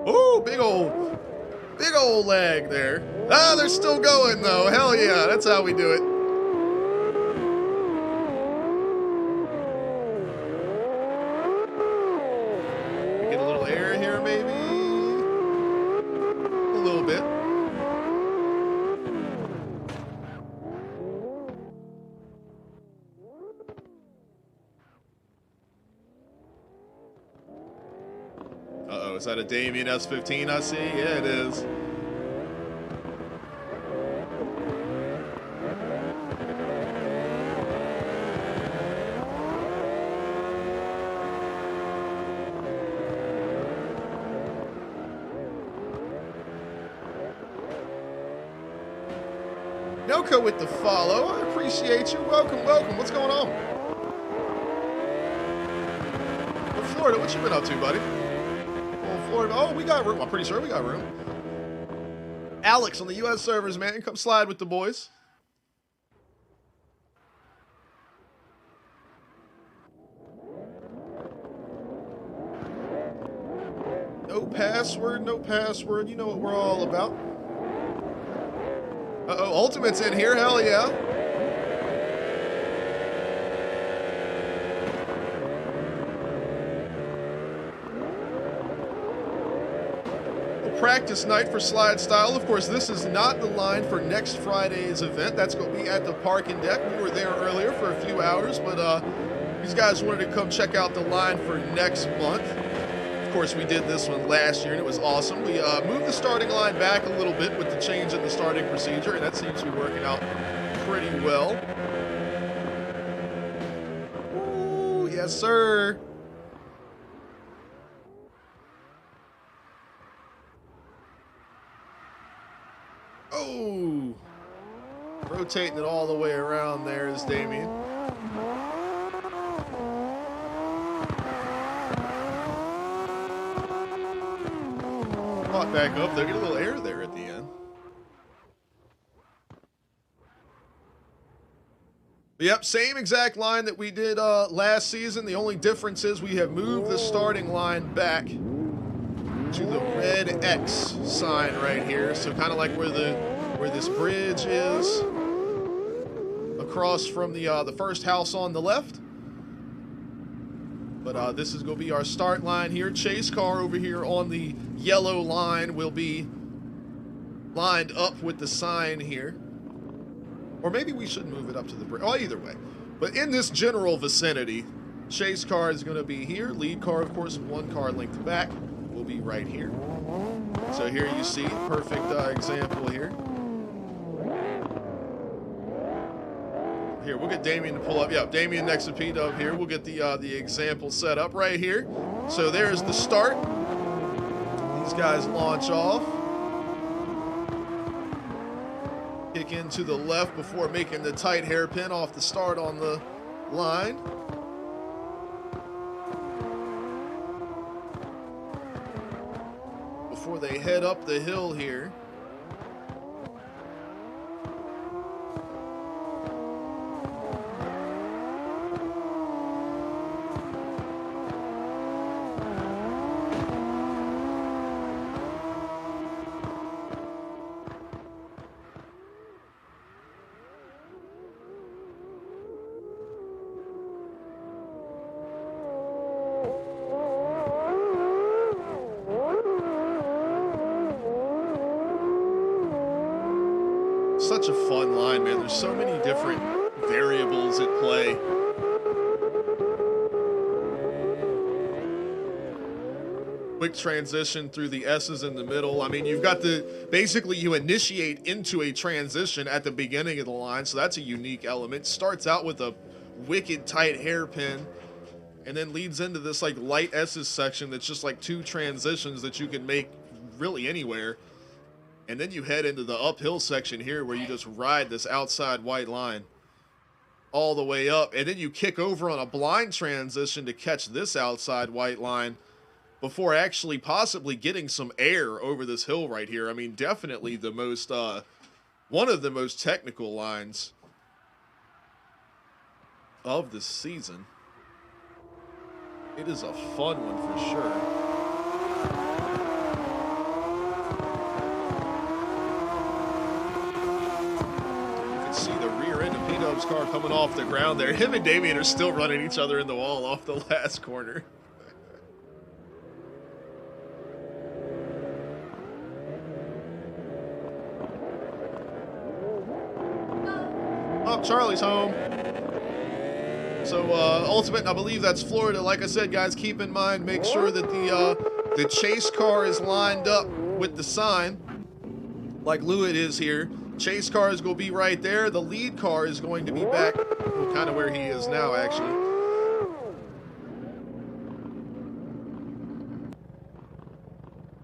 Oh, big old lag there. Ah, they're still going though. Hell yeah, that's how we do it. Get a little air here, maybe. A little bit. Uh-oh, is that a Damien S15 I see? Yeah, it is. Noko with the follow. I appreciate you. Welcome, welcome. What's going on? Well, Florida, what you been up to, buddy? Oh, Florida. Oh, we got room. I'm pretty sure we got room. Alex on the U.S. servers, man. Come slide with the boys. No password, no password. You know what we're all about. Uh-oh, Ultimate's in here. Hell yeah. Practice night for SLIDESTYLE. Of course, this is not the line for next Friday's event. That's going to be at the parking deck. We were there earlier for a few hours, but these guys wanted to come check out the line for next month. Of course, we did this one last year, and it was awesome. We moved the starting line back a little bit with the change in the starting procedure, and that seems to be working out pretty well. Ooh, yes, sir. Oh, rotating it all the way around there is Damien. Caught back up there, get a little air there at the end. But yep, same exact line that we did last season. The only difference is we have moved the starting line back to the red X sign right here. So kind of like where this bridge is, across from the first house on the left. But this is going to be our start line here. Chase car over here on the yellow line will be lined up with the sign here. Or maybe we should move it up to the bridge. Oh, either way. But in this general vicinity, chase car is going to be here. Lead car, of course, one car linked back will be right here. So here you see, perfect example here. Here, we'll get Damien to pull up. Yeah, Damien next to P-Dub here. We'll get the example set up right here. So there's the start. These guys launch off. Kick into the left before making the tight hairpin off the start on the line. Before they head up the hill here. such a fun line, man. There's so many different variables at play. Quick transition through the S's in the middle. I mean, you've got basically you initiate into a transition at the beginning of the line, so that's a unique element. Starts out with a wicked tight hairpin, and then leads into this like light S's section that's just like 2 transitions that you can make really anywhere. And then you head into the uphill section here where you just ride this outside white line all the way up, and then you kick over on a blind transition to catch this outside white line before actually possibly getting some air over this hill right here. I mean, definitely the most, one of the most technical lines of the season. It is a fun one for sure. You can see the rear end of P-Dub's car coming off the ground there. Him and Damien are still running each other in the wall off the last corner. Oh, Charlie's home. So, Ultimate, I believe that's Florida. Like I said, guys, keep in mind, make sure that the chase car is lined up with the sign, like Lewitt is here. Chase car is going to be right there. The lead car is going to be back, well, kind of where he is now, actually.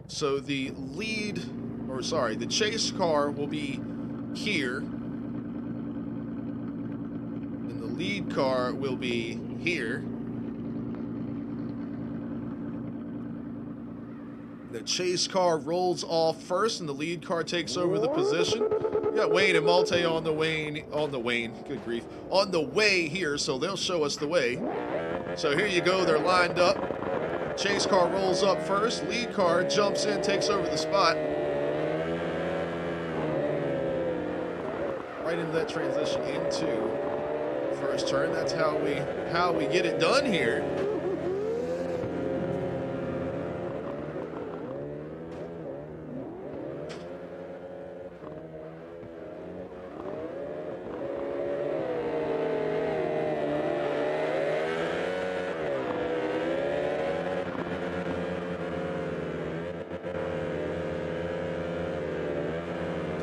So the the chase car will be here. Lead car will be here. The chase car rolls off first, and the lead car takes over the position. We got Wayne and Malte on the way here, so they'll show us the way. So here you go, they're lined up. Chase car rolls up first, lead car jumps in, takes over the spot. Right into that transition into first turn. That's how we get it done here.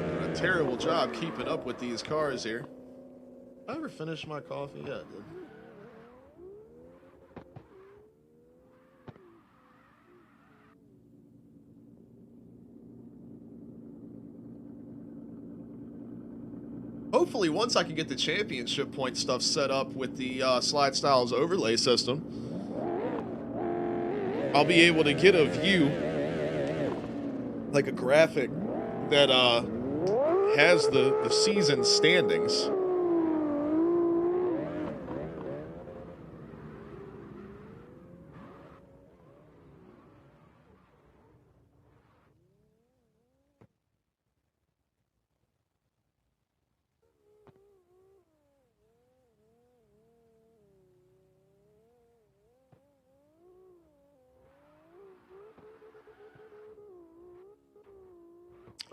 Doing a terrible job keeping up with these cars here. I ever finished my coffee? Yeah, I did. Hopefully, once I can get the championship point stuff set up with the SLIDESTYLE's overlay system, I'll be able to get a view, like a graphic, that has the season standings.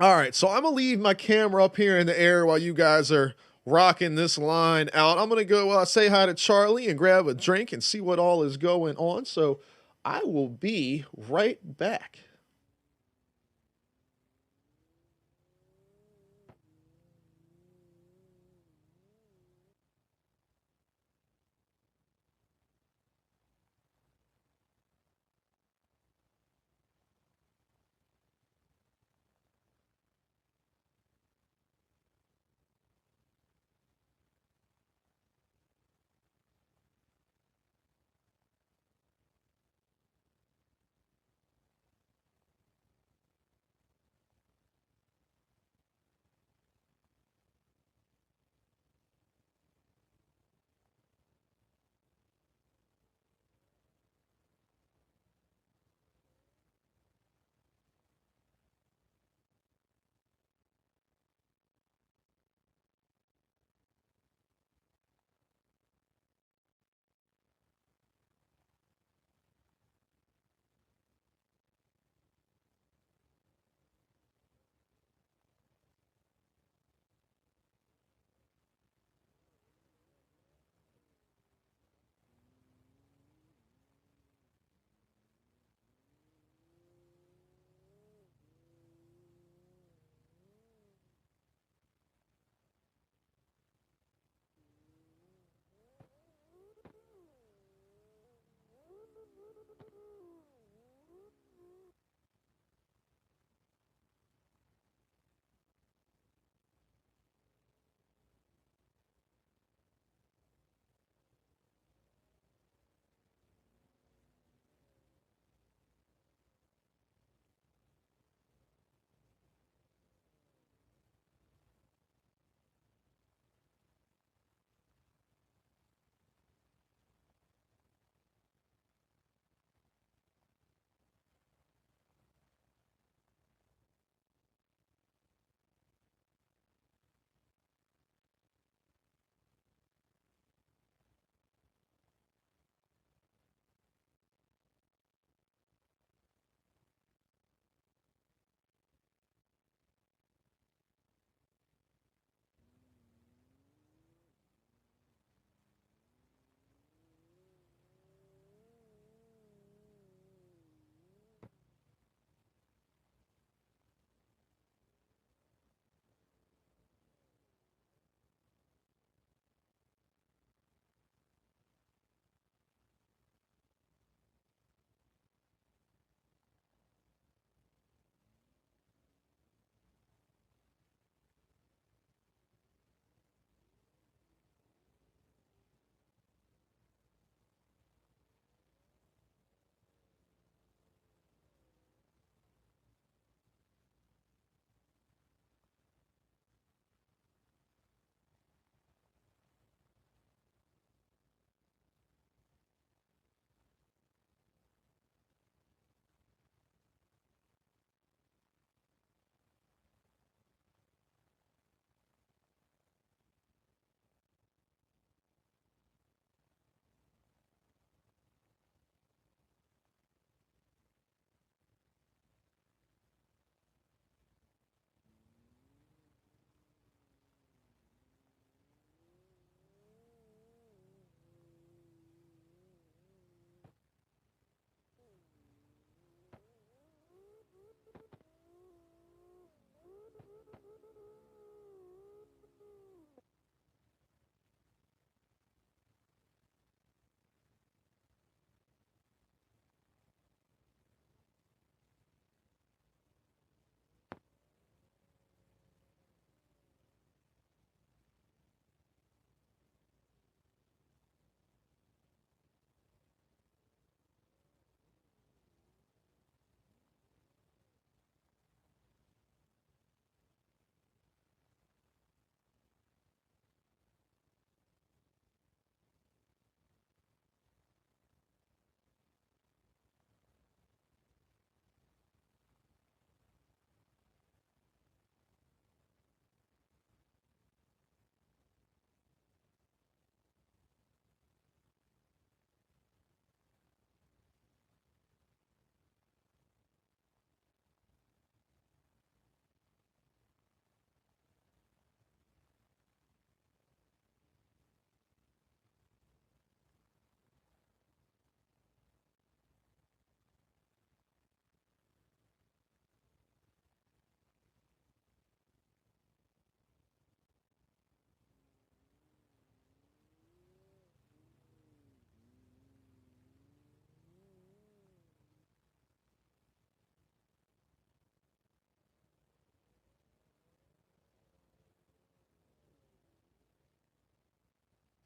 All right, so I'm going to leave my camera up here in the air while you guys are rocking this line out. I'm going to go say hi to Charlie and grab a drink and see what all is going on. So I will be right back.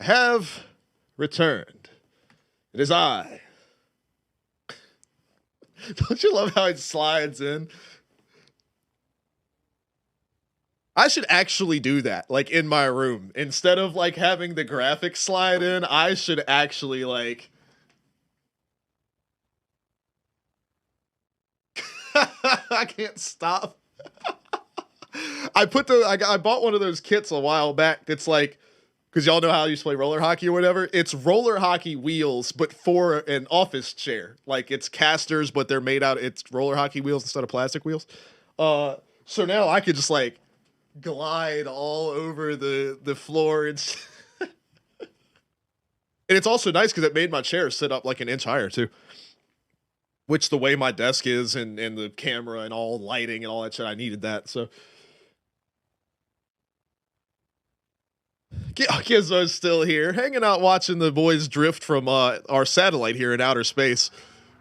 have returned. It is I. Don't you love how it slides in? I should actually do that, like, in my room. Instead of, like, having the graphics slide in, I should actually, like... I can't stop. I bought one of those kits a while back that's like, because y'all know how I used to play roller hockey or whatever. It's roller hockey wheels, but for an office chair. Like, it's casters, but they're made out, it's roller hockey wheels instead of plastic wheels. So now I could just, like, glide all over the floor. And it's also nice because it made my chair sit up like an inch higher, too. Which, the way my desk is and the camera and all lighting and all that shit, I needed that, so. Gizmo's still here, hanging out watching the boys drift from our satellite here in outer space.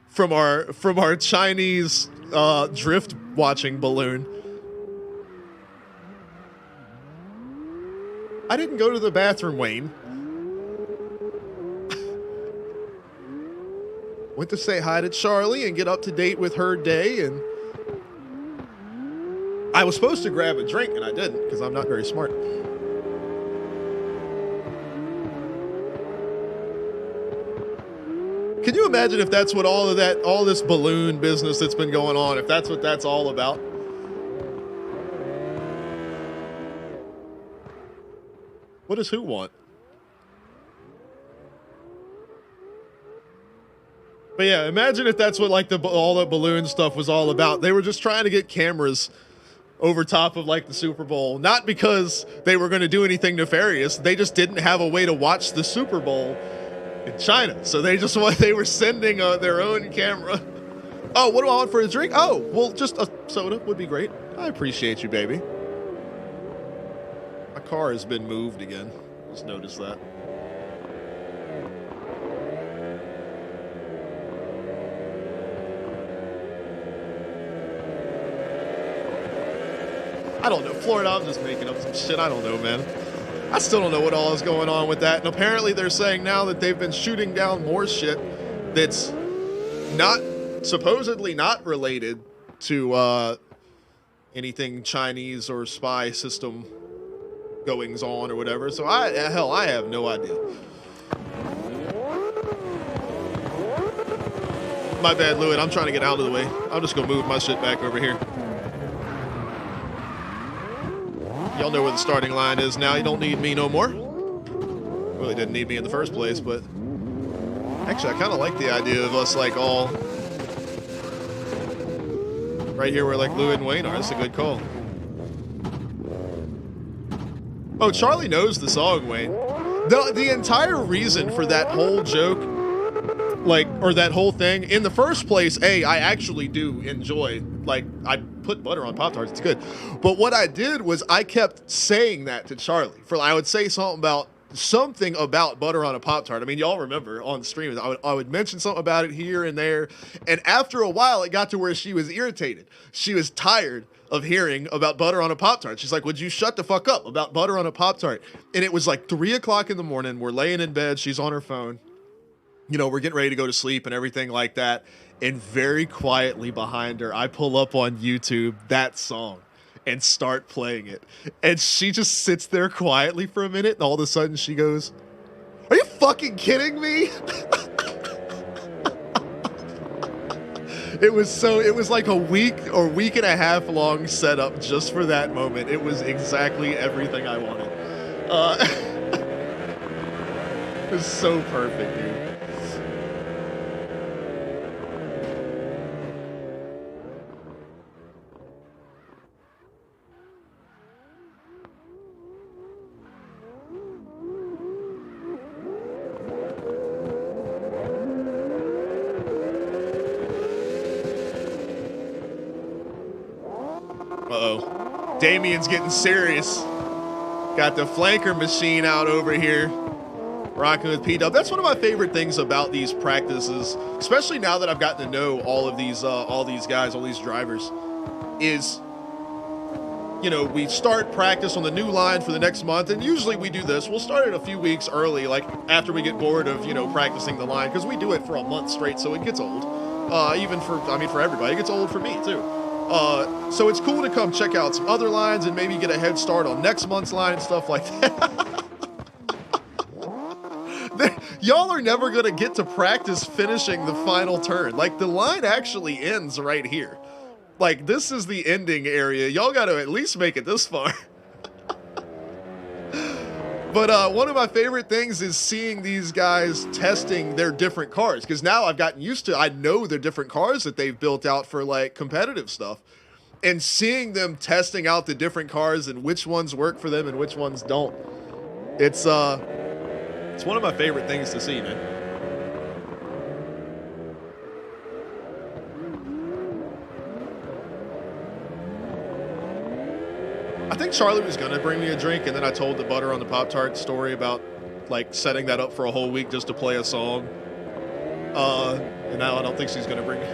From our Chinese drift watching balloon. I didn't go to the bathroom, Wayne. Went to say hi to Charlie and get up to date with her day, and I was supposed to grab a drink and I didn't because I'm not very smart. Can you imagine if that's what all this balloon business that's been going on, if that's what that's all about? What does who want? But yeah, imagine if that's what like all the balloon stuff was all about. They were just trying to get cameras over top of like the Super Bowl, not because they were going to do anything nefarious. They just didn't have a way to watch the Super Bowl in China, so they were sending their own camera. Oh, what do I want for a drink? Oh, well, just a soda would be great. I appreciate you, baby. My car has been moved again. Just noticed that. I don't know, Florida, I'm just making up some shit. I don't know, man. I still don't know what all is going on with that. And apparently they're saying now that they've been shooting down more shit that's supposedly not related to anything Chinese or spy system goings on or whatever. So I have no idea. My bad, Louis. I'm trying to get out of the way. I'm just gonna move my shit back over here. Y'all know where the starting line is now. You don't need me no more. Really didn't need me in the first place, but actually I kind of like the idea of us like all right here where like Louis and Wayne are. That's a good call. Oh, Charlie knows the song, Wayne. The entire reason for that whole joke, like, or that whole thing, in the first place, I actually do enjoy, like, I put butter on Pop-Tarts, it's good. But what I did was I kept saying that to Charlie. I would say something about butter on a Pop-Tart. I mean, y'all remember on the stream, I would mention something about it here and there. And after a while, it got to where she was irritated. She was tired of hearing about butter on a Pop-Tart. She's like, would you shut the fuck up about butter on a Pop-Tart? And it was like 3 o'clock in the morning. We're laying in bed. She's on her phone. You know, we're getting ready to go to sleep and everything like that. And very quietly behind her, I pull up on YouTube that song and start playing it. And she just sits there quietly for a minute. And all of a sudden she goes, are you fucking kidding me? It was like a week or week and a half long setup just for that moment. It was exactly everything I wanted. It was so perfect, dude. Uh-oh. Damien's getting serious. Got the flanker machine out over here. Rocking with P-Dub. That's one of my favorite things about these practices, especially now that I've gotten to know all these guys, all these drivers, is, you know, we start practice on the new line for the next month, and usually we do this. We'll start it a few weeks early, like after we get bored of, you know, practicing the line, because we do it for a month straight, so it gets old. Even for, I mean, for everybody. It gets old for me, too. So it's cool to come check out some other lines and maybe get a head start on next month's line and stuff like that. Y'all are never going to get to practice finishing the final turn. Like, the line actually ends right here. Like, this is the ending area. Y'all got to at least make it this far. But one of my favorite things is seeing these guys testing their different cars. Because now I've gotten used to, I know the different cars that they've built out for, like, competitive stuff. And seeing them testing out the different cars and which ones work for them and which ones don't. It's one of my favorite things to see, man. I think Charlie was gonna bring me a drink, and then I told the butter on the Pop-Tart story about, like, setting that up for a whole week just to play a song. And now I don't think she's gonna bring me.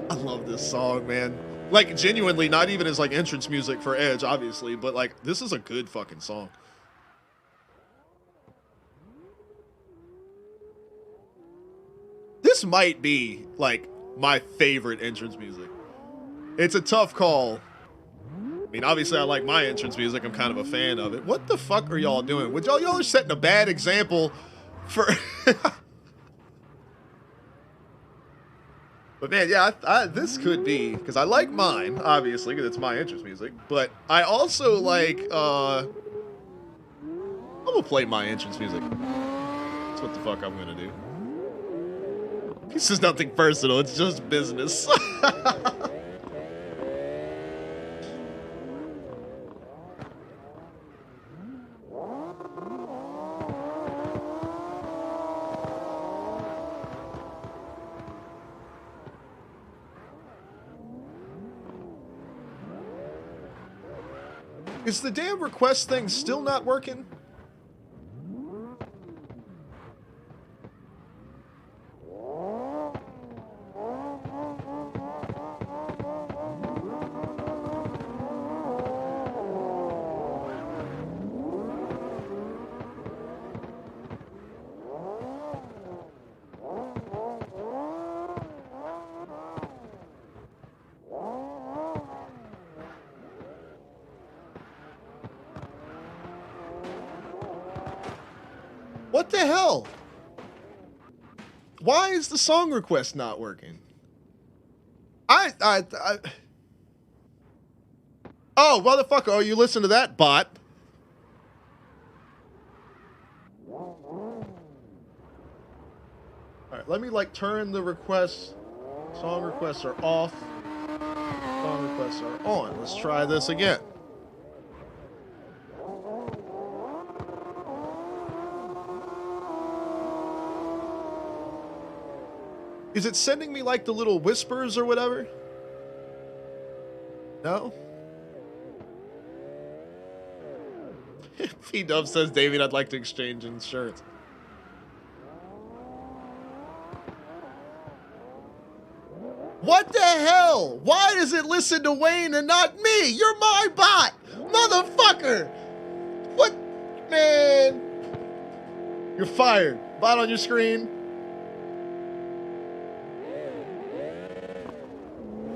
I love this song, man. Like, genuinely, not even as, like, entrance music for Edge, obviously, but, like, this is a good fucking song. This might be, like, my favorite entrance music. It's a tough call. I mean, obviously, I like my entrance music. I'm kind of a fan of it. What the fuck are y'all doing? Would y'all are setting a bad example for... But man, yeah, this could be, because I like mine, obviously, because it's my entrance music, but I also like, I'm gonna play my entrance music. That's what the fuck I'm gonna do. This is nothing personal, it's just business. Is the damn request thing still not working? What the hell? Why is the song request not working? Oh, motherfucker, oh, you listen to that, bot. Alright, let me, like, turn the requests. Song requests are off. Song requests are on. Let's try this again. Is it sending me, like, the little whispers or whatever? No? P-Dub says, David, I'd like to exchange insurance. What the hell? Why does it listen to Wayne and not me? You're my bot! Motherfucker! What? Man. You're fired. Bot on your screen.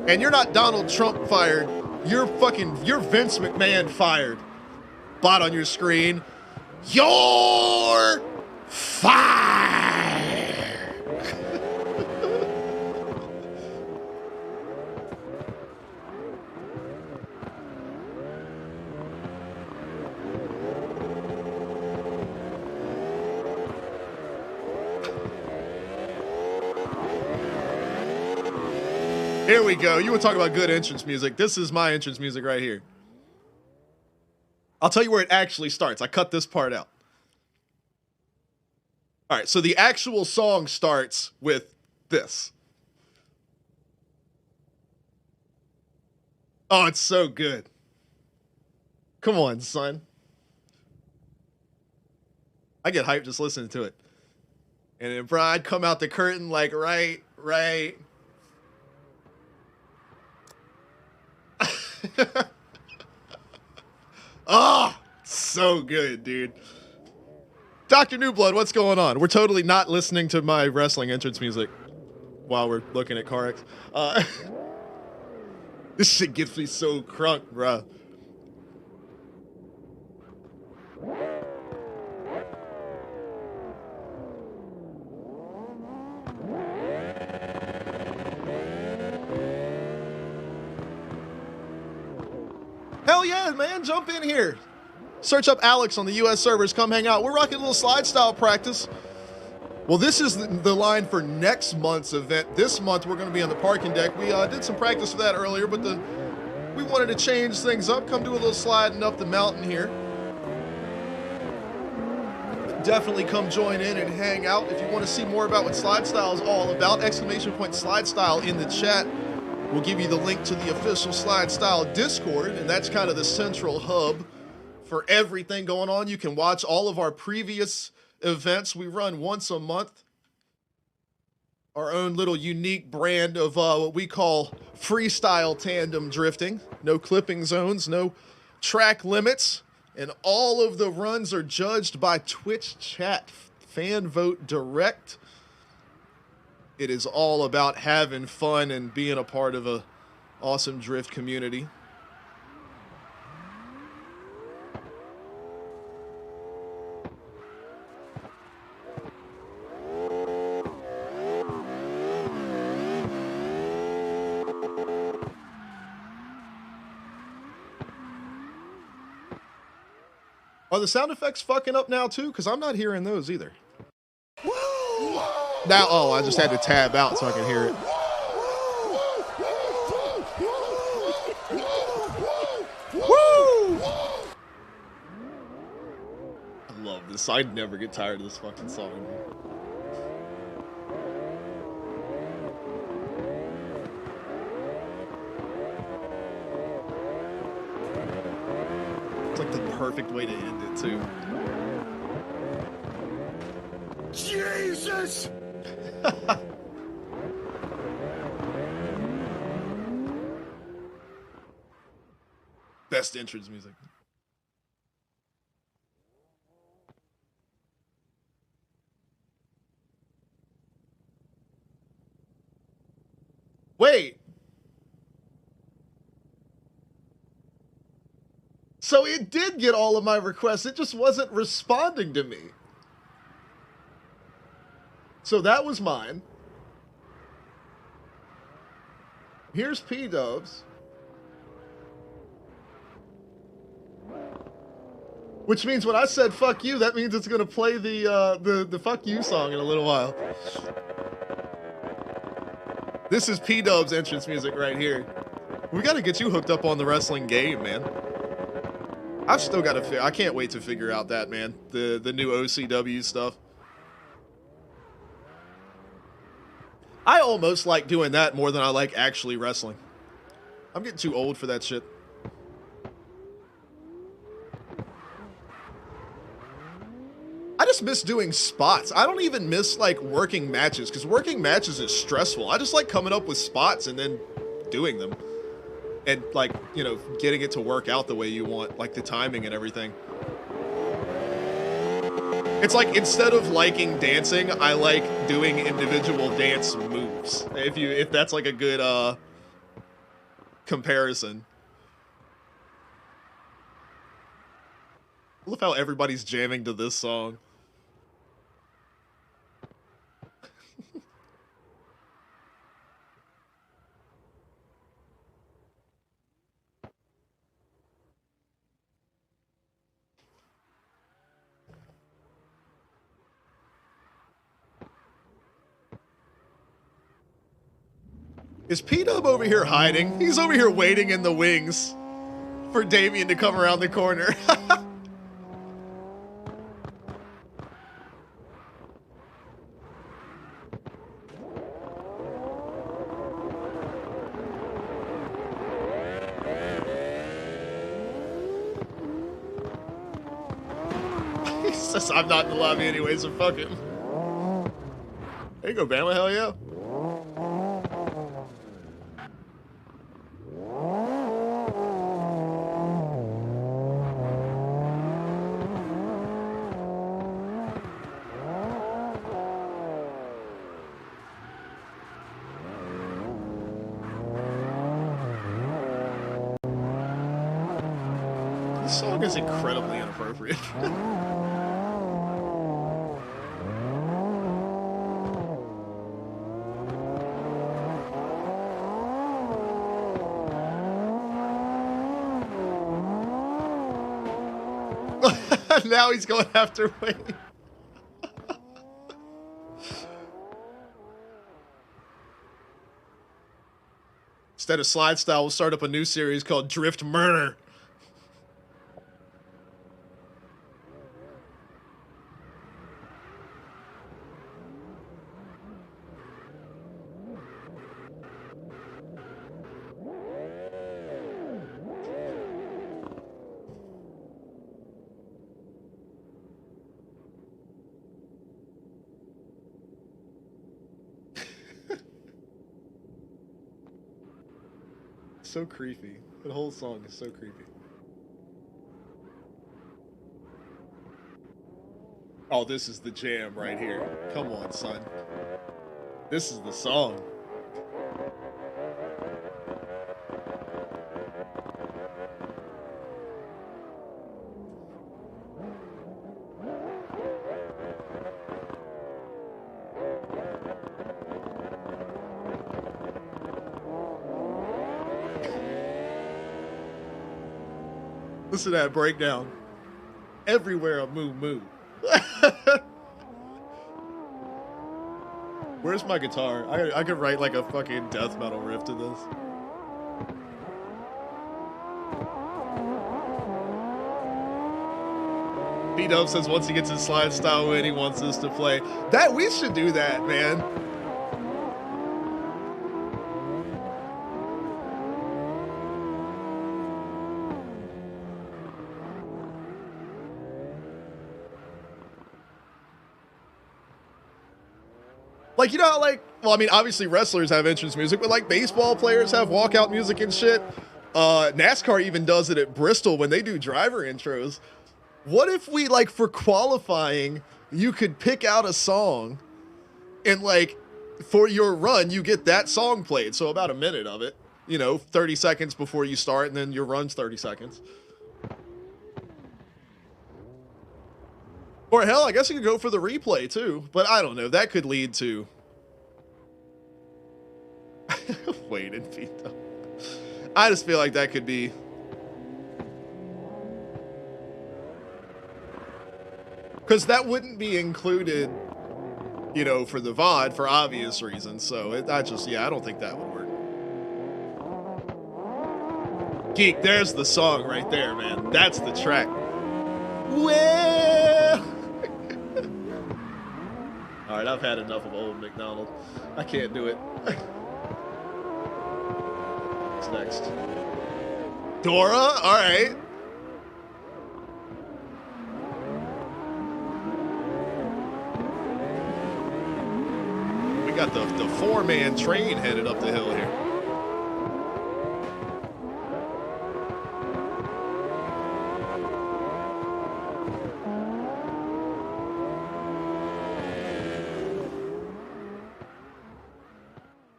And you're not Donald Trump fired. You're Vince McMahon fired. Bot on your screen. You're fired. Here we go. You were talking about good entrance music. This is my entrance music right here. I'll tell you where it actually starts. I cut this part out. All right, so the actual song starts with this. Oh, it's so good. Come on, son. I get hyped just listening to it. And then, bro, I'd come out the curtain like, right. Oh, so good, dude. Dr. Newblood, what's going on? We're totally not listening to my wrestling entrance music while we're looking at CarX. This shit gets me so crunk, bruh. Hell yeah, man, jump in here. Search up Alex on the US servers, come hang out. We're rocking a little slide style practice. Well, this is the line for next month's event. This month, we're gonna be on the parking deck. We did some practice for that earlier, but we wanted to change things up, come do a little sliding up the mountain here. Definitely come join in and hang out. If you want to see more about what SLIDESTYLE is all about, !SLIDESTYLE in the chat. We'll give you the link to the official SLIDESTYLE Discord, and that's kind of the central hub for everything going on. You can watch all of our previous events. We run once a month. Our own little unique brand of what we call freestyle tandem drifting. No clipping zones, no track limits, and all of the runs are judged by Twitch chat, fan vote direct. It is all about having fun and being a part of a awesome drift community. Are the sound effects fucking up now too? Because I'm not hearing those either. Now, oh, I just had to tab out so I can hear it. Woo! I love this. I'd never get tired of this fucking song. It's like the perfect way to end it too. Jesus! Best entrance music. Wait. So it did get all of my requests. It just wasn't responding to me. So that was mine. Here's P-Dubs. Which means when I said fuck you, that means it's gonna play the fuck you song in a little while. This is P-Dub's entrance music right here. We gotta get you hooked up on the wrestling game, man. I've still gotta I can't wait to figure out that, man. The new OCW stuff. I almost like doing that more than I like actually wrestling. I'm getting too old for that shit. I just miss doing spots. I don't even miss like working matches, because working matches is stressful. I just like coming up with spots and then doing them. And like, you know, getting it to work out the way you want, like the timing and everything. It's like, instead of liking dancing, I like doing individual dance moves. If that's like a good comparison. I love how everybody's jamming to this song. Is P-Dub over here hiding? He's over here waiting in the wings for Damien to come around the corner. He's says I'm not in the lobby anyway, so fuck him. There you go, Bama, hell yeah. This song is incredibly inappropriate. Now he's going after Wayne. Instead of slide style, we'll start up a new series called Drift Murder. So creepy. The whole song is so creepy. Oh, this is the jam right here. Come on, son. This is the song. Listen to that breakdown. Everywhere a moo moo. Where's my guitar? I could write like a fucking death metal riff to this. P-Dub says once he gets his slide style win, he wants us to play. That we should do that, man. Like, you know, like, well, I mean, obviously wrestlers have entrance music, but like baseball players have walkout music and shit. NASCAR even does it at Bristol when they do driver intros. What if we, like, for qualifying, you could pick out a song and, like, for your run, you get that song played. So about a minute of it, you know, 30 seconds before you start, and then your run's 30 seconds. Or hell, I guess you could go for the replay too, but I don't know. That could lead to Wayne and Vito. I just feel like that could be because that wouldn't be included, you know, for the VOD for obvious reasons. So I don't think that would work. Geek, there's the song right there, man. That's the track. Well. All right, I've had enough of old McDonald. I can't do it. What's next? Dora? All right. We got the four-man train headed up the hill here.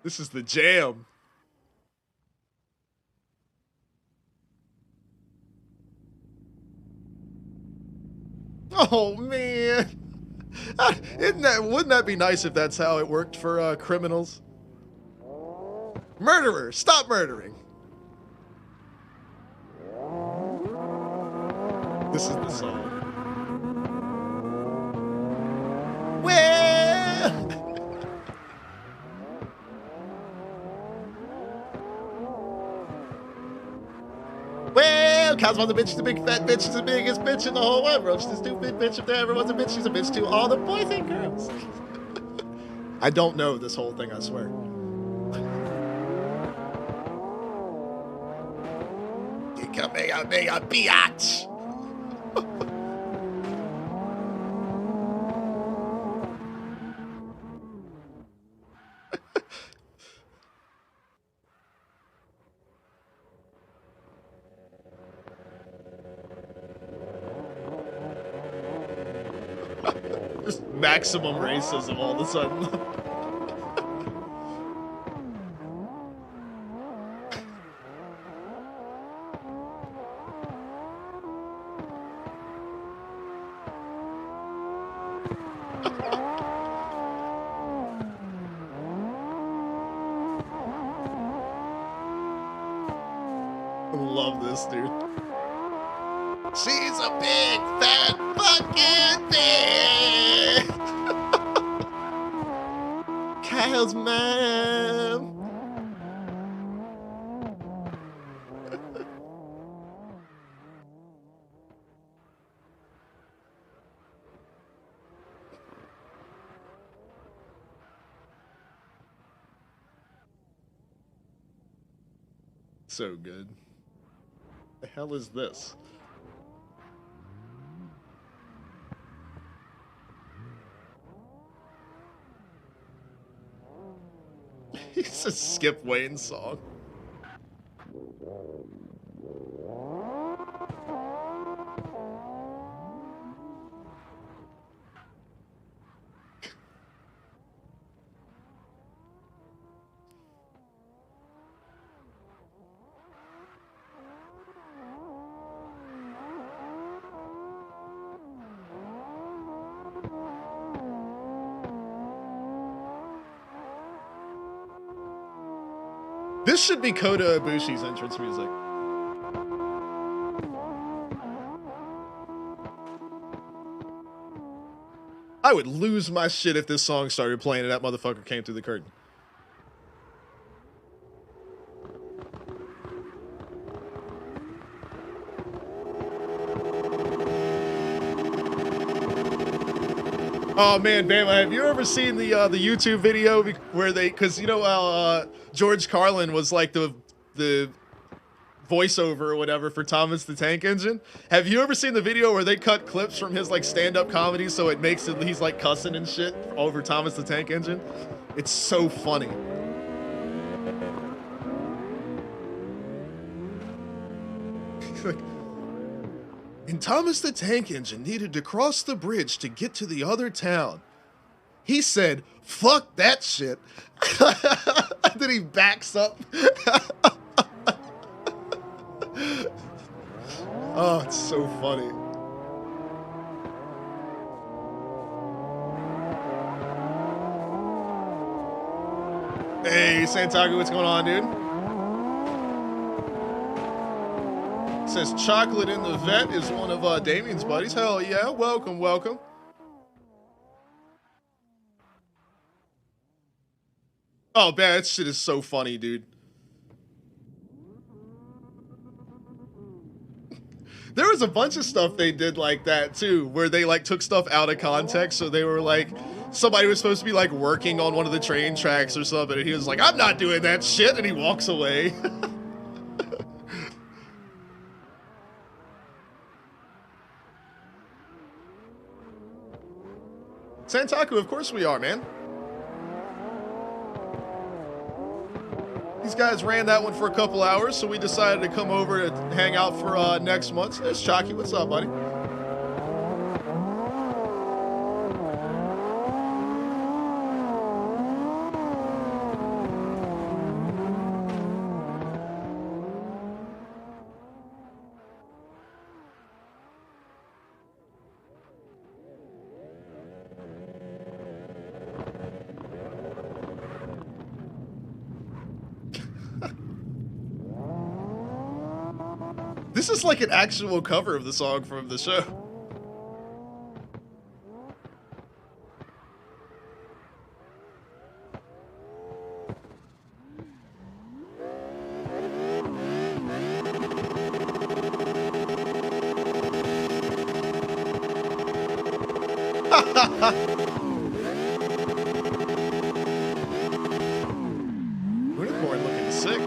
This is the jam. Oh man. Wouldn't that be nice if that's how it worked for criminals? Murderer, stop murdering. This is the song. Well. Well, Cosmo's a bitch, she's a big fat bitch, she's the biggest bitch in the whole wide world. She's a stupid bitch, if there ever was a bitch, she's a bitch to all the boys and girls. I don't know this whole thing, I swear. You can make a biatch. maximum racism all of a sudden. Love this, dude. She's a big fat fucking thing. Kyle's mom. So good. The hell is this? It's a Skip Wayne song. This should be Kota Ibushi's entrance music. I would lose my shit if this song started playing and that motherfucker came through the curtain. Oh man, Bama, have you ever seen the YouTube video where they, because you know how George Carlin was like the voiceover or whatever for Thomas the Tank Engine? Have you ever seen the video where they cut clips from his like stand-up comedy so it makes it he's like cussing and shit over Thomas the Tank Engine? It's so funny. And Thomas the Tank Engine needed to cross the bridge to get to the other town. He said, fuck that shit. And then he backs up. Oh, it's so funny. Hey, Santago, what's going on, dude? Says chocolate in the vet is one of Damien's buddies. Hell yeah, welcome, welcome. Oh man, that shit is so funny, dude. There was a bunch of stuff they did like that too, where they like took stuff out of context. So they were like, somebody was supposed to be like working on one of the train tracks or something, and he was like, I'm not doing that shit, and he walks away. Santaku, of course we are, man. These guys ran that one for a couple hours, so we decided to come over to hang out for next month. So there's Chalky. What's up, buddy? This is like an actual cover of the song from the show. Unicorn looking sick.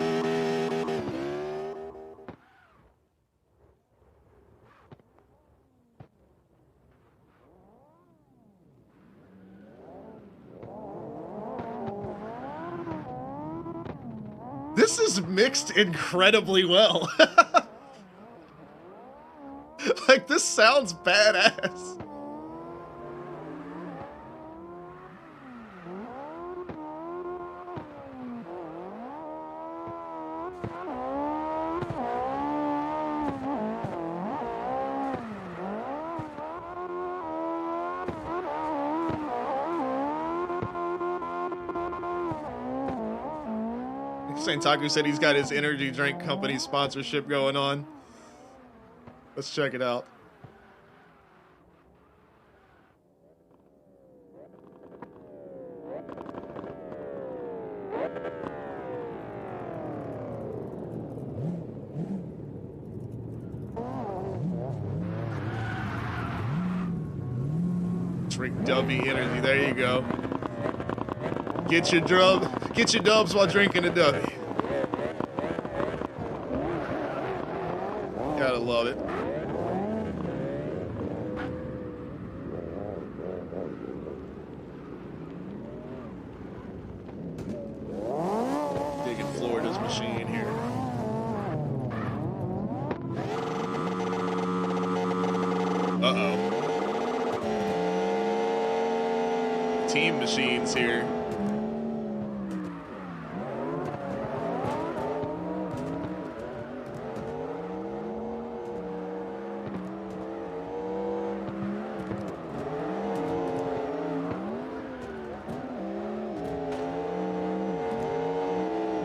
This is mixed incredibly well. Like, this sounds badass. Santaku said he's got his energy drink company sponsorship going on. Let's check it out. Drink Dubby energy. There you go. Get your dubs while drinking a Dubby. Gotta love it. Digging Florida's machine here. Uh-oh. Team machines here.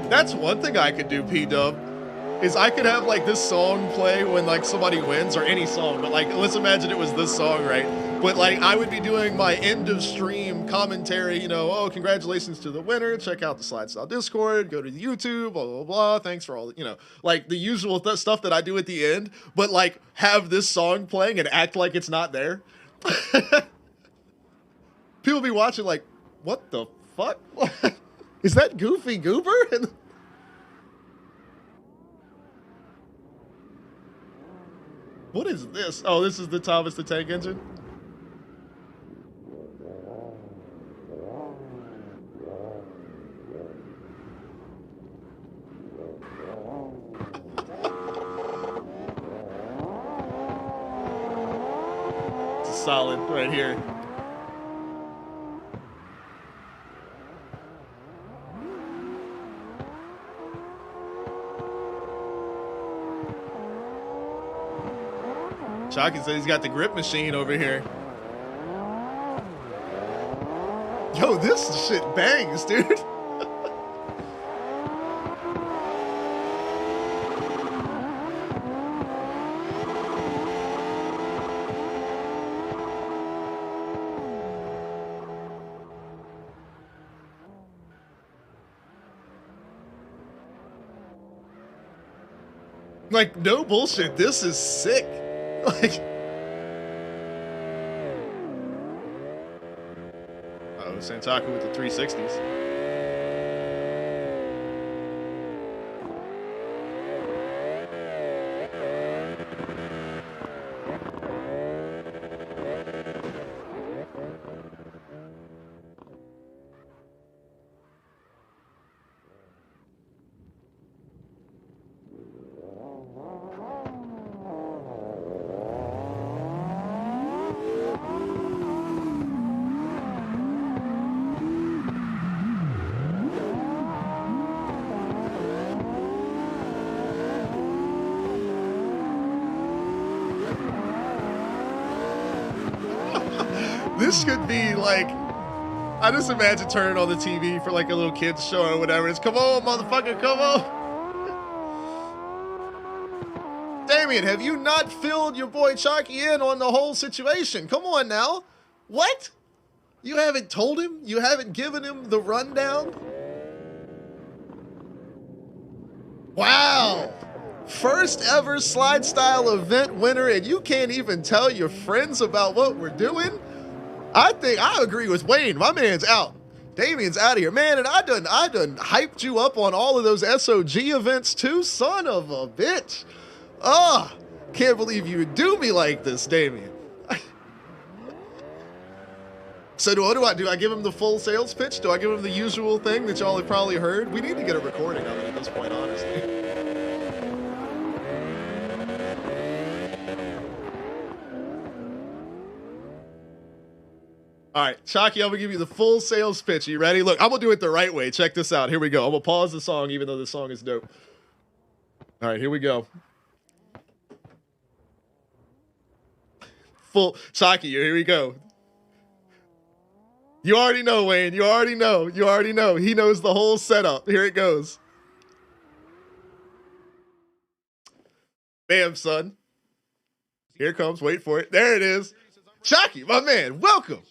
That's one thing I could do, P-Dub, is I could have like this song play when like somebody wins, or any song, but like let's imagine it was this song, right? But like I would be doing my end of stream commentary, you know, oh, congratulations to the winner, check out the SLIDESTYLE Discord, go to the YouTube, blah, blah, blah, thanks for all the, you know, like the usual stuff that I do at the end, but like have this song playing and act like it's not there. People be watching like, what the fuck? Is that Goofy Goober? What is this? Oh, this is the Thomas the Tank Engine? It's solid right here. Chalky said he's got the grip machine over here. Yo, this shit bangs, dude. Like, no bullshit, this is sick. Like, oh, Santaku with the 360s. This could be like, I just imagine turning on the TV for like a little kid's show or whatever. It's come on, motherfucker, come on. Damien, have you not filled your boy Chalky in on the whole situation? Come on now. What? You haven't told him? You haven't given him the rundown? Wow. First ever SLIDESTYLE event winner, and you can't even tell your friends about what we're doing? I think I agree with Wayne. My man's out. Damien's out of here. Man, and I done hyped you up on all of those SOG events too. Son of a bitch. Ah, can't believe you would do me like this, Damien. So what do I do? I give him the full sales pitch? Do I give him the usual thing that y'all have probably heard? We need to get a recording of it at this point, honestly. All right, Chalky, I'm gonna give you the full sales pitch. Are you ready? Look, I'm gonna do it the right way. Check this out. Here we go. I'm gonna pause the song, even though the song is dope. All right, here we go. Full Chalky, here we go. You already know, Wayne. You already know. You already know. He knows the whole setup. Here it goes. Bam, son. Here it comes. Wait for it. There it is. Shocky, my man, welcome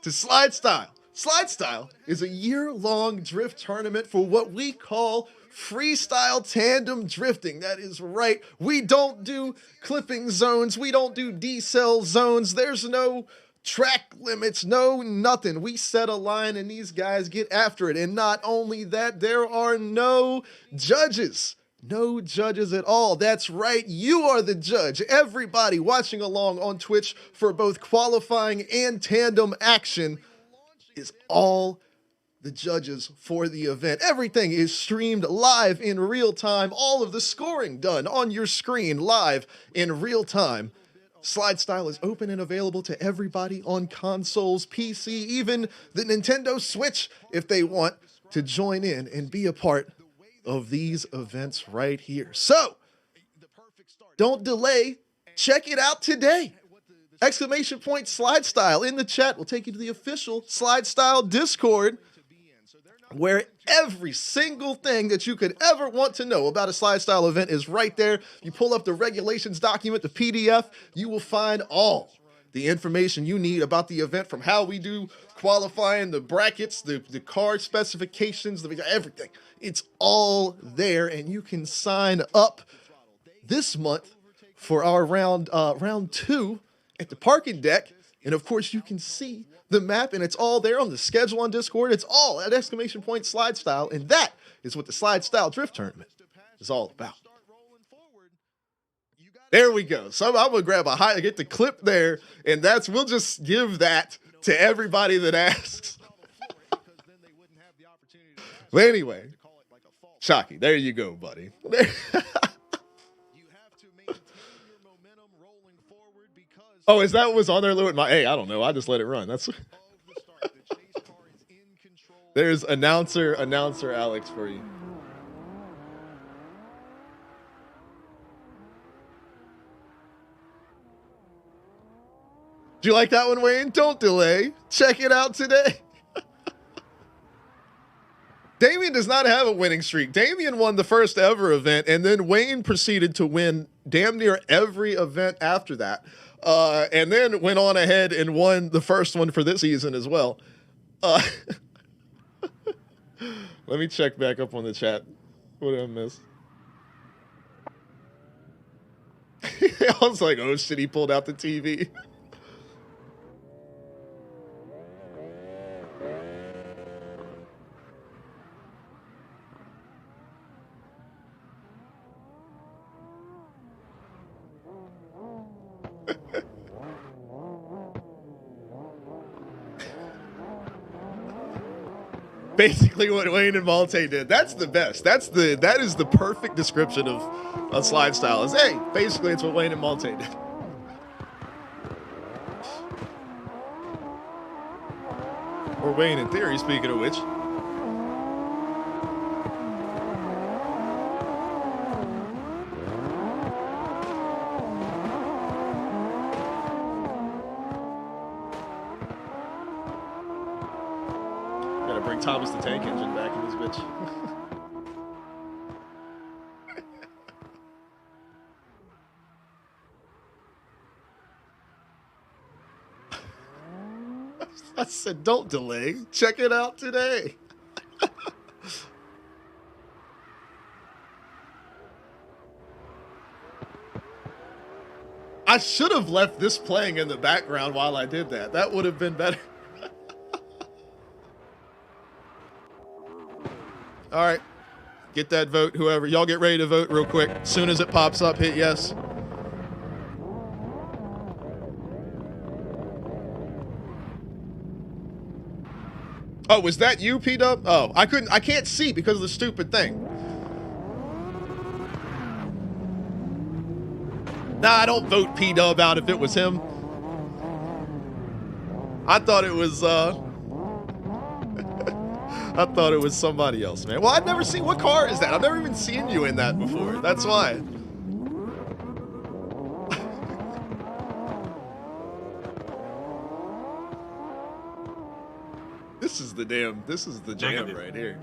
to SLIDESTYLE. SLIDESTYLE is a year-long drift tournament for what we call freestyle tandem drifting. That is right. We don't do clipping zones. We don't do decel zones. There's no track limits, no nothing. We set a line and these guys get after it. And not only that, there are no judges. No judges at all. That's right. You are the judge. Everybody watching along on Twitch for both qualifying and tandem action is all the judges for the event. Everything is streamed live in real time. All of the scoring done on your screen live in real time. SLIDESTYLE is open and available to everybody on consoles, PC, even the Nintendo Switch if they want to join in and be a part of these events right here. So, don't delay. Check it out today. Exclamation point SLIDESTYLE in the chat will take you to the official SLIDESTYLE Discord, where every single thing that you could ever want to know about a SLIDESTYLE event is right there. You pull up the regulations document, the PDF, you will find all the information you need about the event, from how we do qualifying, the brackets, the card specifications, everything. It's all there, and you can sign up this month for our round 2 at the parking deck. And of course, you can see the map, and it's all there on the schedule on Discord. It's all at exclamation point SLIDESTYLE, and that is what the SLIDESTYLE Drift Tournament is all about. There we go. So I'm gonna grab get the clip there, and we'll just give that to everybody that asks. But anyway, Shocky, there you go, buddy. Oh, is that what was on there, Lou? Hey, I don't know. I just let it run. That's there's announcer Alex for you. Do you like that one, Wayne? Don't delay. Check it out today. Damien does not have a winning streak. Damien won the first ever event, and then Wayne proceeded to win damn near every event after that. And then went on ahead and won the first one for this season as well. Let me check back up on the chat. What did I miss? I was like, oh shit, he pulled out the TV. Basically what Wayne and Malte did. That's the best. That is the perfect description of SLIDESTYLE. Is, hey, basically it's what Wayne and Malte did. Or Wayne in theory, speaking of which. Bring Thomas the Tank Engine back in this bitch. I said, don't delay. Check it out today. I should have left this playing in the background while I did that. That would have been better. All right, get that vote, whoever. Y'all get ready to vote real quick. As soon as it pops up, hit yes. Oh, was that you, P-Dub? Oh, I can't see because of the stupid thing. Nah, I don't vote P-Dub out if it was him. I thought it was, I thought it was somebody else, man. Well, I've never seen... What car is that? I've never even seen you in that before. That's why. This is the jam right here.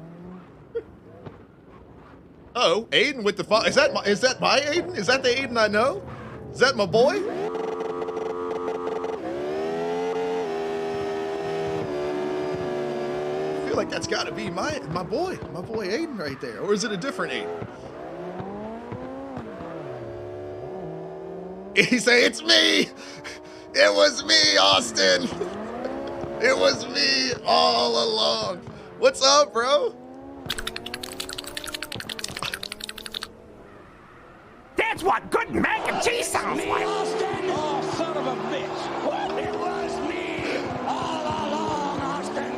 Oh, Aiden with the is that my Aiden? Is that the Aiden I know? Is that my boy? I feel like that's got to be my boy Aiden right there, or is it a different Aiden? He say it's me. It was me, Austin. It was me all along. What's up, bro? That's what good mac and cheese sounds like. Austin? Oh, son of a bitch. Well, it was me all along, Austin.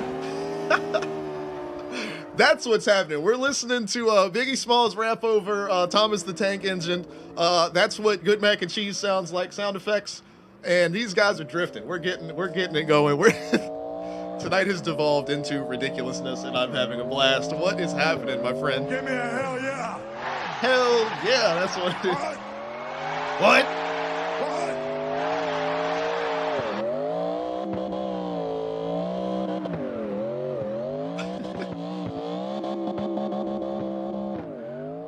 That's what's happening. We're listening to Biggie Smalls rap over Thomas the Tank Engine. That's what good mac and cheese sounds like, sound effects. And these guys are drifting. We're getting it going. Tonight has devolved into ridiculousness, and I'm having a blast. What is happening, my friend? Give me a hell yeah. Hell yeah, that's what it is. What?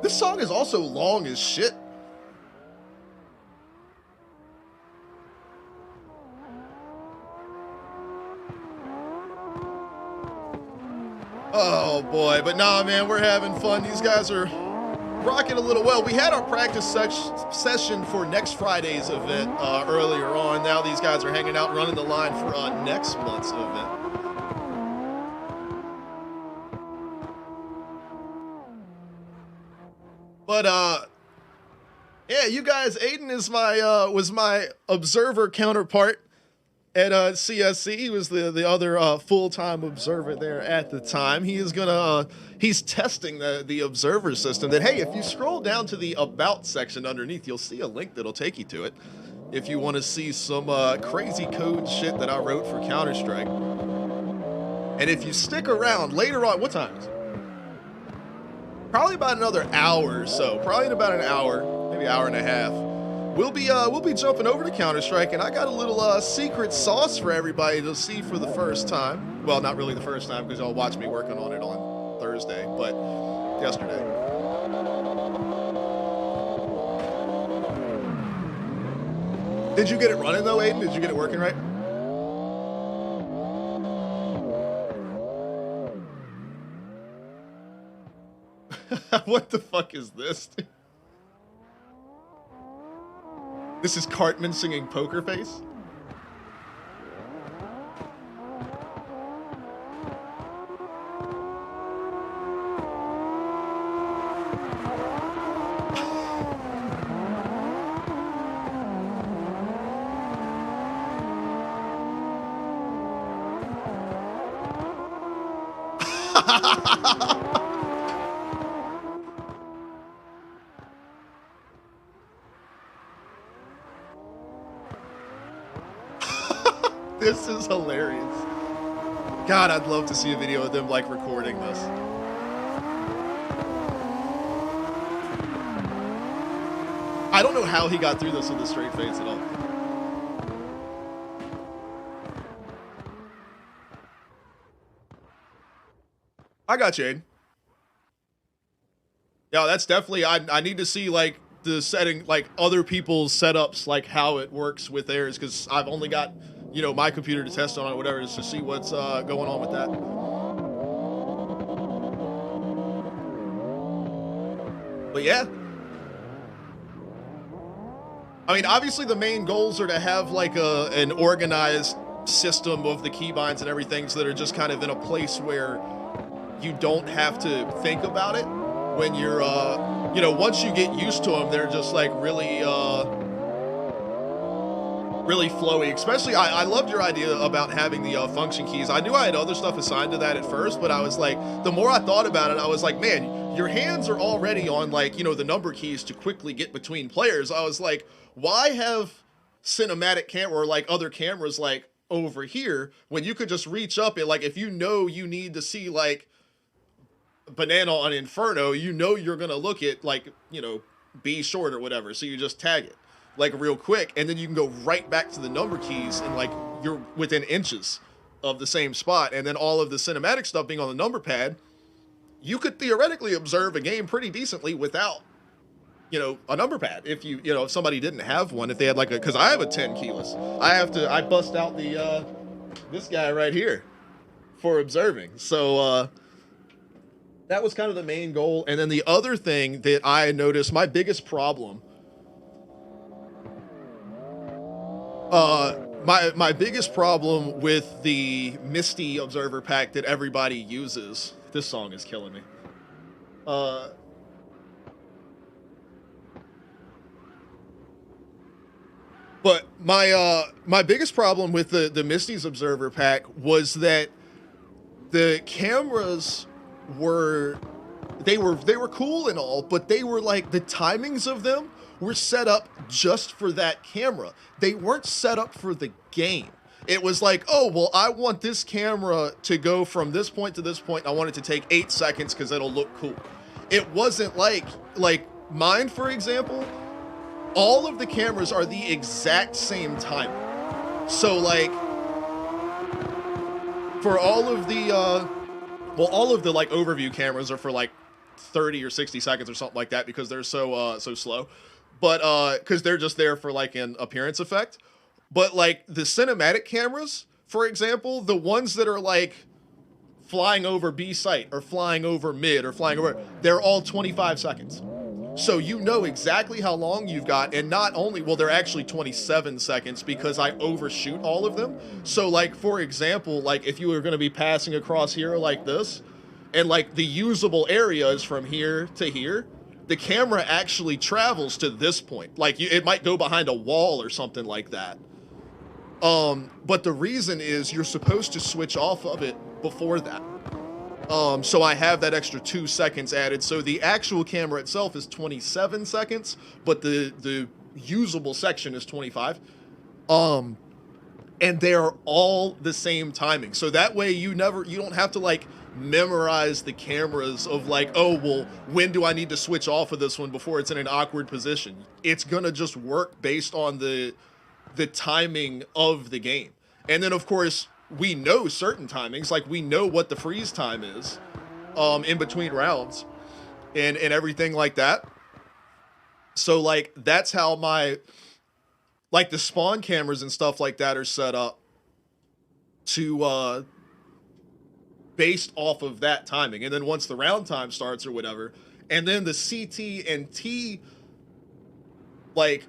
This song is also long as shit. Oh boy, but nah, man, we're having fun. These guys are rocking a little well. We had our practice session for next Friday's event earlier on. Now these guys are hanging out, running the line for next month's event. But yeah, you guys, Aiden is was my observer counterpart at CSC. He was the other full-time observer there at the time. He is he's testing the observer system. That, hey, if you scroll down to the About section underneath, you'll see a link that'll take you to it if you want to see some crazy code shit that I wrote for Counter-Strike. And if you stick around later on, what time is it? Probably about another hour or so. Probably in about an hour, maybe hour and a half. We'll be jumping over to Counter-Strike, and I got a little secret sauce for everybody to see for the first time. Well, not really the first time, because y'all watched me working on it on Thursday, but yesterday. Did you get it running though, Aiden? Did you get it working right? What the fuck is this? This is Cartman singing Poker Face? This is hilarious. God, I'd love to see a video of them like recording this. I don't know how he got through this with a straight face at all. I got you, Aiden. Yeah, that's definitely, I need to see like the setting, like other people's setups, like how it works with theirs, because I've only got, you know, my computer to test on it, whatever, just to see what's going on with that. But yeah. I mean, obviously the main goals are to have like an organized system of the keybinds and everything so that are just kind of in a place where you don't have to think about it when you're, you know, once you get used to them, they're just like really, really flowy. Especially, I loved your idea about having the function keys. I knew I had other stuff assigned to that at first, but I was like, the more I thought about it, I was like, man, your hands are already on like, you know, the number keys to quickly get between players. I was like, why have cinematic camera or like other cameras like over here when you could just reach up and like, if you know you need to see like Banana on Inferno, you know you're gonna look at like, you know, B short or whatever, so you just tag it like real quick, and then you can go right back to the number keys and like you're within inches of the same spot, and then all of the cinematic stuff being on the number pad, you could theoretically observe a game pretty decently without, you know, a number pad. If if somebody didn't have one, if they had like because I have a 10 keyless, I bust out the this guy right here for observing. So that was kind of the main goal. And then the other thing that I noticed, my biggest problem, my biggest problem with the Misty observer pack that everybody uses. This song is killing me. But my biggest problem with the Misty's observer pack was that the cameras were cool and all, but they were like the timings of them were set up just for that camera. They weren't set up for the game. It was like, oh, well, I want this camera to go from this point to this point. I want it to take 8 seconds because it'll look cool. It wasn't like mine, for example, all of the cameras are the exact same time. So like for all of the, all of the like overview cameras are for like 30 or 60 seconds or something like that because they're so slow. But because they're just there for like an appearance effect. But like the cinematic cameras, for example, the ones that are like flying over B site or flying over mid or flying over, they're all 25 seconds. So you know exactly how long you've got, and not only, well, they're actually 27 seconds because I overshoot all of them. So like, for example, like if you were going to be passing across here like this, and like the usable area is from here to here, the camera actually travels to this point. Like it might go behind a wall or something like that. But the reason is you're supposed to switch off of it before that. So I have that extra 2 seconds added. So the actual camera itself is 27 seconds, but the usable section is 25. And they're all the same timing. So that way you don't have to like memorize the cameras of like, oh, well, when do I need to switch off of this one before it's in an awkward position? It's gonna just work based on the timing of the game. And then of course, we know certain timings, like we know what the freeze time is in between rounds and everything like that. So like that's how my like the spawn cameras and stuff like that are set up to based off of that timing. And then once the round time starts or whatever, and then the CT and T, like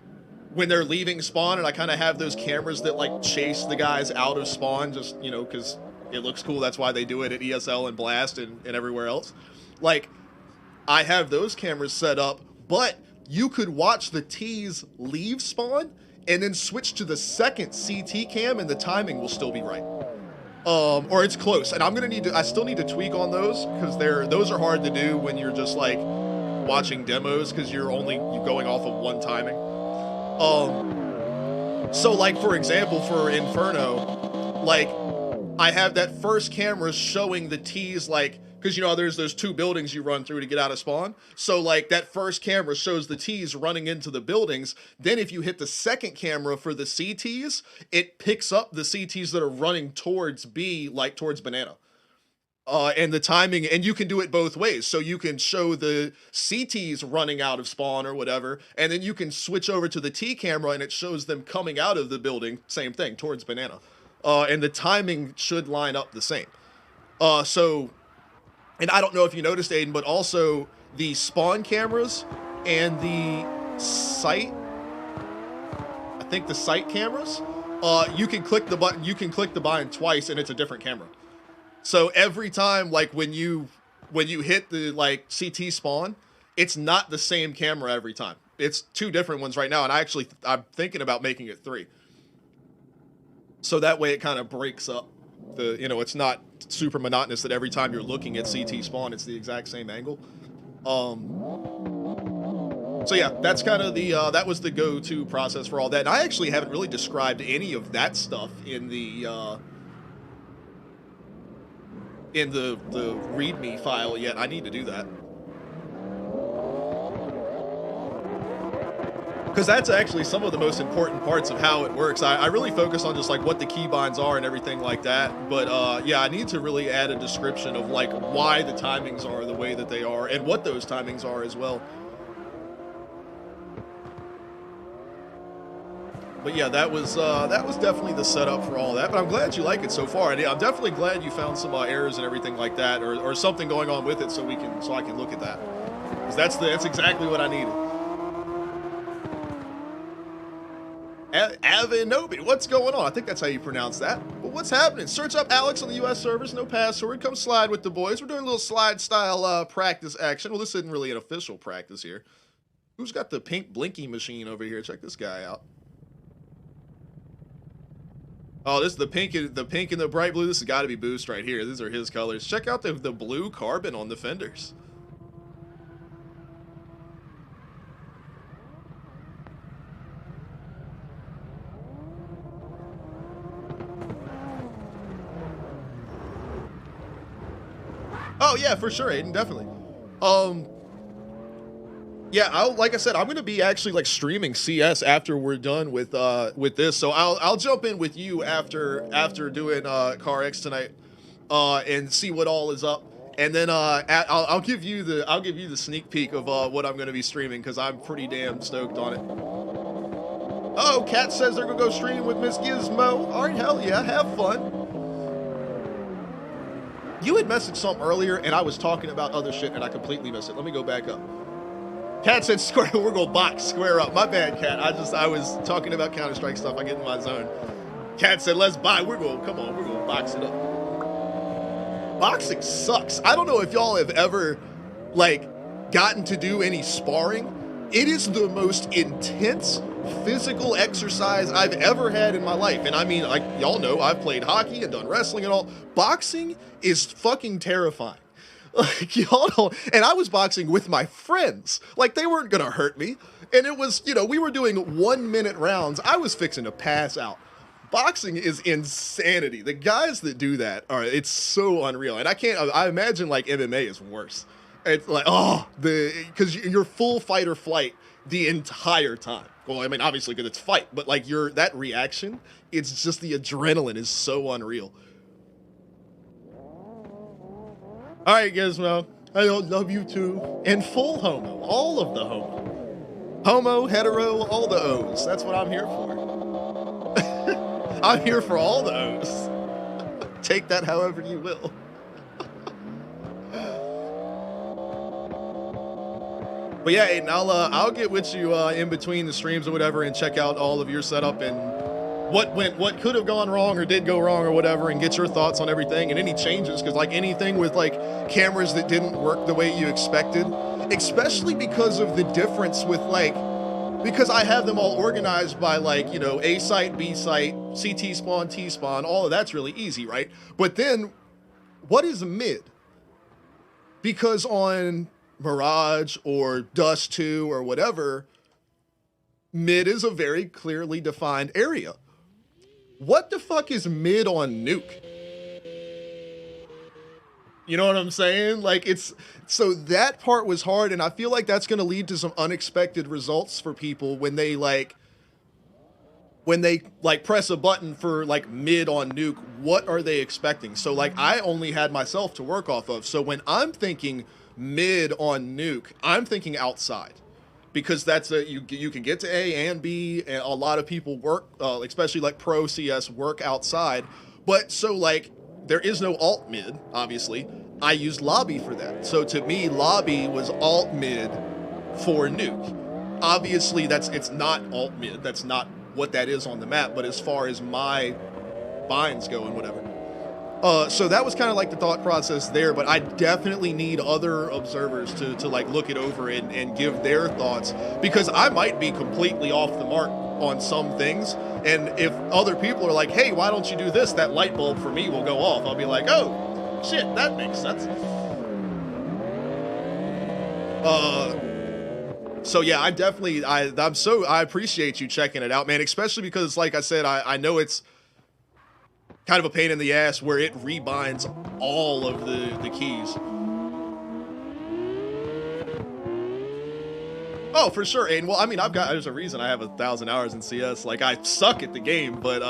when they're leaving spawn, and I kind of have those cameras that like chase the guys out of spawn, just, you know, because it looks cool. That's why they do it at ESL and Blast and everywhere else. Like, I have those cameras set up, but you could watch the T's leave spawn and then switch to the second CT cam and the timing will still be right. Or it's close. And I still need to tweak on those because those are hard to do when you're just like watching demos because you're going off of one timing. So like, for example, for Inferno, like I have that first camera showing the T's, like, because, you know, there's those 2 buildings you run through to get out of spawn. So like that first camera shows the T's running into the buildings. Then if you hit the second camera for the CTs, it picks up the CTs that are running towards B, like towards Banana. And the timing, and you can do it both ways. So you can show the CTs running out of spawn or whatever, and then you can switch over to the T camera and it shows them coming out of the building, same thing, towards Banana. And the timing should line up the same. So, and I don't know if you noticed, Aiden, but also the spawn cameras and the site, I think the site cameras, you can click the button, you can click the button twice and it's a different camera. So every time, like when you hit the like CT spawn, it's not the same camera every time. It's 2 different ones right now, and I'm thinking about making it 3. So that way it kind of breaks up the, you know, it's not super monotonous that every time you're looking at CT spawn, it's the exact same angle. So yeah, that's kind of the that was the go-to process for all that. And I actually haven't really described any of that stuff in the README file yet. I need to do that. because that's actually some of the most important parts of how it works. I really focus on just like what the keybinds are and everything like that. But yeah, I need to really add a description of like why the timings are the way that they are and what those timings are as well. But yeah, that was definitely the setup for all that. But I'm glad you like it so far, and yeah, I'm definitely glad you found some errors and everything like that, or something going on with it, so I can look at that. Because that's exactly what I needed. Avinobi, what's going on? I think that's how you pronounce that. But what's happening? Search up Alex on the U.S. servers, no password. Come slide with the boys. We're doing a little slide style practice action. Well, this isn't really an official practice here. Who's got the pink blinky machine over here? Check this guy out. Oh, this is the pink and the bright blue. This has got to be Boost right here. These are his colors. Check out the blue carbon on the fenders. Oh yeah, for sure, Aiden, definitely. Yeah, like I said, I'm gonna be actually like streaming CS after we're done with this. So I'll jump in with you after doing Car X tonight, and see what all is up. And then I'll give you the sneak peek of what I'm gonna be streaming, because I'm pretty damn stoked on it. Oh, Kat says they're gonna go stream with Miss Gizmo. All right, hell yeah, have fun. You had messaged something earlier, and I was talking about other shit, and I completely missed it. Let me go back up. Kat said, "Square, we're gonna box square up." My bad, Kat. I was talking about Counter-Strike stuff. I get in my zone. Kat said, "Let's buy." We're gonna box it up. Boxing sucks. I don't know if y'all have ever like gotten to do any sparring. It is the most intense physical exercise I've ever had in my life. And I mean, like y'all know, I've played hockey and done wrestling and all. Boxing is fucking terrifying. Like y'all don't, and I was boxing with my friends. Like they weren't gonna hurt me. And it was, you know, we were doing 1-minute rounds. I was fixing to pass out. Boxing is insanity. The guys that do that it's so unreal. And I imagine like MMA is worse. It's like, because you're full fight or flight the entire time. Well, I mean, obviously because it's fight, but like that reaction, it's just the adrenaline is so unreal. All right, Gizmo, I love you too. And full homo, all of the homo. Homo, hetero, all the O's. That's what I'm here for. I'm here for all the O's. Take that however you will. But yeah, Aiden, I'll get with you in between the streams or whatever and check out all of your setup and what could have gone wrong or did go wrong or whatever, and get your thoughts on everything and any changes, because like anything with like cameras that didn't work the way you expected, especially because of the difference with like, because I have them all organized by like, you know, A site, B site, CT spawn, T spawn, all of that's really easy, right? But then what is mid? Because on Mirage or Dust 2 or whatever, mid is a very clearly defined area. What the fuck is mid on Nuke? You know what I'm saying? Like so that part was hard, and I feel like that's going to lead to some unexpected results for people when they press a button for like mid on Nuke. What are they expecting? So like I only had myself to work off of. So when I'm thinking mid on Nuke, I'm thinking outside. Because that's you can get to A and B, and a lot of people work, especially like pro CS, work outside. But so like there is no alt mid, obviously. I used lobby for that. So to me, lobby was alt mid for Nuke. Obviously, it's not alt mid. That's not what that is on the map. But as far as my binds go and whatever. So that was kind of like the thought process there, but I definitely need other observers to like look it over and give their thoughts, because I might be completely off the mark on some things. And if other people are like, hey, why don't you do this? That light bulb for me will go off. I'll be like, oh, shit, that makes sense. So yeah, I appreciate you checking it out, man, especially because like I said, I know it's kind of a pain in the ass where it rebinds all of the keys. Oh, for sure, Aiden. Well, I mean, there's a reason I have 1,000 hours in CS. Like, I suck at the game, but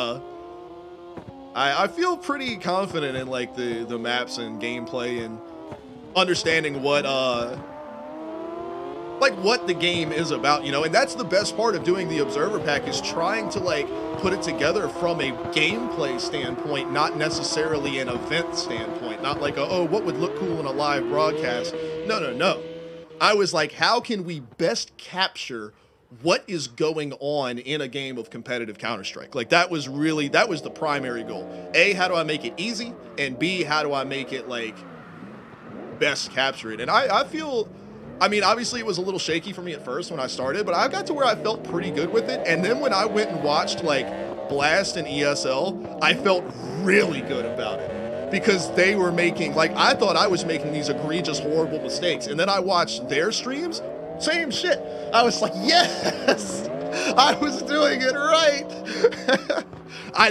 I feel pretty confident in like the maps and gameplay and understanding what the game is about, you know. And that's the best part of doing the observer pack, is trying to like put it together from a gameplay standpoint, not necessarily an event standpoint. Not like what would look cool in a live broadcast. No. I was like, how can we best capture what is going on in a game of competitive Counter-Strike? Like, that was the primary goal. A, how do I make it easy? And B, how do I make it like best capture it? And I feel, I mean, obviously it was a little shaky for me at first when I started, but I got to where I felt pretty good with it. And then when I went and watched like Blast and ESL, I felt really good about it. Because they were making, like, I thought I was making these egregious, horrible mistakes. And then I watched their streams, same shit. I was like, yes, I was doing it right.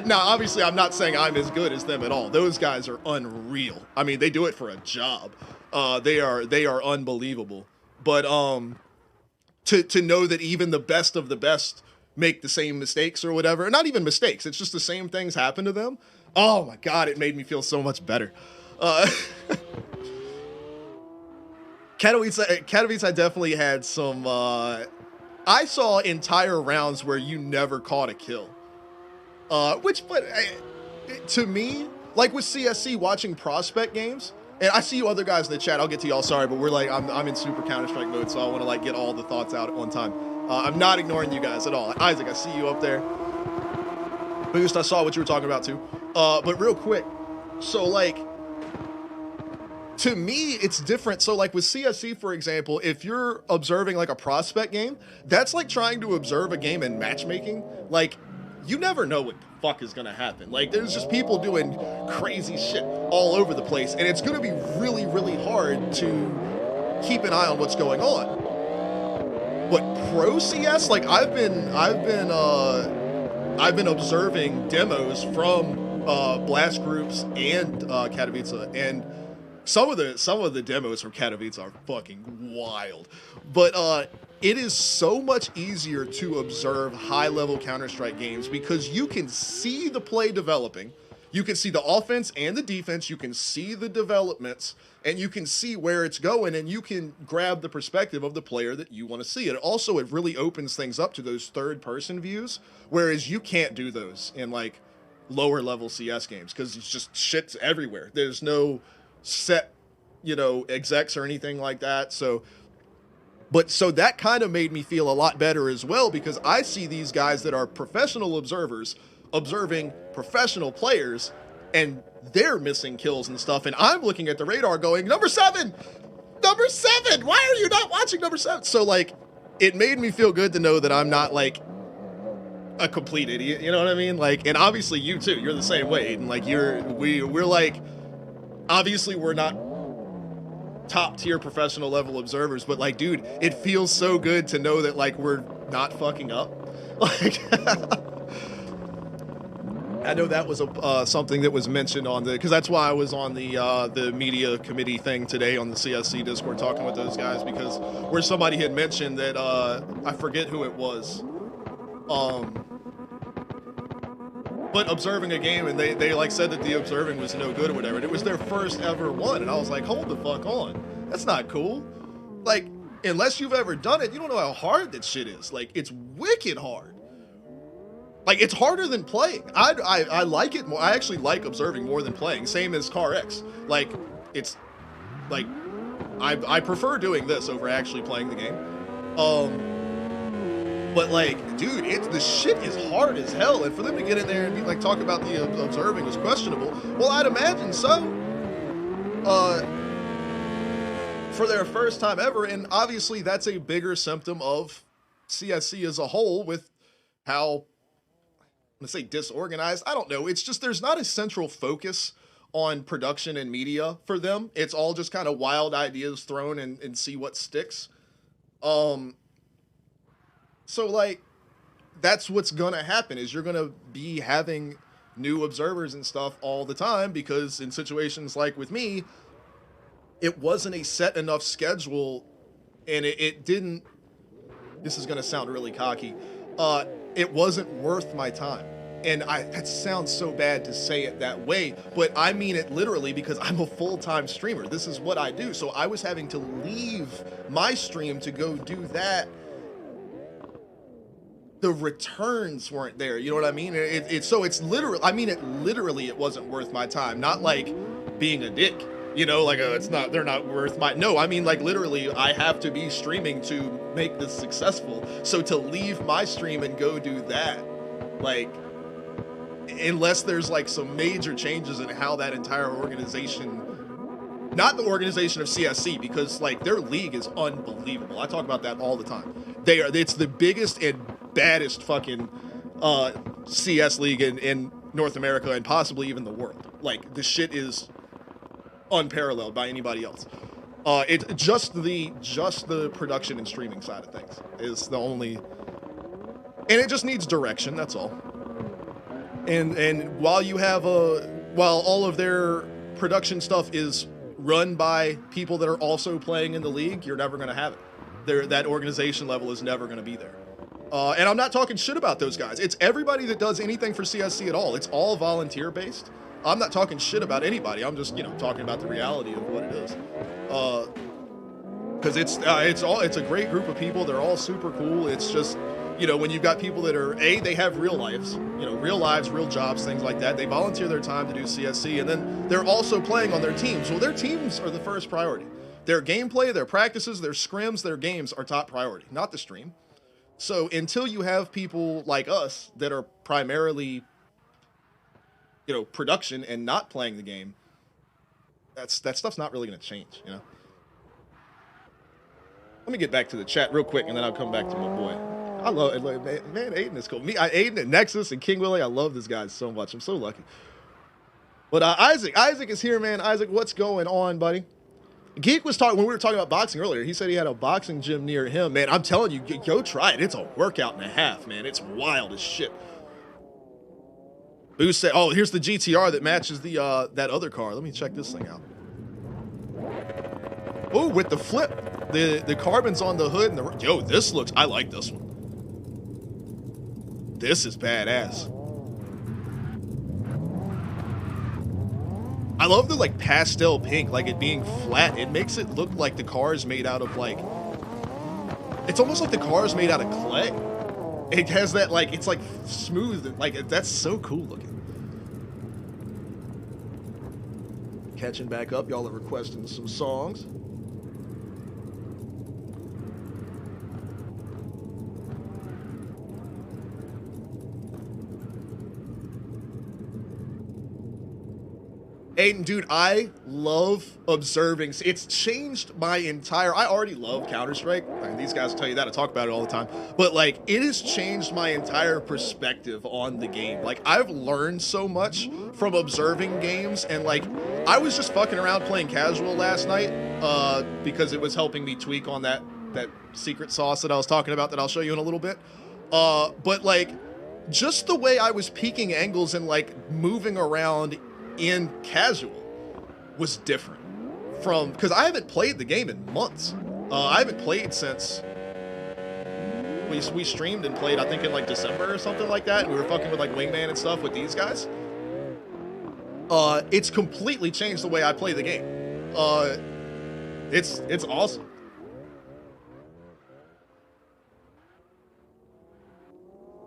Now, obviously, I'm not saying I'm as good as them at all. Those guys are unreal. I mean, they do it for a job. They are unbelievable. But to know that even the best of the best make the same mistakes or whatever, not even mistakes, it's just the same things happen to them. Oh my God, it made me feel so much better. Katowice, I definitely had some, I saw entire rounds where you never caught a kill. To me, like with CSC, watching prospect games, and I see you other guys in the chat, I'll get to y'all, sorry, but we're like, I'm in super Counter-Strike mode, so I want to like get all the thoughts out at one time. I'm not ignoring you guys at all. Isaac, I see you up there. Boost, I saw what you were talking about too. But real quick, so like, to me, it's different. So like with CSC, for example, if you're observing like a prospect game, that's like trying to observe a game in matchmaking. Like, you never know what the fuck is gonna happen. Like, there's just people doing crazy shit all over the place, and it's gonna be really, really hard to keep an eye on what's going on. But pro CS, like I've been observing demos from Blast groups and Katowice, and some of the demos from Katowice are fucking wild. But it is so much easier to observe high-level Counter-Strike games because you can see the play developing, you can see the offense and the defense, you can see the developments, and you can see where it's going, and you can grab the perspective of the player that you want to see. And also, it really opens things up to those third-person views, whereas you can't do those in like lower-level CS games because it's just shit's everywhere. There's no set, you know, execs or anything like that. So that kind of made me feel a lot better as well, because I see these guys that are professional observers observing professional players, and they're missing kills and stuff, and I'm looking at the radar going, number seven, why are you not watching number 7? So like, it made me feel good to know that I'm not like a complete idiot, you know what I mean? Like, and obviously you too, you're the same way, and like we're like, obviously we're not top tier professional level observers, but like, dude, it feels so good to know that like we're not fucking up. Like, I know that was something that was mentioned on because that's why I was on the media committee thing today on the CSC Discord talking with those guys, because where somebody had mentioned that I forget who it was, but observing a game, and they like said that the observing was no good or whatever, and it was their first ever one, and I was like, hold the fuck on, that's not cool. Like, unless you've ever done it, you don't know how hard that shit is. Like, it's wicked hard. Like, it's harder than playing. I like it more. I actually like observing more than playing. Same as Car X. Like, it's like I prefer doing this over actually playing the game. But like, dude, the shit is hard as hell, and for them to get in there and be like, talk about the observing is questionable. Well, I'd imagine so. For their first time ever, and obviously that's a bigger symptom of CSC as a whole, with how, let's say, disorganized. I don't know. It's just there's not a central focus on production and media for them. It's all just kind of wild ideas thrown and see what sticks. So like, that's what's gonna happen, is you're gonna be having new observers and stuff all the time, because in situations like with me, it wasn't a set enough schedule, and it didn't, this is gonna sound really cocky. It wasn't worth my time. And that sounds so bad to say it that way, but I mean it literally because I'm a full-time streamer. This is what I do. So I was having to leave my stream to go do that. The returns weren't there. You know what I mean? So it's literally, I mean, it wasn't worth my time. Not like being a dick, you know, like, they're not worth my, no, I mean, like, literally, I have to be streaming to make this successful. So to leave my stream and go do that, like, unless there's like some major changes in how that entire organization, not the organization of CSC, because like their league is unbelievable. I talk about that all the time. It's the biggest and baddest fucking CS league in North America and possibly even the world. Like, the shit is unparalleled by anybody else. It's just the production and streaming side of things is the only, and it just needs direction. That's all. And while you have while all of their production stuff is run by people that are also playing in the league, you're never going to have it. That organization level is never going to be there. And I'm not talking shit about those guys. It's everybody that does anything for CSC at all. It's all volunteer based. I'm not talking shit about anybody. I'm just, talking about the reality of what it is. Because it's a great group of people. They're all super cool. It's just, when you've got people that are, they have real lives, real jobs, things like that. They volunteer their time to do CSC, and then they're also playing on their teams. Well, their teams are the first priority. Their gameplay, their practices, their scrims, their games are top priority, not the stream. So until you have people like us that are primarily, production and not playing the game, that stuff's not really going to change, Let me get back to the chat real quick, and then I'll come back to my boy. I love it, man. Aiden is cool. Aiden and Nexus and King Willie, I love this guy so much. I'm so lucky. But Isaac is here, man. Isaac, what's going on, buddy? Geek was talking when we were talking about boxing earlier. He said he had a boxing gym near him, man. I'm telling you, go try it. It's a workout and a half, man. It's wild as shit. Boost said, "Oh, here's the GTR that matches the that other car. Let me check this thing out." Oh, with the flip, the carbon's on the hood and the this looks. I like this one. This is badass. I love the like pastel pink, like it being flat. It makes it look like the car is made out of like, it's almost like the car is made out of clay. It has that like, it's like smooth, and like that's so cool looking. Catching back up, y'all are requesting some songs. Aiden, dude, I love observing. It's changed my entire, I already love Counter-Strike. I mean, these guys tell you that, I talk about it all the time. But like, it has changed my entire perspective on the game. Like, I've learned so much from observing games, and like, I was just fucking around playing casual last night because it was helping me tweak on that secret sauce that I was talking about that I'll show you in a little bit. But like, just the way I was peeking angles and like moving around in casual was different from, because I haven't played the game in months. I haven't played since we streamed and played, I think in like December or something like that, and we were fucking with like Wingman and stuff with these guys. It's completely changed the way I play the game. It's awesome.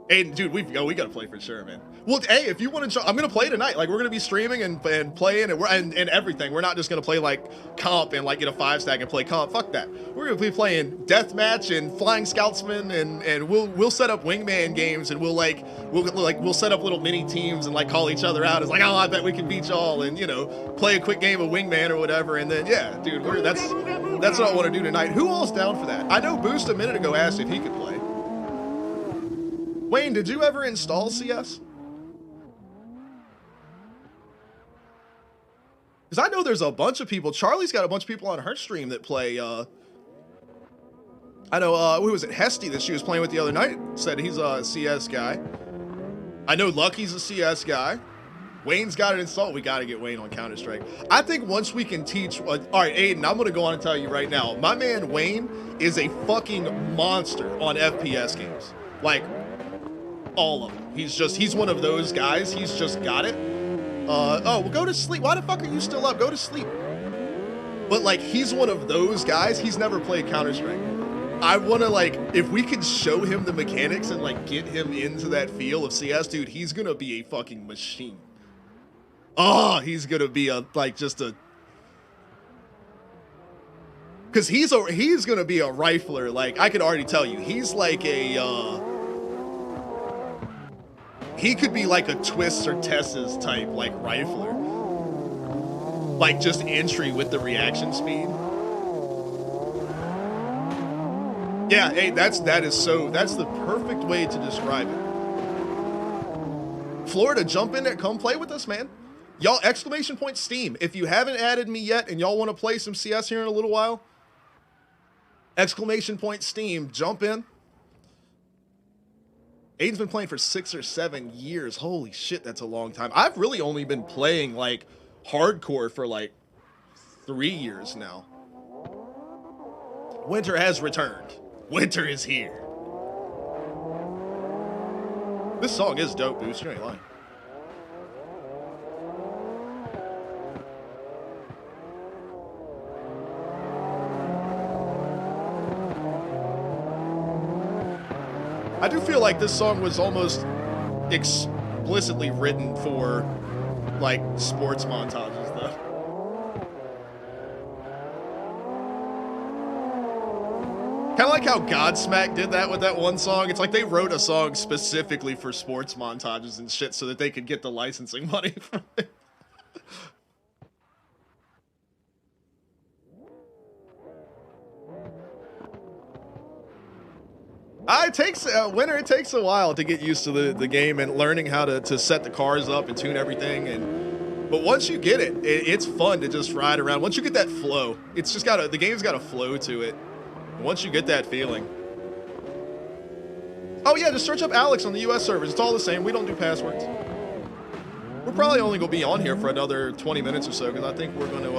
Aiden, dude, we gotta play for sure, man. Well, hey, if you want to, I'm gonna play tonight. Like, we're gonna be streaming and playing and everything. We're not just gonna play like comp and like get a 5-stack and play comp. Fuck that. We're gonna be playing deathmatch and flying scoutsman and we'll set up wingman games and we'll set up little mini teams and like call each other out. It's like, oh, I bet we can beat y'all, and play a quick game of wingman or whatever. And then yeah, dude, that's what I want to do tonight. Who all's down for that? I know Boost a minute ago asked if he could play. Wayne, did you ever install CS? Because I know there's a bunch of people. Charlie's got a bunch of people on her stream that play. I know, who was it? Hesty that she was playing with the other night said he's a CS guy. I know Lucky's a CS guy. Wayne's got it installed. We got to get Wayne on Counter-Strike. I think once we can teach... all right, Aiden, I'm going to go on and tell you right now. My man Wayne is a fucking monster on FPS games. Like, all of them. He's one of those guys. He's just got it. Oh, well, go to sleep. Why the fuck are you still up? Go to sleep. But, like, he's one of those guys. He's never played Counter-Strike. I want to, like, if we could show him the mechanics and, like, get him into that feel of CS, dude, he's going to be a fucking machine. Oh, he's going to be a, like, just a... Because he's going to be a rifler. Like, I could already tell you. He's like a, he could be like a Twists or Tess's type, like, rifler. Like, just entry with the reaction speed. Yeah, hey, that's the perfect way to describe it. Florida, jump in there, come play with us, man. Y'all, exclamation point Steam. If you haven't added me yet and y'all want to play some CS here in a little while, exclamation point Steam, jump in. Aiden's been playing for 6 or 7 years. Holy shit, that's a long time. I've really only been playing, like, hardcore for, like, 3 years now. Winter has returned. Winter is here. This song is dope, Boost. You ain't lying. I do feel like this song was almost explicitly written for, like, sports montages, though. Kind of like how Godsmack did that with that one song. It's like they wrote a song specifically for sports montages and shit so that they could get the licensing money from it. Winter, it takes a while to get used to the game and learning how to set the cars up and tune everything. But once you get it, it's fun to just ride around. Once you get that flow, it's just the game's got a flow to it. Once you get that feeling. Oh yeah, just search up Alex on the US servers. It's all the same. We don't do passwords. We're probably only gonna be on here for another 20 minutes or so because I think we're gonna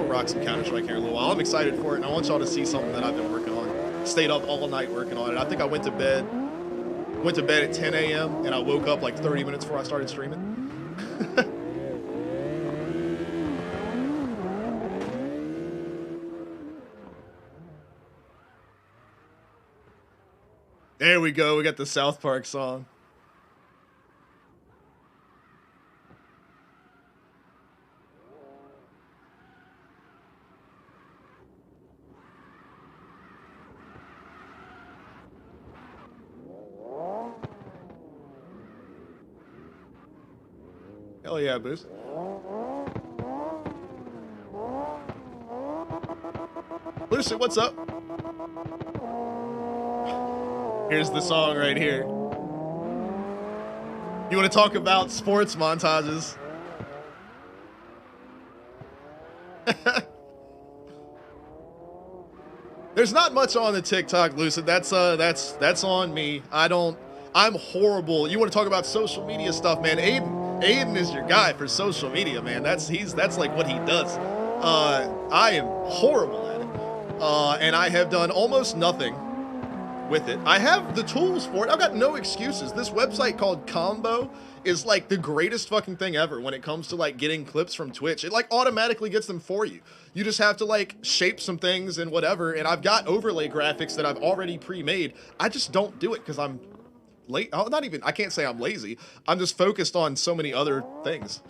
rock some Counter-Strike here in a little while. I'm excited for it, and I want y'all to see something that I've been working on. Stayed up all night working on it. I think I went to bed at 10 a.m. and I woke up like 30 minutes before I started streaming. There we go. We got the South Park song. Hell yeah, Boost. Lucy, what's up? Here's the song right here. You want to talk about sports montages? There's not much on the TikTok, Lucid. That's on me. I'm horrible. You want to talk about social media stuff, man? Aiden is your guy for social media, man. That's like what he does. I am horrible at it. And I have done almost nothing with it. I have the tools for it. I've got no excuses. This website called Combo is like the greatest fucking thing ever when it comes to like getting clips from Twitch. It like automatically gets them for you. You just have to like shape some things and whatever. And I've got overlay graphics that I've already pre-made. I just don't do it because I'm late. I can't say I'm lazy. I'm just focused on so many other things.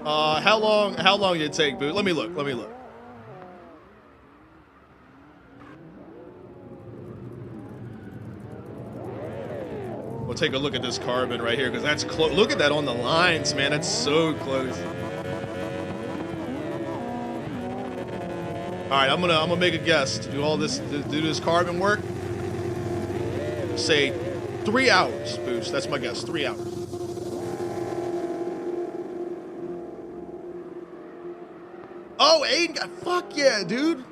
How long did it take, Boo? Let me look. We'll take a look at this carbon right here, because that's close. Look at that on the lines, man. That's so close. All right, I'm gonna make a guess to do all this, to do this carbon work. Say 3 hours, Boost. That's my guess. 3 hours. Oh, Aiden got, fuck yeah, dude.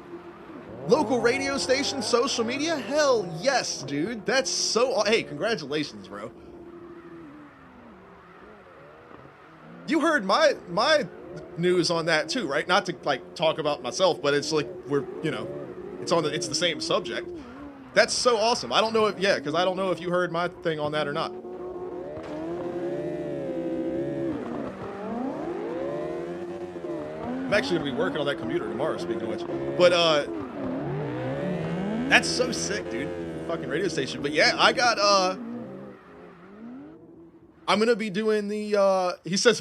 Local radio station, social media? Hell yes, dude. That's so... Hey, congratulations, bro. You heard my news on that too, right? Not to like talk about myself, but it's like we're, you know, it's the same subject. That's so awesome. I don't know if because I don't know if you heard my thing on that or not. I'm actually gonna be working on that computer tomorrow, speaking of which. But that's so sick, dude. Fucking radio station. But yeah, I got I'm gonna be doing the he says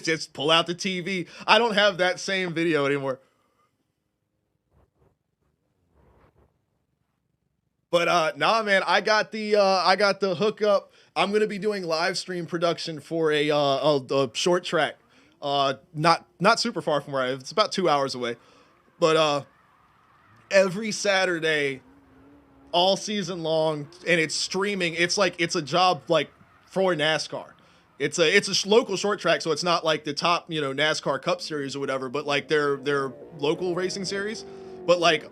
just pull out the TV. I don't have that same video anymore. But nah, man, I got the hookup. I'm gonna be doing live stream production for a short track. Not super far from where I live. It's about 2 hours away. But every Saturday, all season long, and it's streaming. It's like it's a job like for NASCAR. It's a local short track, so it's not like the top, you know, NASCAR Cup Series or whatever, but like their local racing series. But like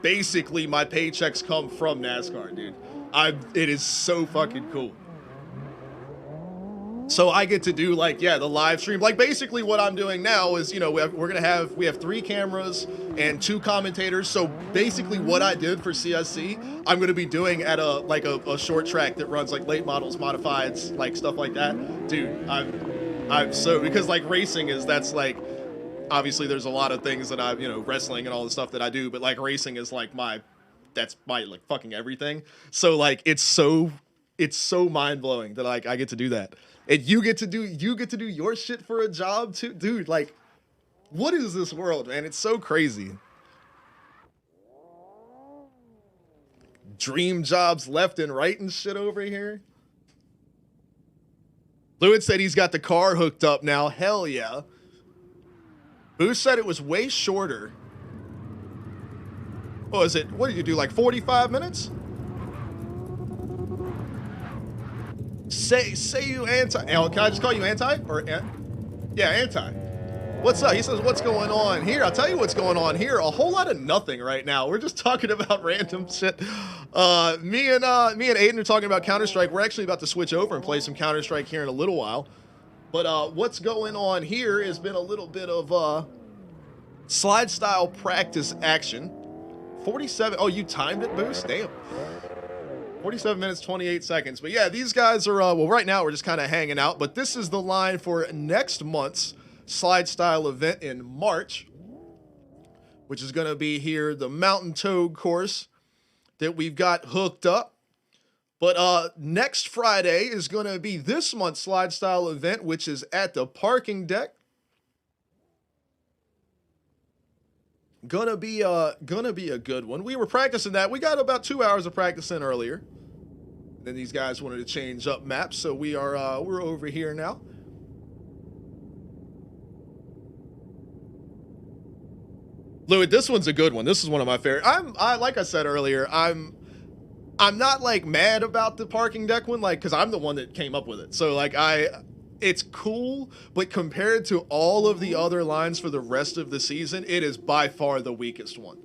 basically my paychecks come from NASCAR, dude. It is so fucking cool. So I get to do like, the live stream. Like basically what I'm doing now is, you know, we have 3 cameras and 2 commentators. So basically what I did for CSC, I'm going to be doing at a short track that runs like late models, modifieds, like stuff like that. Dude, I'm so, because like racing that's like, obviously there's a lot of things that I've, you know, wrestling and all the stuff that I do, but like racing is like that's my like fucking everything. So like, it's so mind blowing that like I get to do that. And you get to do your shit for a job too, dude. Like, what is this world, man? It's so crazy. Dream jobs left and right and shit over here. Lewis said he's got the car hooked up now. Hell yeah. Boo said it was way shorter. What was it? What did you do? Like 45 minutes? Say you anti. Can I just call you anti? Yeah, anti. What's up? He says, what's going on here? I'll tell you what's going on here. A whole lot of nothing right now. We're just talking about random shit. Me and Aiden are talking about Counter-Strike. We're actually about to switch over and play some Counter-Strike here in a little while. But what's going on here has been a little bit of slide style practice action. 47. Oh, you timed it, Boost? Damn. 47 minutes, 28 seconds. But yeah, these guys are, well, right now we're just kind of hanging out. But this is the line for next month's slide style event in March, which is going to be here, the Mountain Toad course that we've got hooked up. But next Friday is going to be this month's slide style event, which is at the parking deck. Gonna be a good one. We were practicing that. We got about 2 hours of practice in earlier. Then these guys wanted to change up maps, so we're over here now. Louis, this one's a good one. This is one of my favorite. Like I said earlier, I'm not like mad about the parking deck one, like, because I'm the one that came up with it. So like it's cool, but compared to all of the other lines for the rest of the season, it is by far the weakest one.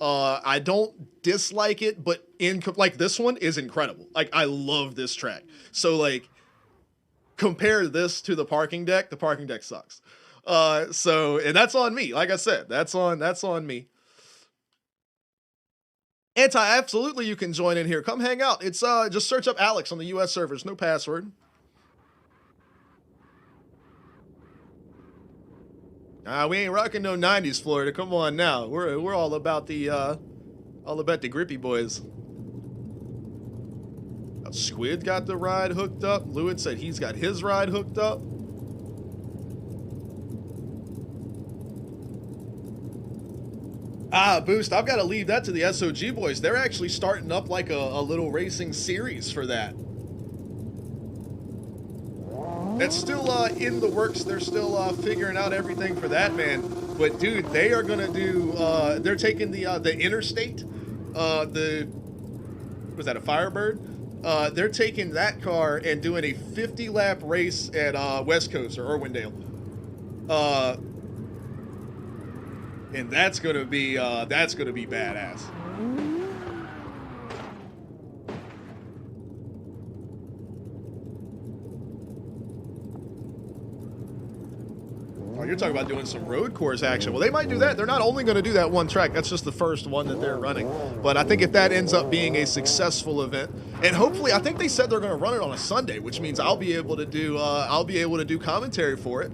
I don't dislike it, but like this one is incredible. Like I love this track. So like compare this to the parking deck sucks. And that's on me. Like I said, that's on me. Absolutely, you can join in here. Come hang out. It's just search up Alex on the US servers. No password. We ain't rocking no 90s Florida. Come on now. We're all about the grippy boys. Squid got the ride hooked up. Lewis said he's got his ride hooked up. Boost, I've got to leave that to the SOG boys. They're actually starting up like a little racing series for that. That's still in the works. They're still figuring out everything for that, man. But dude, they are gonna do. They're taking the interstate. Was that a Firebird? They're taking that car and doing a 50-lap race at West Coast or Irwindale. And that's gonna be badass. Oh, you're talking about doing some road course action. Well, they might do that. They're not only going to do that one track. That's just the first one that they're running. But I think if that ends up being a successful event, and hopefully, I think they said they're going to run it on a Sunday, which means I'll be able to do commentary for it,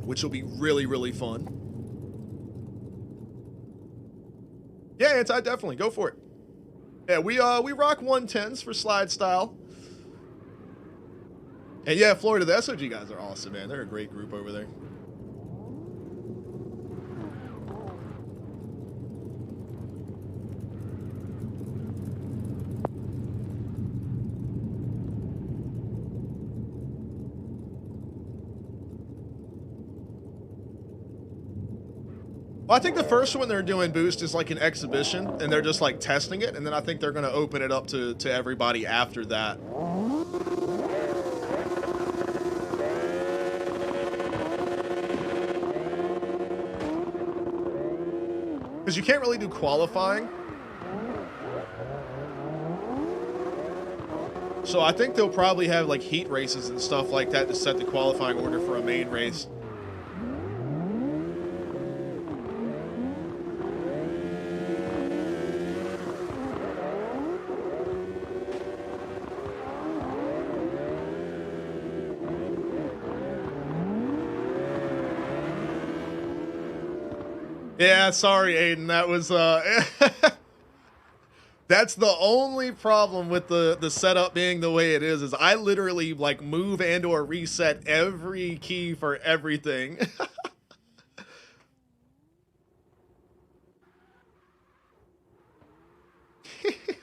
which will be really, really fun. Yeah, I definitely go for it. Yeah, we rock 110s for slide style. And yeah, Florida, the SOG guys are awesome, man. They're a great group over there. Well, I think the first one they're doing Boost is like an exhibition, and they're just like testing it, and then I think they're going to open it up to everybody after that. Because you can't really do qualifying. So I think they'll probably have like heat races and stuff like that to set the qualifying order for a main race. Yeah, sorry, Aiden. That was that's the only problem with the setup being the way it is I literally like move and or reset every key for everything.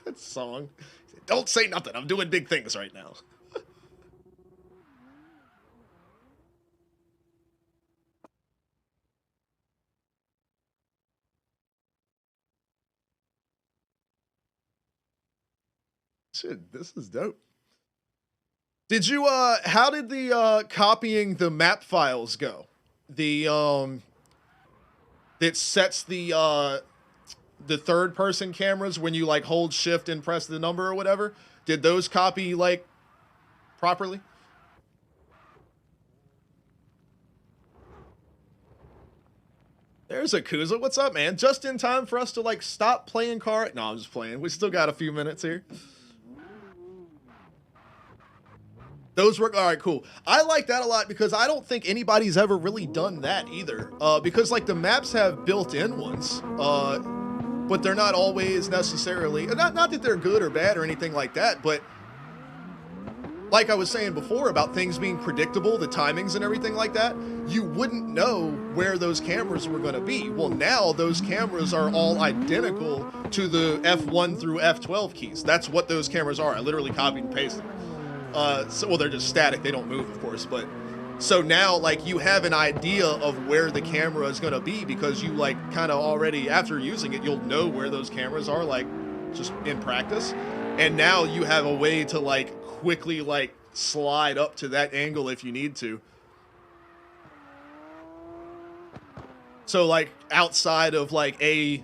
That song. Don't say nothing. I'm doing big things right now. Shit, this is dope. Did you how did the copying the map files go? The it sets the third person cameras when you like hold shift and press the number or whatever. Did those copy like properly? There's a Kuza. What's up, man? Just in time for us to like stop playing car. No, I'm just playing. We still got a few minutes here. Those work. All right, cool. I like that a lot because I don't think anybody's ever really done that either. Because like the maps have built-in ones, but they're not always necessarily, not that they're good or bad or anything like that, but like I was saying before about things being predictable, the timings and everything like that, you wouldn't know where those cameras were going to be. Well, now those cameras are all identical to the F1 through F12 keys. That's what those cameras are. I literally copied and pasted them. Well, they're just static. They don't move, of course. But so now, like, you have an idea of where the camera is going to be because you, like, kind of already, after using it, you'll know where those cameras are, like, just in practice. And now you have a way to, like, quickly, like, slide up to that angle if you need to. So, like, outside of, like, a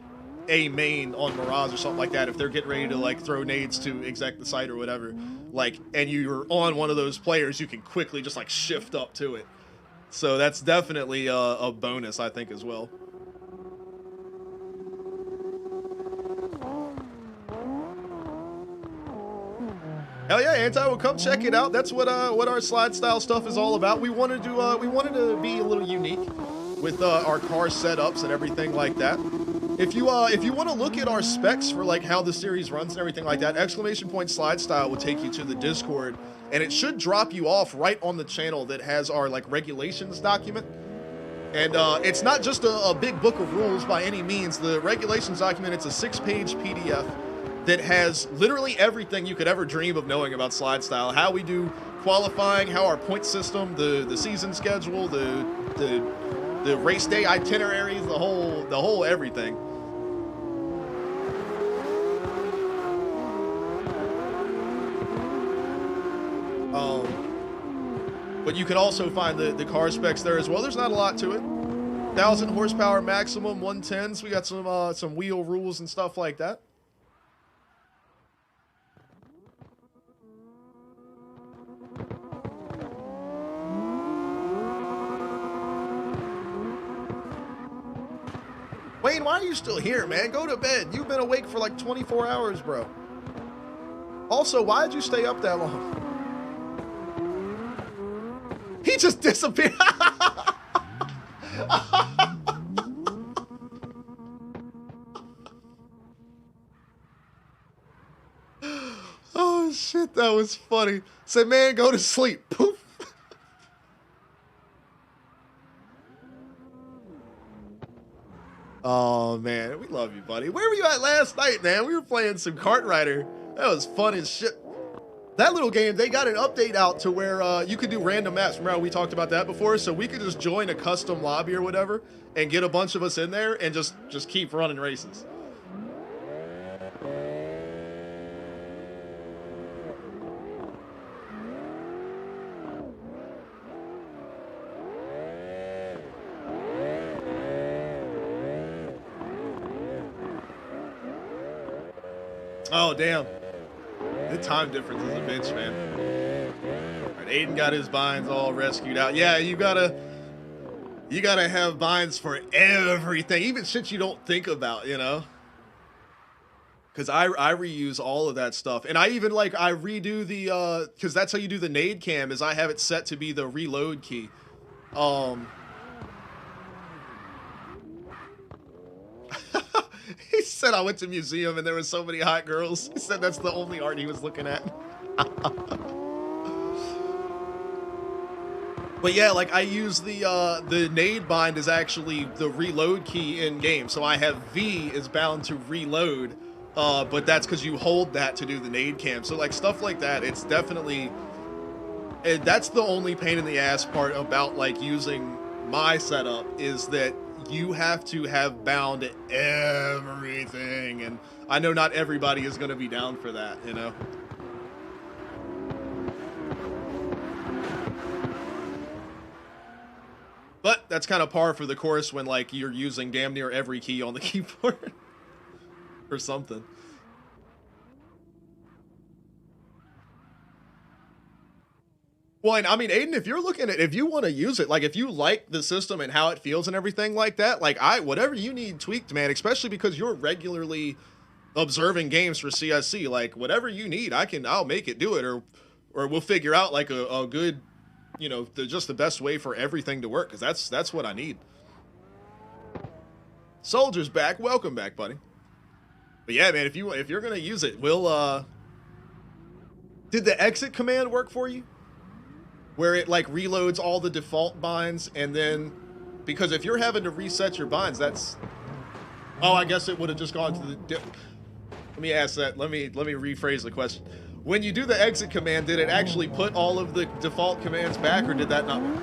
main on Mirage or something like that, if they're getting ready to, like, throw nades to exec the site or whatever, like, and you're on one of those players, you can quickly just, like, shift up to it. So that's definitely a bonus, I think, as well. Hell yeah, Anti, well, come check it out. That's what our slide style stuff is all about. We wanted to be a little unique with our car setups and everything like that. If you want to look at our specs for like how the series runs and everything like that, !SlideStyle will take you to the Discord, and it should drop you off right on the channel that has our like regulations document. And it's not just a big book of rules by any means. The regulations document, it's a 6-page PDF that has literally everything you could ever dream of knowing about slide style. How we do qualifying, how our point system, the season schedule, the race day itineraries, the whole everything. But you can also find the car specs there as well. There's not a lot to it. 1,000 horsepower maximum, 110s. We got some wheel rules and stuff like that. Wayne, why are you still here, man? Go to bed. You've been awake for like 24 hours, bro. Also, why'd you stay up that long? He just disappeared. Oh, shit, that was funny. Say, man, go to sleep. Poof. Oh, man, we love you, buddy. Where were you at last night, man? We were playing some Kart Rider. That was fun as shit. That little game, they got an update out to where you could do random maps. Remember how we talked about that before? So we could just join a custom lobby or whatever and get a bunch of us in there and just keep running races. Oh, damn. The time difference is a bitch, man. All right, Aiden got his binds all rescued out. Yeah, you gotta have binds for everything, even shit you don't think about, you know? Because I reuse all of that stuff. And I even, like, I redo the, because that's how you do the nade cam, is I have it set to be the reload key. He said I went to museum and there were so many hot girls. He said that's the only art he was looking at. But yeah, like I use the nade bind is actually the reload key in game. So I have V is bound to reload, but that's because you hold that to do the nade cam. So like stuff like that, it's definitely, that's the only pain in the ass part about like using my setup is that you have to have bound everything, and I know not everybody is going to be down for that, you know? But that's kind of par for the course when, like, you're using damn near every key on the keyboard or something. Well, and I mean, Aiden, if you're looking at, if you want to use it, like if you like the system and how it feels and everything like that, like whatever you need tweaked, man, especially because you're regularly observing games for CSC, like whatever you need, I'll make it do it, or we'll figure out like a good, you know, just the best way for everything to work, because that's what I need. Soldier's back. Welcome back, buddy. But yeah, man, if you're gonna use it, we'll did the exit command work for you? Where it like reloads all the default binds, and then because if you're having to reset your binds, that's, oh, I guess it would have just gone to the let me ask that. Let me rephrase the question. When you do the exit command, did it actually put all of the default commands back, or did that not work?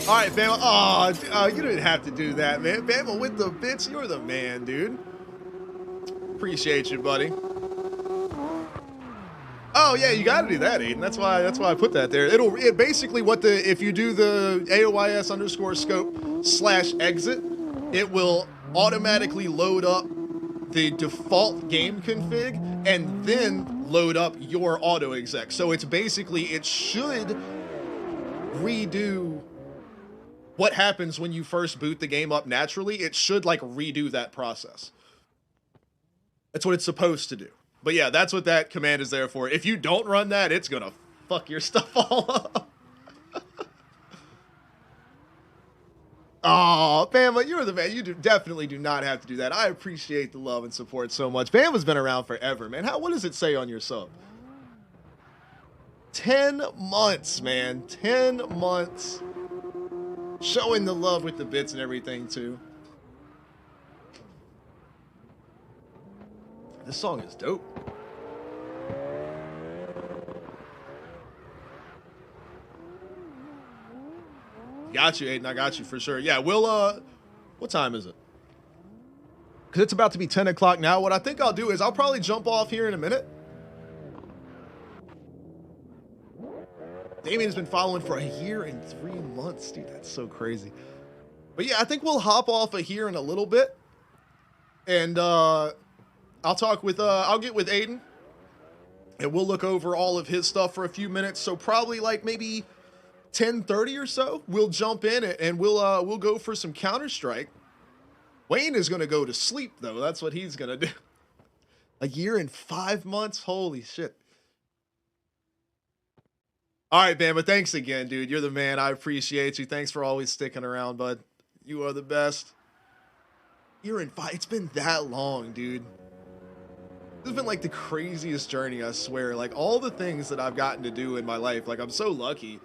All right, Bama. Oh, you didn't have to do that, man. Bama with the bits. You're the man, dude. Appreciate you, buddy. Oh yeah, you got to do that, Aiden. That's why I put that there. It basically if you do the AOYS_scope/exit, it will automatically load up the default game config and then load up your auto exec. So it's basically, it should redo what happens when you first boot the game up naturally. It should like redo that process. That's what it's supposed to do. But yeah, that's what that command is there for. If you don't run that, it's gonna fuck your stuff all up. Oh, Bama, you're the man. You definitely do not have to do that. I appreciate the love and support so much. Bama's been around forever, man. What does it say on your sub? 10 months, man. 10 months. Showing the love with the bits and everything, too. This song is dope. Got you, Aiden. I got you for sure. Yeah, we'll, what time is it? Because it's about to be 10 o'clock now. What I think I'll do is I'll probably jump off here in a minute. Damien's been following for a year and 3 months. Dude, that's so crazy. But yeah, I think we'll hop off of here in a little bit. And I'll talk with, I'll get with Aiden. And we'll look over all of his stuff for a few minutes. So probably like maybe 10:30 or so, we'll jump in and we'll go for some Counter-Strike. Wayne is going to go to sleep, though. That's what he's going to do. A year and 5 months? Holy shit. All right, man, but thanks again, dude. You're the man. I appreciate you. Thanks for always sticking around, bud. You are the best. Year and 5. It's been that long, dude. This has been like the craziest journey, I swear. Like all the things that I've gotten to do in my life, like I'm so lucky.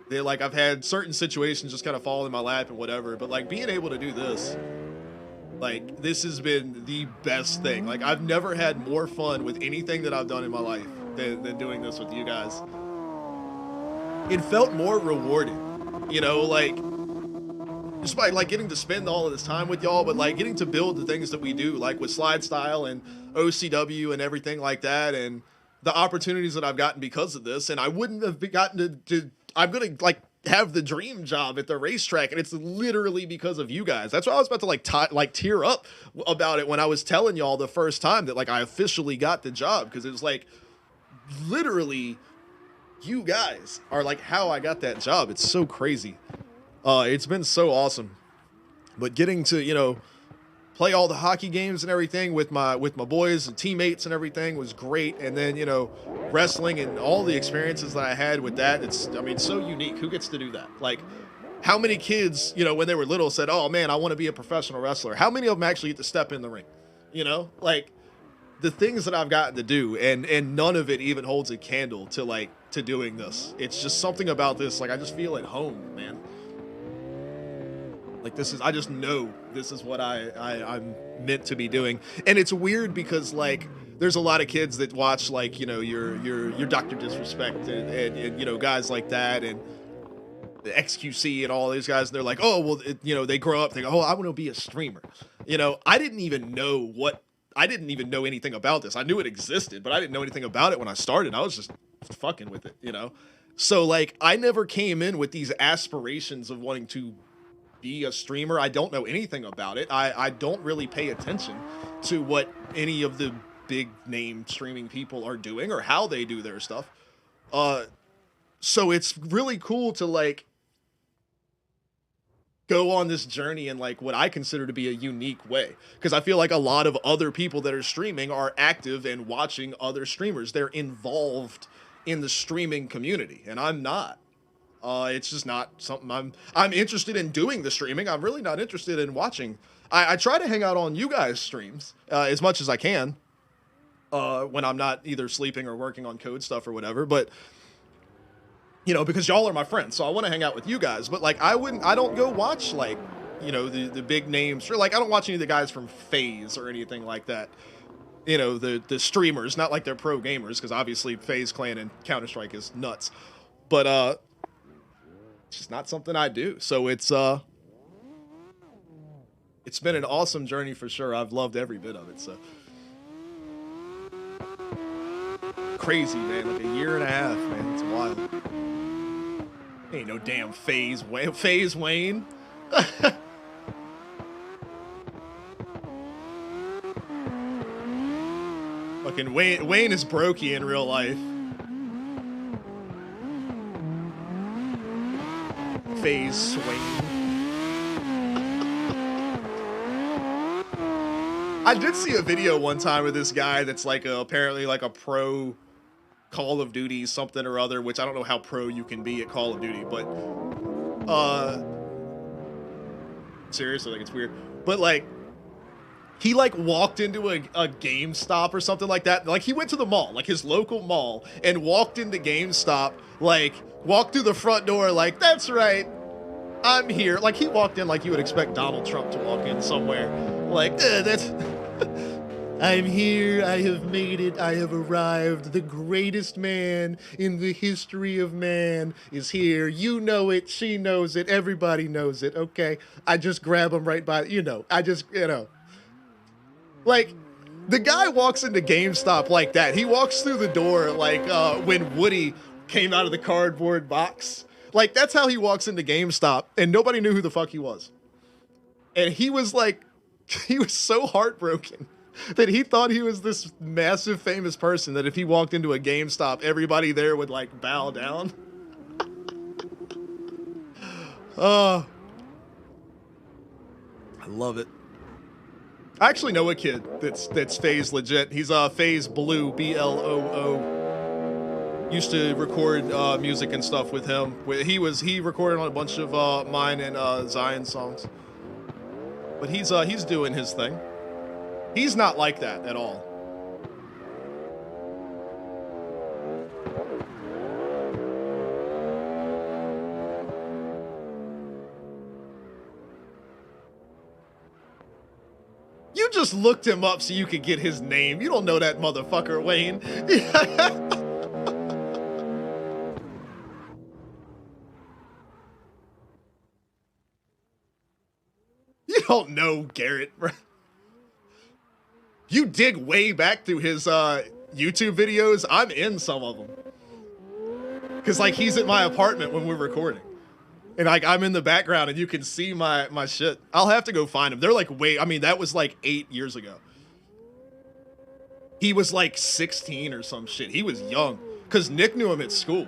That like I've had certain situations just kind of fall in my lap and whatever, but like being able to do this, like this has been the best thing. Like I've never had more fun with anything that I've done in my life than doing this with you guys. It felt more rewarding, you know, like just by like getting to spend all of this time with y'all, but like getting to build the things that we do, like with SLIDESTYLE and OCW and everything like that, and the opportunities that I've gotten because of this. And I wouldn't have gotten to I'm gonna like have the dream job at the racetrack, and it's literally because of you guys. That's why I was about to like tear up about it when I was telling y'all the first time that like I officially got the job, because it was like literally you guys are like how I got that job. It's so crazy. It's been so awesome. But getting to, you know, play all the hockey games and everything with my boys and teammates and everything was great. And then, you know, wrestling and all the experiences that I had with that, it's, I mean, so unique. Who gets to do that? Like, how many kids, you know, when they were little said, oh man, I want to be a professional wrestler? How many of them actually get to step in the ring? You know, like the things that I've gotten to do, and none of it even holds a candle to like, to doing this. It's just something about this. Like, I just feel at home, man. Like this is, I just know this is what I'm meant to be doing. And it's weird because like, there's a lot of kids that watch like, you know, your Dr. Disrespect and you know, guys like that and the XQC and all these guys. And they're like, oh, well, you know, they grow up, they go, oh, I want to be a streamer. You know, I didn't even know anything about this. I knew it existed, but I didn't know anything about it when I started. I was just fucking with it, you know? So like, I never came in with these aspirations of wanting to be a streamer. I don't know anything about it. I don't really pay attention to what any of the big name streaming people are doing or how they do their stuff. So it's really cool to like go on this journey in like what I consider to be a unique way, because I feel like a lot of other people that are streaming are active and watching other streamers. They're involved in the streaming community, and I'm not. It's just not something I'm interested in doing the streaming. I'm really not interested in watching. I try to hang out on you guys' streams as much as I can when I'm not either sleeping or working on code stuff or whatever. But, you know, because y'all are my friends, so I want to hang out with you guys. But like, I don't go watch like, you know, the big names. Like, I don't watch any of the guys from FaZe or anything like that. You know, the streamers, not like they're pro gamers, because obviously FaZe Clan and Counter-Strike is nuts. But it's just not something I do. So it's been an awesome journey for sure. I've loved every bit of it. So crazy, man. Like a year and a half, man. It's wild. Ain't no damn FaZe Wayne. Fucking Wayne is brokey in real life. FaZe Wayne. I did see a video one time with this guy that's like apparently like a pro Call of Duty something or other, which I don't know how pro you can be at Call of Duty, but seriously, like it's weird. But like he like walked into a GameStop or something like that. Like he went to the mall, like his local mall, and walked into GameStop, like walked through the front door like, that's right, I'm here. Like he walked in like you would expect Donald Trump to walk in somewhere. Like, that's I'm here, I have made it, I have arrived. The greatest man in the history of man is here. You know it, she knows it, everybody knows it, okay? I just grab him right by, Like, the guy walks into GameStop like that. He walks through the door like when Woody came out of the cardboard box. Like, that's how he walks into GameStop, and nobody knew who the fuck he was. And he was like, he was so heartbroken that he thought he was this massive famous person that if he walked into a GameStop, everybody there would like bow down. I love it. I actually know a kid that's FaZe legit. He's FaZe Blue, BLOO. Used to record music and stuff with him. He recorded on a bunch of mine and Zion songs. But he's doing his thing. He's not like that at all. You just looked him up so you could get his name. You don't know that motherfucker, Wayne. You don't know Garrett. You dig way back through his YouTube videos. I'm in some of them. Because, like, he's at my apartment when we're recording. And, like, I'm in the background and you can see my shit. I'll have to go find him. They're, like, that was, like, 8 years ago. He was, like, 16 or some shit. He was young. Because Nick knew him at school.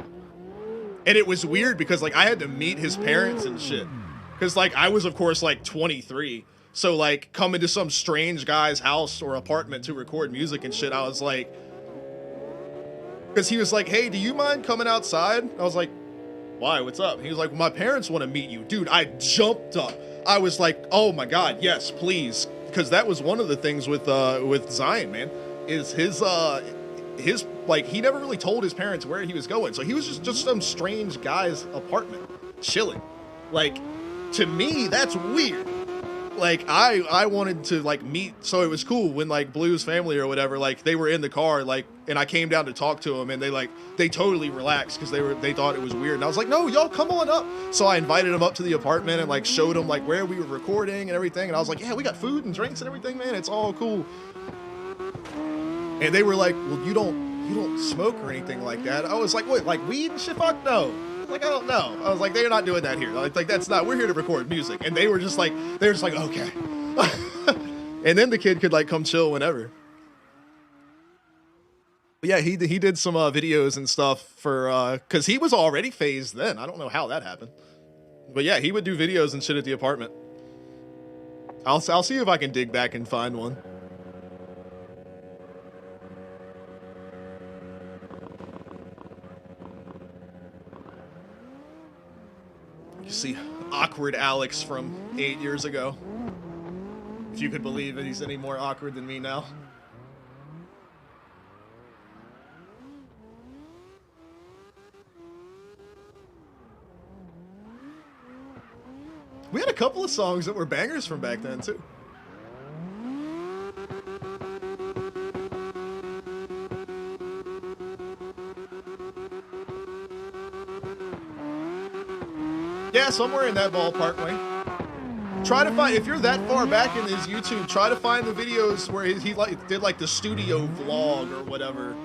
And it was weird because, like, I had to meet his parents and shit. Because, like, I was, of course, like, 23. So, like, coming to some strange guy's house or apartment to record music and shit, I was like... Because he was like, hey, do you mind coming outside? I was like, why? What's up? He was like, well, my parents want to meet you. Dude, I jumped up. I was like, oh, my God, yes, please. Because that was one of the things with Zion, man, is his, like, he never really told his parents where he was going. So he was just some strange guy's apartment, chilling. Like, to me, that's weird. Like, I wanted to, like, meet, so it was cool when, like, Blue's family or whatever, like, they were in the car, like, and I came down to talk to them, and they totally relaxed, because they thought it was weird, and I was like, no, y'all, come on up. So I invited them up to the apartment, and, like, showed them, like, where we were recording and everything, and I was like, yeah, we got food and drinks and everything, man, it's all cool. And they were like, well, you don't smoke or anything like that. I was like, what, like weed and shit? Fuck no. Like, I don't know. I was like, they're not doing that here. Like that's not, we're here to record music. And they were just like, okay. And then the kid could like come chill whenever. But yeah, he did some videos and stuff for, cause he was already phased then. I don't know how that happened. But yeah, he would do videos and shit at the apartment. I'll see if I can dig back and find one. You see awkward Alex from 8 years ago. If you could believe that he's any more awkward than me now. We had a couple of songs that were bangers from back then, too. Yeah, somewhere in that ballpark, Wayne. Try to find, if you're that far back in his YouTube, try to find the videos where he like did like the studio vlog or whatever.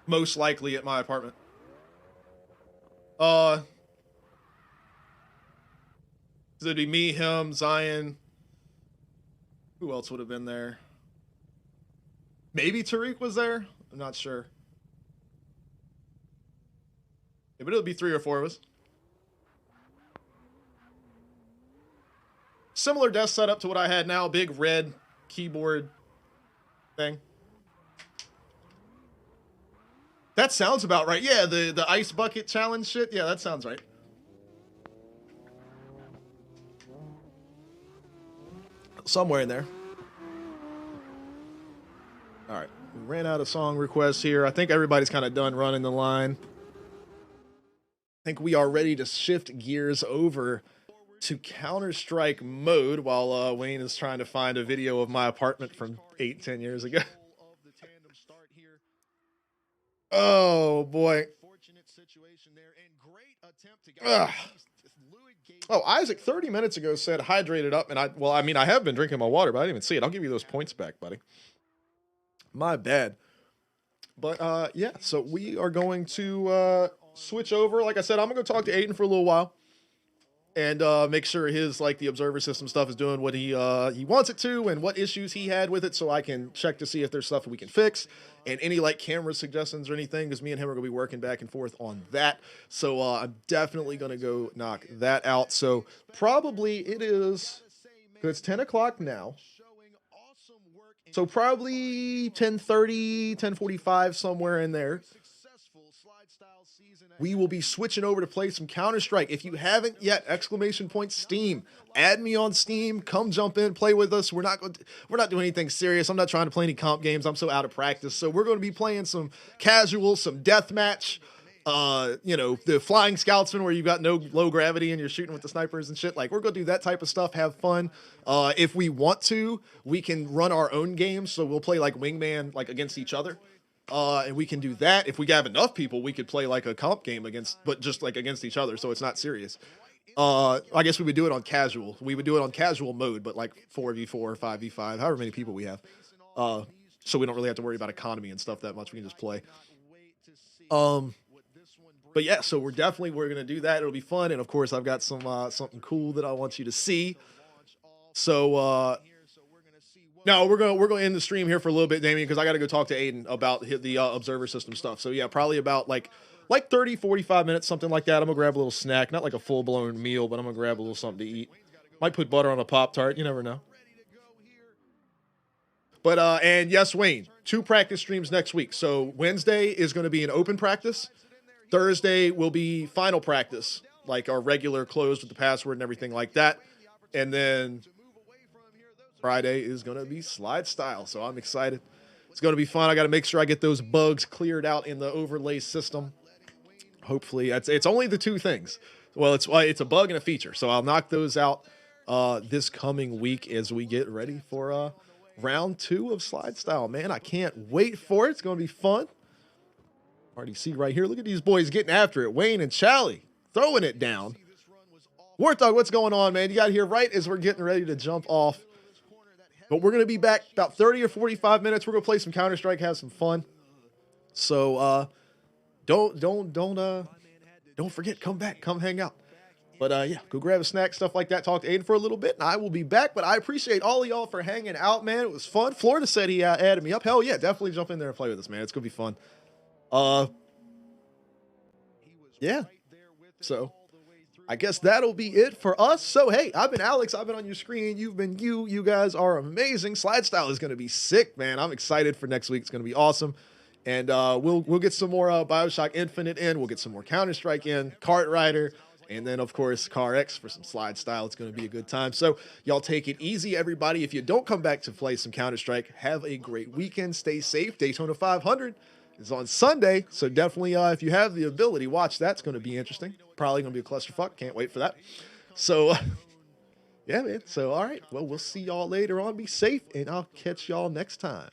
Most likely at my apartment. It'd be me, him, Zion. Who else would have been there? Maybe Tariq was there? I'm not sure. Yeah, but it'll be 3 or 4 of us. Similar desk setup to what I had now. Big red keyboard thing. That sounds about right. Yeah, the ice bucket challenge shit. Yeah, that sounds right. Somewhere in there. All right. We ran out of song requests here. I think everybody's kind of done running the line. I think we are ready to shift gears over to Counter-Strike mode while Wayne is trying to find a video of my apartment from 8-10 years ago. Oh boy. Ugh. Oh, Isaac 30 minutes ago said hydrated up, and I have been drinking my water, but I didn't even see it. I'll give you those points back, buddy. My bad. But yeah, so we are going to switch over. Like I said, I'm gonna go talk to Aiden for a little while and make sure his the observer system stuff is doing what he wants it to, and what issues he had with it, so I can check to see if there's stuff we can fix, and any camera suggestions or anything, because me and him are gonna be working back and forth on that. So I'm definitely gonna go knock that out. So probably it is, because it's 10 o'clock now. So probably 10:30, 10:45, somewhere in there, we will be switching over to play some Counter-Strike. If you haven't yet, Steam. Add me on Steam. Come jump in, play with us. We're not doing anything serious. I'm not trying to play any comp games. I'm so out of practice. So we're going to be playing some casual, some deathmatch. The flying scoutsman where you've got no low gravity and you're shooting with the snipers and shit. We're gonna do that type of stuff, have fun. If we want to, we can run our own games. So we'll play wingman against each other. And we can do that. If we have enough people, we could play a comp game against each other. So it's not serious. I guess we would do it on casual. We would do it on casual mode, but 4v4 or 5v5, however many people we have. So we don't really have to worry about economy and stuff that much. We can just play. But yeah, so we're gonna do that. It'll be fun, and of course, I've got something cool that I want you to see. So no, we're gonna end the stream here for a little bit, Damien, because I got to go talk to Aiden about the observer system stuff. So yeah, probably about 30, 45 minutes, something like that. I'm gonna grab a little snack, not a full blown meal, but I'm gonna grab a little something to eat. Might put butter on a Pop-Tart. You never know. But and yes, Wayne, 2 practice streams next week. So Wednesday is going to be an open practice. Thursday will be final practice, our regular closed with the password and everything like that. And then Friday is going to be SLIDESTYLE. So I'm excited. It's going to be fun. I got to make sure I get those bugs cleared out in the overlay system. Hopefully, it's only the 2 things. Well, it's a bug and a feature. So I'll knock those out this coming week as we get ready for round 2 of SLIDESTYLE. Man, I can't wait for it. It's going to be fun. Already see right here. Look at these boys getting after it. Wayne and Charlie throwing it down. Warthog, what's going on, man? You got here right as we're getting ready to jump off. But we're going to be back about 30 or 45 minutes. We're going to play some Counter-Strike, have some fun. So don't forget, come back, come hang out. But yeah, go grab a snack, stuff like that. Talk to Aiden for a little bit, and I will be back. But I appreciate all of y'all for hanging out, man. It was fun. Florida said he added me up. Hell yeah, definitely jump in there and play with us, man. It's going to be fun. Yeah. So I guess that'll be it for us. So hey, I've been Alex. I've been on your screen. You've been you. You guys are amazing. SLIDESTYLE is going to be sick, man. I'm excited for next week. It's going to be awesome. And we'll get some more BioShock Infinite in. We'll get some more Counter-Strike in, Kart Rider, and then of course Car X for some SLIDESTYLE. It's going to be a good time. So y'all take it easy, everybody. If you don't come back to play some Counter-Strike, have a great weekend. Stay safe. Daytona 500 is on Sunday, so definitely if you have the ability, watch. That's going to be interesting. Probably going to be a clusterfuck. Can't wait for that. So yeah, man. So all right, well, we'll see y'all later on. Be safe, and I'll catch y'all next time.